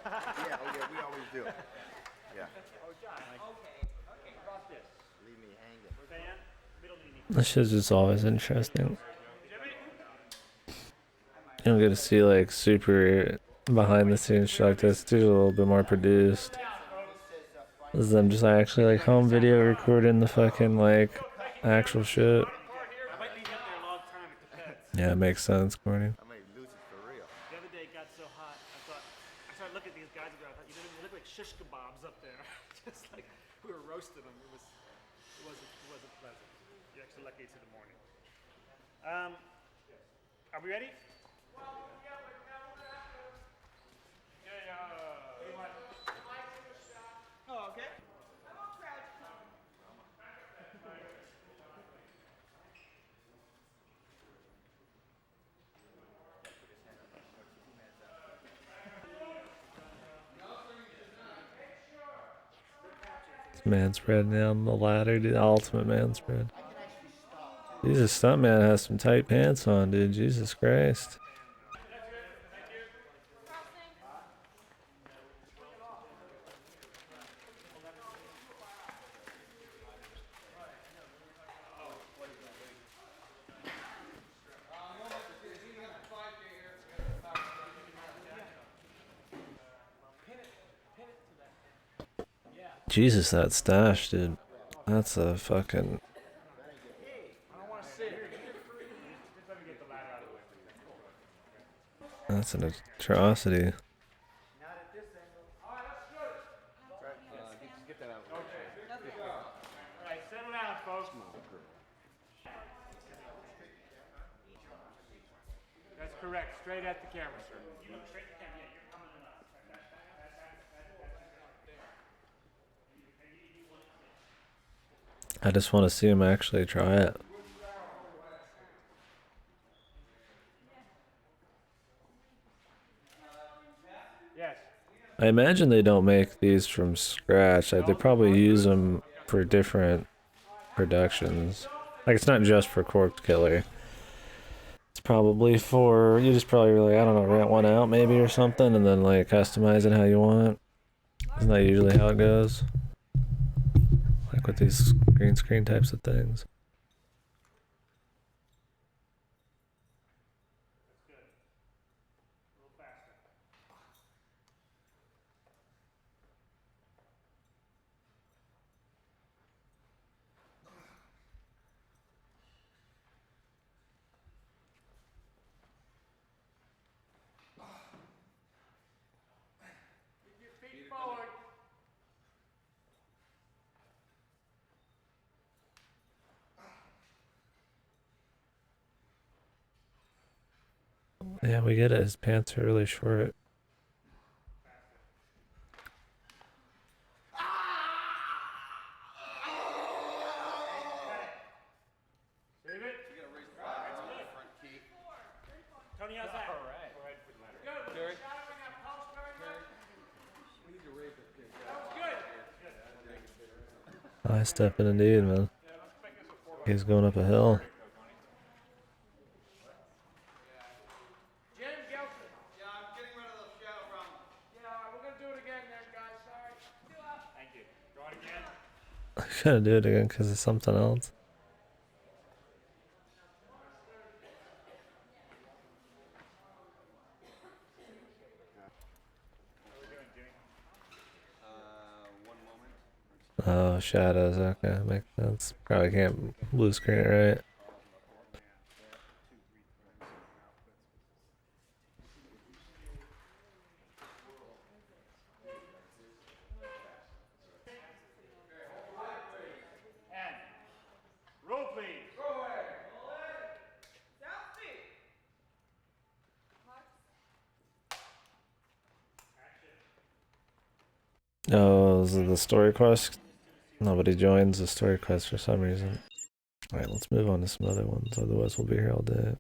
Yeah, we always do. Yeah. Leave me hanging. This shit's just always interesting. You don't get to see like super behind the scenes shit like this. It's usually a little bit more produced. This is them just actually like home video recording the fucking like actual shit. Yeah, it makes sense, Courtney. I may lose it for real. The other day it got so hot, I started looking at these guys and I thought, they look like shish kebabs up there. Just like we were roasting them. It wasn't pleasant. You're actually lucky it's in the morning. Are we ready? Oh, okay. Man spread down the ladder, dude. Ultimate man spread. Jesus, stuntman has some tight pants on, dude. Jesus Christ. Jesus, that stash, dude. That's a fucking... That's an atrocity. Alright, settle down, folks. Correct. Straight at the camera, sir. You look straight at the camera. Yeah, you're coming to us. I just want to see him actually try it. Yes. I imagine they don't make these from scratch. Like they probably use them for different productions. Like it's not just for Corpse Killer. It's probably for you just probably like I don't know rent one out maybe or something and then like customize it how you want. Isn't that usually how it goes? Like with these green screen types of things. Keep your feet forward. Yeah, we get it. His pants are really short. Save it. Tony, how's that? All right. Good. Jerry. Shadowing that post very much. We need to raise the pig. That was good. High stepping indeed, man. He's going up a hill. Jim Gelson. Yeah, I'm getting rid of the shadow problem. Yeah, we're gonna do it again then, guys. Sorry. Thank you. Draw it again. I gotta do it again because it's something else. One moment. Oh, shadows. Okay, makes sense. Probably can't blue screen it right. And roll, please. Oh, is it the story quest? Nobody joins the story quest for some reason. Alright, let's move on to some other ones, otherwise we'll be here all day.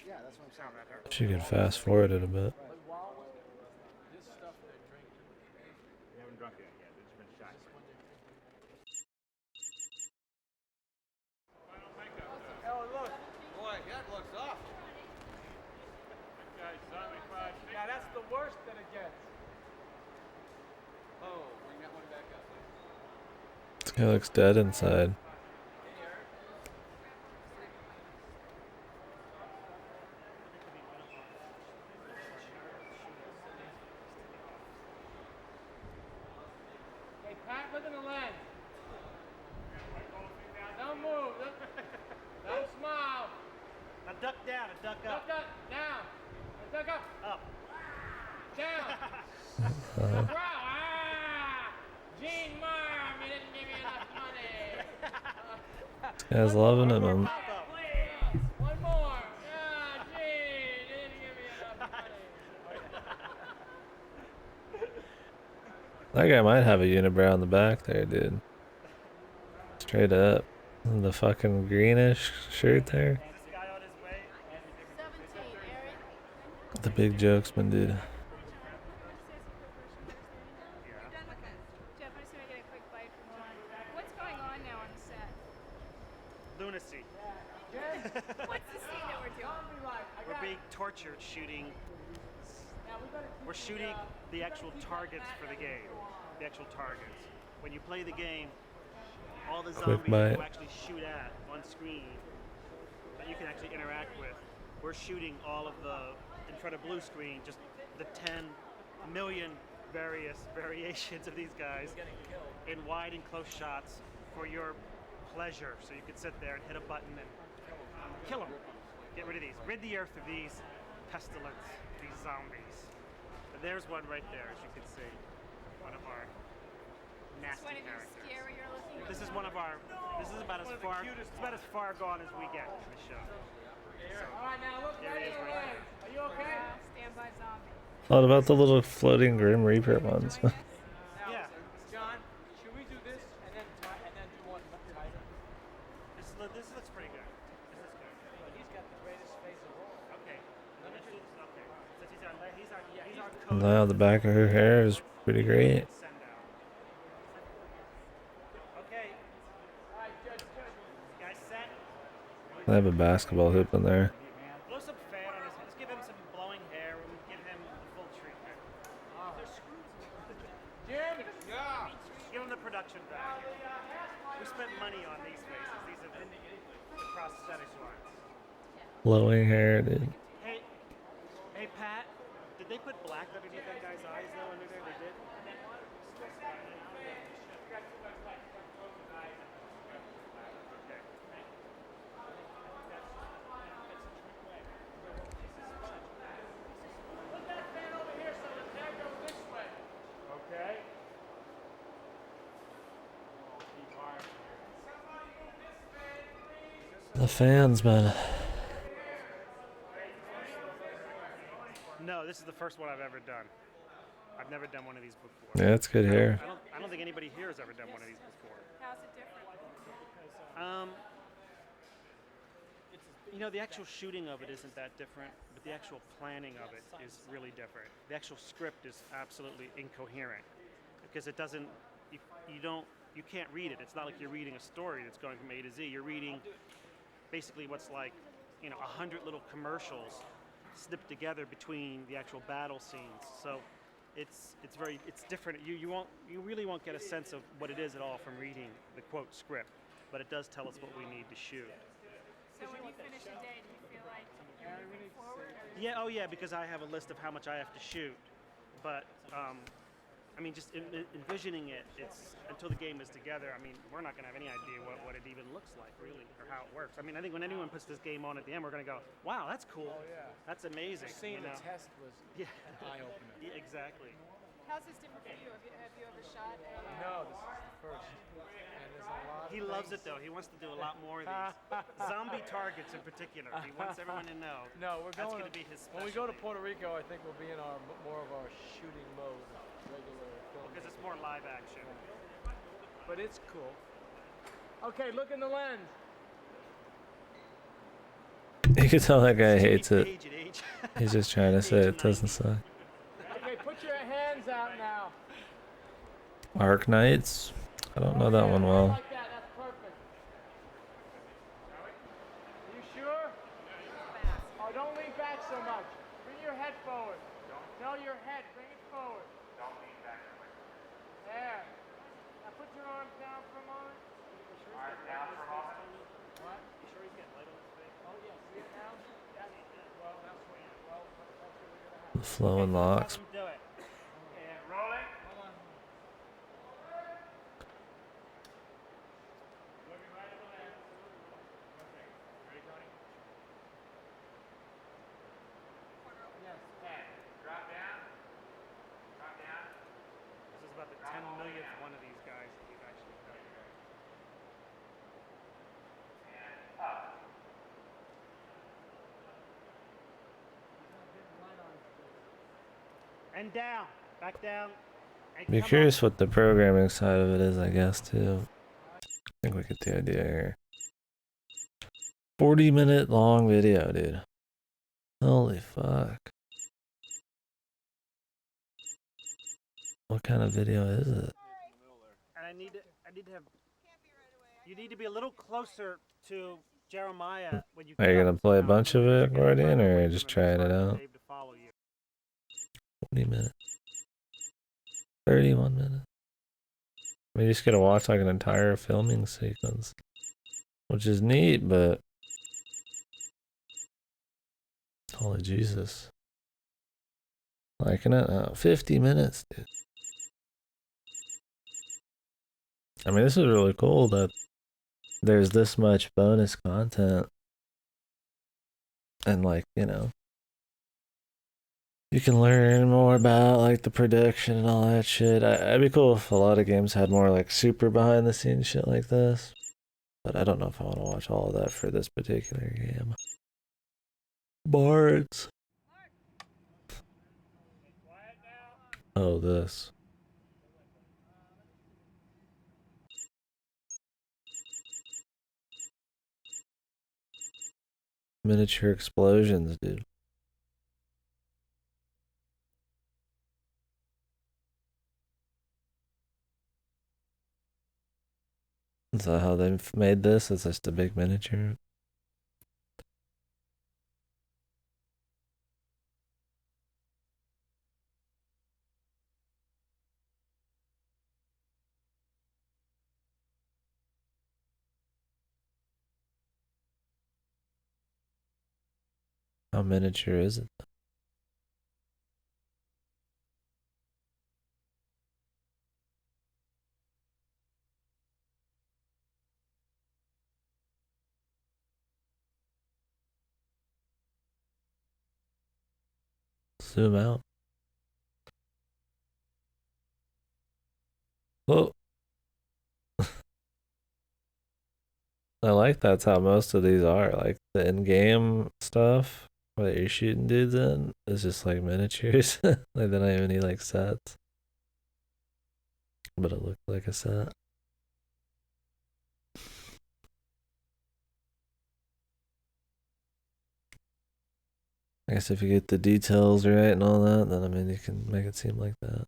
Yeah, that's what I'm saying. She could fast forward it a bit. This stuff they're drinking. We haven't drunk it yet. It's been shot. Oh, look. Boy, that looks off. Yeah, that's the worst that it gets. Oh, bring that one back up. This guy looks dead inside. Okay, Pat, look in the lens. Don't move. Don't smile. Now duck down and duck up. Duck up. Down. Duck up. Up. Down. Now growl. Ah! Gene Marm, you didn't give me enough money. This guy's loving it, man. One more. Ah, Gene, you didn't give me enough money. That guy might have a unibrow in the back there, dude. Straight up. The fucking greenish shirt there. The big jokesman, dude. Jeff, I just want to get a quick bite from John. What's going on now on the set? Lunacy. What's the scene that we're doing? We're being tortured shooting. We're shooting the actual targets for the game. The actual targets. When you play the game, all the Quick zombies bite. you actually shoot at on screen that you can actually interact with. We're shooting all of the, in front of blue screen, just the 10 million various variations of these guys in wide and close shots for your pleasure. So you can sit there and hit a button and kill them. Get rid of these. Rid the earth of these pestilence, these zombies. But there's one right there, as you can see. One of our nasty One of your characters. scarier looking. This is one of our. This is about as far. It's about as far gone as we get in the show. So, All right, now look there right he is at your right legs. Are you okay? Stand by zombie. What about the little floating Grim Reaper ones? Yeah. John, should we do this and then do one tighter? This looks pretty good. This is good. But he's got the greatest face of all. Okay. Let me do this. Okay. Since he's our code. Now the back of her hair is pretty great. Send out. Okay. All right, good. Guys set. They have a basketball hoop in there. Blow some fan on his head. Let's give him some blowing hair and give him the full treatment. There's screws. Jim? Yeah. Give him the production value. We spent money on these faces. These have been the prosthetic ones. Blowing hair, dude. Hey Pat, did they put black underneath that guy's eyes though under there? They did? Put that fan over here so the fan goes this way. Okay. The fans, man. No, this is the first one I've ever done. I've never done one of these before. Yeah, it's good hair. I don't think anybody here has ever done one of these before. How's it different? You know, the actual shooting of it isn't that different, but the actual planning of it is really different. The actual script is absolutely incoherent because it doesn't, you can't read it. It's not like you're reading a story that's going from A to Z. You're reading basically what's like, 100 little commercials snipped together between the actual battle scenes. So it's different. You really won't get a sense of what it is at all from reading the quote script, but it does tell us what we need to shoot. So when you finish a day, do you feel like you're moving forward? Or Yeah, oh yeah, because I have a list of how much I have to shoot. But, just envisioning it, it's until the game is together, we're not going to have any idea what it even looks like, really, or how it works. I think when anyone puts this game on at the end, we're going to go, wow, that's cool. Oh, yeah. That's amazing. Just seeing the test was eye-opener. Yeah, exactly. how's this different for you? Have you ever shot a... No, this is the first. And there's a lot of He loves it, though. He wants to do a lot more of these. Zombie targets in particular. He wants everyone to know. No, we're That's going to be his specialty. When we go to Puerto Rico, I think we'll be in more of our shooting mode, regular film. Because it's more live action. But it's cool. Okay, look in the lens. You can tell that guy hates it. He's just trying to say it doesn't suck. Okay, put your hands out now. Arc Knights? I don't know that one well. Like that, that's perfect. Are you sure? Oh, don't lean back so much. Bring your head forward. No, your head. Bring it forward. Don't lean back. There. Now put your arms down for a moment. Arms down for a moment. What? You sure he's getting light on his face? Oh, yeah. See it now? Well, that's where you're. Well, that's what we're going to have. The flowing locks. Do it. And rolling. Hold on. Looking right at the lens. Okay. Ready, Tony? Yes. Okay. Drop down. Drop down. This is about the 10 millionth one of these guys that we've actually done. And up. And down. Back down. And Be come curious what the programming side of it is, I guess, too. I think we get the idea here. 40-minute long video, dude. Holy fuck. What kind of video is it? And I need to have. You need to be a little closer to Jeremiah when you. Are you gonna play a bunch of it right in, or just trying it out? 20 minutes. 31 minutes. You just gotta watch like an entire filming sequence. Which is neat, but... Holy Jesus. Liking it? Oh, 50 minutes, dude. This is really cool that there's this much bonus content. And You can learn more about like the production and all that shit. I'd be cool if a lot of games had more like super behind the scenes shit like this. But I don't know if I want to watch all of that for this particular game. Bards. Oh, this. Miniature explosions, dude. Is that how they've made this? It's just a big miniature. How miniature is it? Zoom out. Oh. I like that's how most of these are. Like the in-game stuff that you're shooting dudes in is just like miniatures. Like they don't have any like sets. But it looked like a set. I guess if you get the details right and all that, then I mean you can make it seem like that.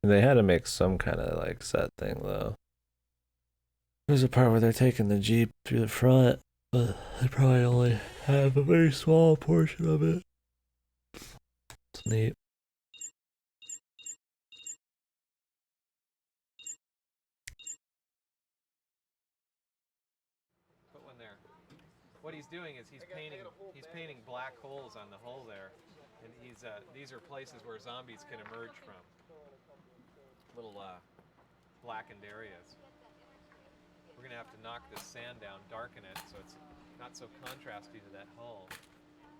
They had to make some kind of like set thing though. There's a part where they're taking the Jeep through the front, but they probably only have a very small portion of it. It's neat. Put one there. What he's doing is he's painting black holes on the hole there, and these are places where zombies can emerge from. Little blackened areas. We're gonna have to knock this sand down, darken it so it's not so contrasty to that hull,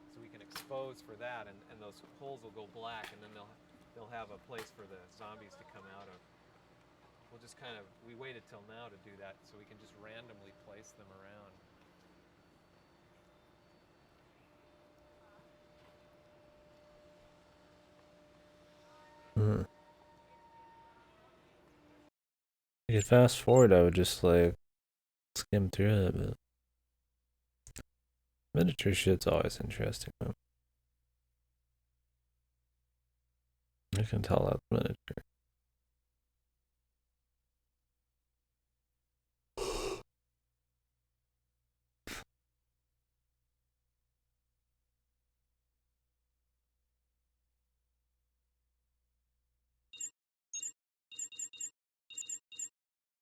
so we can expose for that, and those holes will go black, and then they'll have a place for the zombies to come out of. We'll just we waited till now to do that so we can just randomly place them around. You could fast forward, I would just like skim through it, but miniature shit's always interesting. Man. You can tell that's miniature.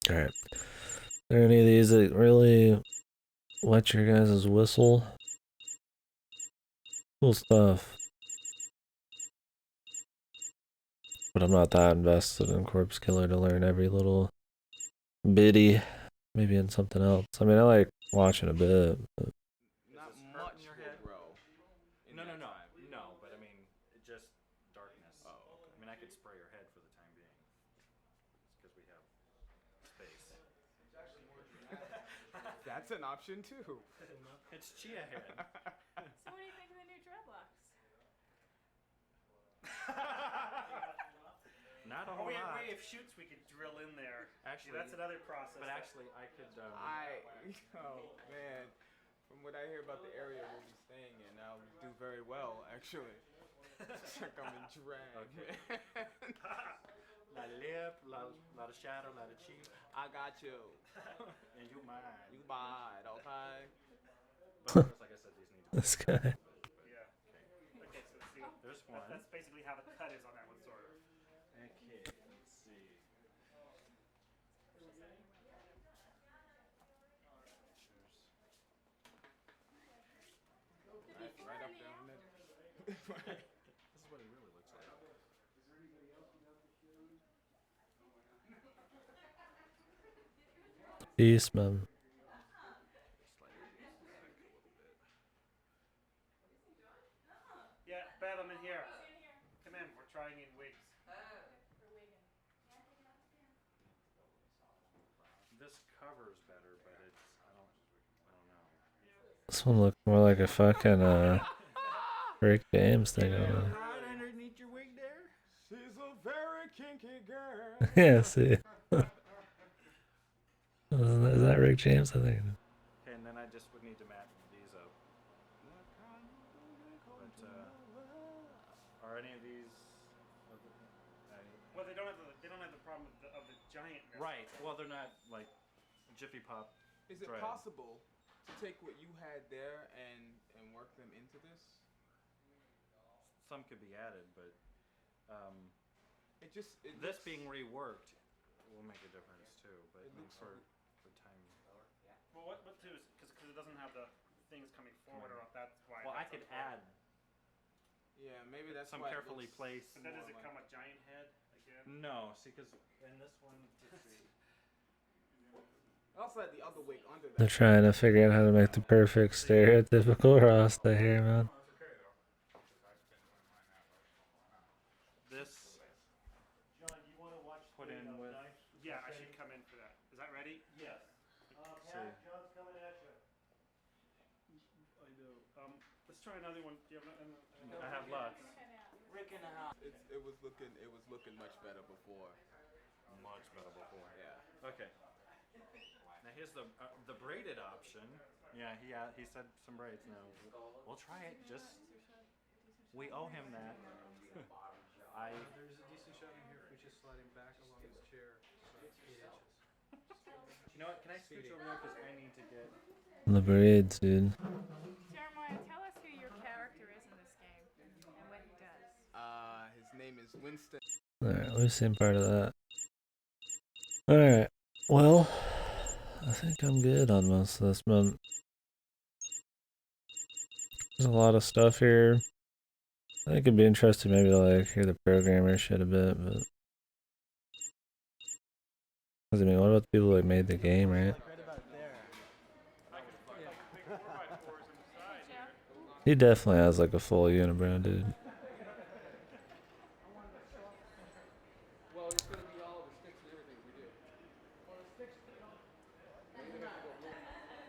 Alright. Are there any of these that really wet your guys' whistle? Cool stuff. But I'm not that invested in Corpse Killer to learn every little bitty. Maybe in something else. I mean, I like watching a bit. But... Not much in your head, bro. No. But I mean, it just darkness. Oh, okay. I mean, I could spray your head for the time being, because we have space. That's an option too. It's chia head. So what do you think of the new dreadlocks? Not a whole lot. We have shoots we could drill in there. Actually, that's another process. But actually, I could. Oh man, from what I hear about the area we'll be staying in, I'll do very well actually. Check on the drag. Okay. La lip, lot of shadow, lot of cheek. I got you. And you mine. You mine, okay? But of course, like I said, these need to This guy. Yeah. Okay, so let's see. There's one. That's basically how the cut is on that one, sort of. Okay, let's see. Right up there on it. Right. This is what it really looks like. Eastman. Yeah, Bev, I'm in here. Come in, we're trying in wigs. This cover's better, but it's I don't know. This one looked more like a fucking Rick James thing. Right underneath your wig there. She's a very kinky girl. Yeah, see. Is that Rick James? I think. Okay, and then I just would need to match these up. But are any of these? Well, they don't have the problem of the giant. Right. Well, they're not like Jiffy Pop. Is it thread. possible to take what you had there and work them into this? Some could be added, but this looks, being reworked will make a difference too. But it looks for time. Well, what too is because it doesn't have the things coming forward, or that's why. Well, I could add. Yeah, maybe that's some why carefully placed. But then does it come with giant head again? No, see, because in this one, let's see. Also had the other wig under that. They're trying to figure out how to make the perfect stereotypical Rasta here, man. This. John, you want to watch put in with. Yeah, I should come in for that. Is that ready? Yes. Pat, John's coming at you. I know. Let's try another one. Do you have I have lots. Rick in the house. It was looking much better before. Much better before. Yeah. Okay. Now here's the braided option. Yeah, he said some braids. Now we'll try it. Just we owe him that. There's a decent shot in here if we just slide him back along his chair. So it's 8 inches. You know what? Can I scooch over there because I need to get The braids, dude. Jeremiah, tell us who your character is in this game and what he does. His name is Winston. Alright, we've seen part of that. Alright, well, I think I'm good on most of this, man. There's a lot of stuff here. I think it'd be interesting maybe to like hear the programmer shit a bit, but... Cause I mean, what about the people that made the game, right? He definitely has like a full unibrow, dude. Well, it's going to be all of the sticks and everything we do. Well, the sticks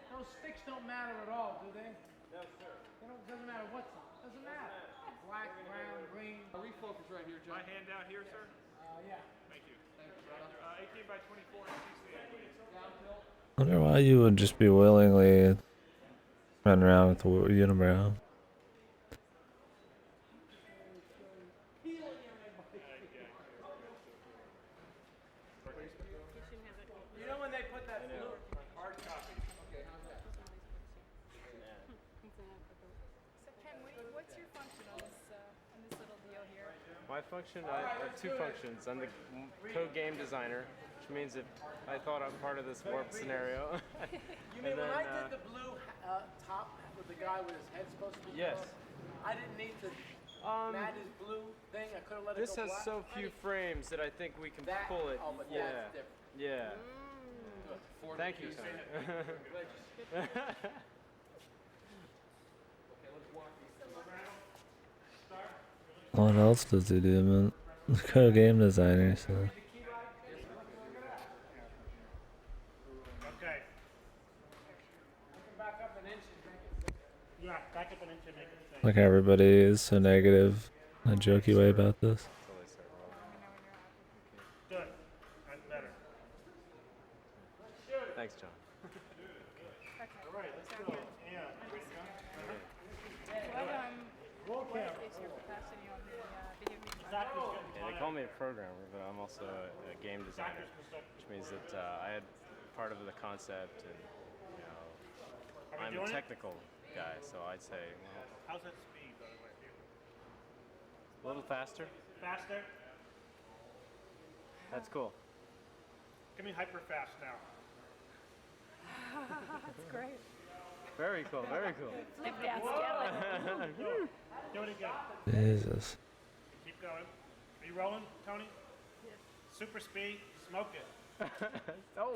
those sticks don't matter at all, do they? No, sir. Doesn't matter what's on. Doesn't matter. Black, brown, green. Refocus right here, John. My hand down here, sir? Yeah. Thank you. Thank you, brother. 18 by 24 inches. Down tilt. I wonder why you would just be willingly run around with the unibrow. You know when they put that blue hard copy? Okay, how's that? So Ken, what's your function on this little deal here? My function, I have two functions. I'm the code game designer, which means if I thought I'm part of this warp scenario. You mean when I did the blue top with the guy with his head supposed to be Yes. closed, I didn't need to match his blue thing. I could have let it This go has black. so few frames that I think we can That- pull it. oh, but yeah. that's different. Yeah. Good. Thank you, Tony. Okay, let's walk these. What else does he do, man? Co game designer, so. Okay. Back up an inch and make it. Yeah, back up an inch and make it safe. Like everybody is so negative in a jokey way about this. Good. That's better. Thanks, John. All right, let's go. And What is your capacity on the video game? Yeah, they call me a programmer, but I'm also a game designer, which means that I had part of the concept, and you know, I'm technical. guy, so I'd say How's that speed, by the way? a little faster. Faster? That's cool. Give me hyper fast now. That's great. Very cool, very cool. Flip that skeleton. Do it again. Jesus. Keep going. Are you rolling, Tony? Yes. Super speed. Smoke it. Oh.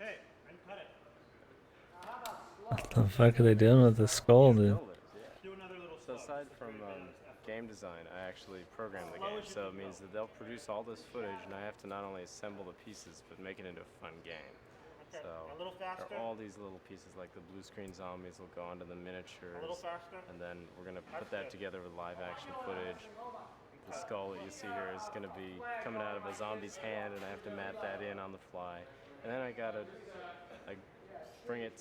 Okay, and cut it. What the fuck are they doing with the skull, dude? Do another little So aside from game design, I actually program the game, so it means that they'll produce all this footage, and I have to not only assemble the pieces, but make it into a fun game. Okay, So a little faster. there are all these little pieces, like the blue screen zombies will go onto the miniatures. A little faster. And then we're gonna put that together with live action footage. The skull that you see here is gonna be coming out of a zombie's hand, and I have to mat that in on the fly. And then I gotta bring it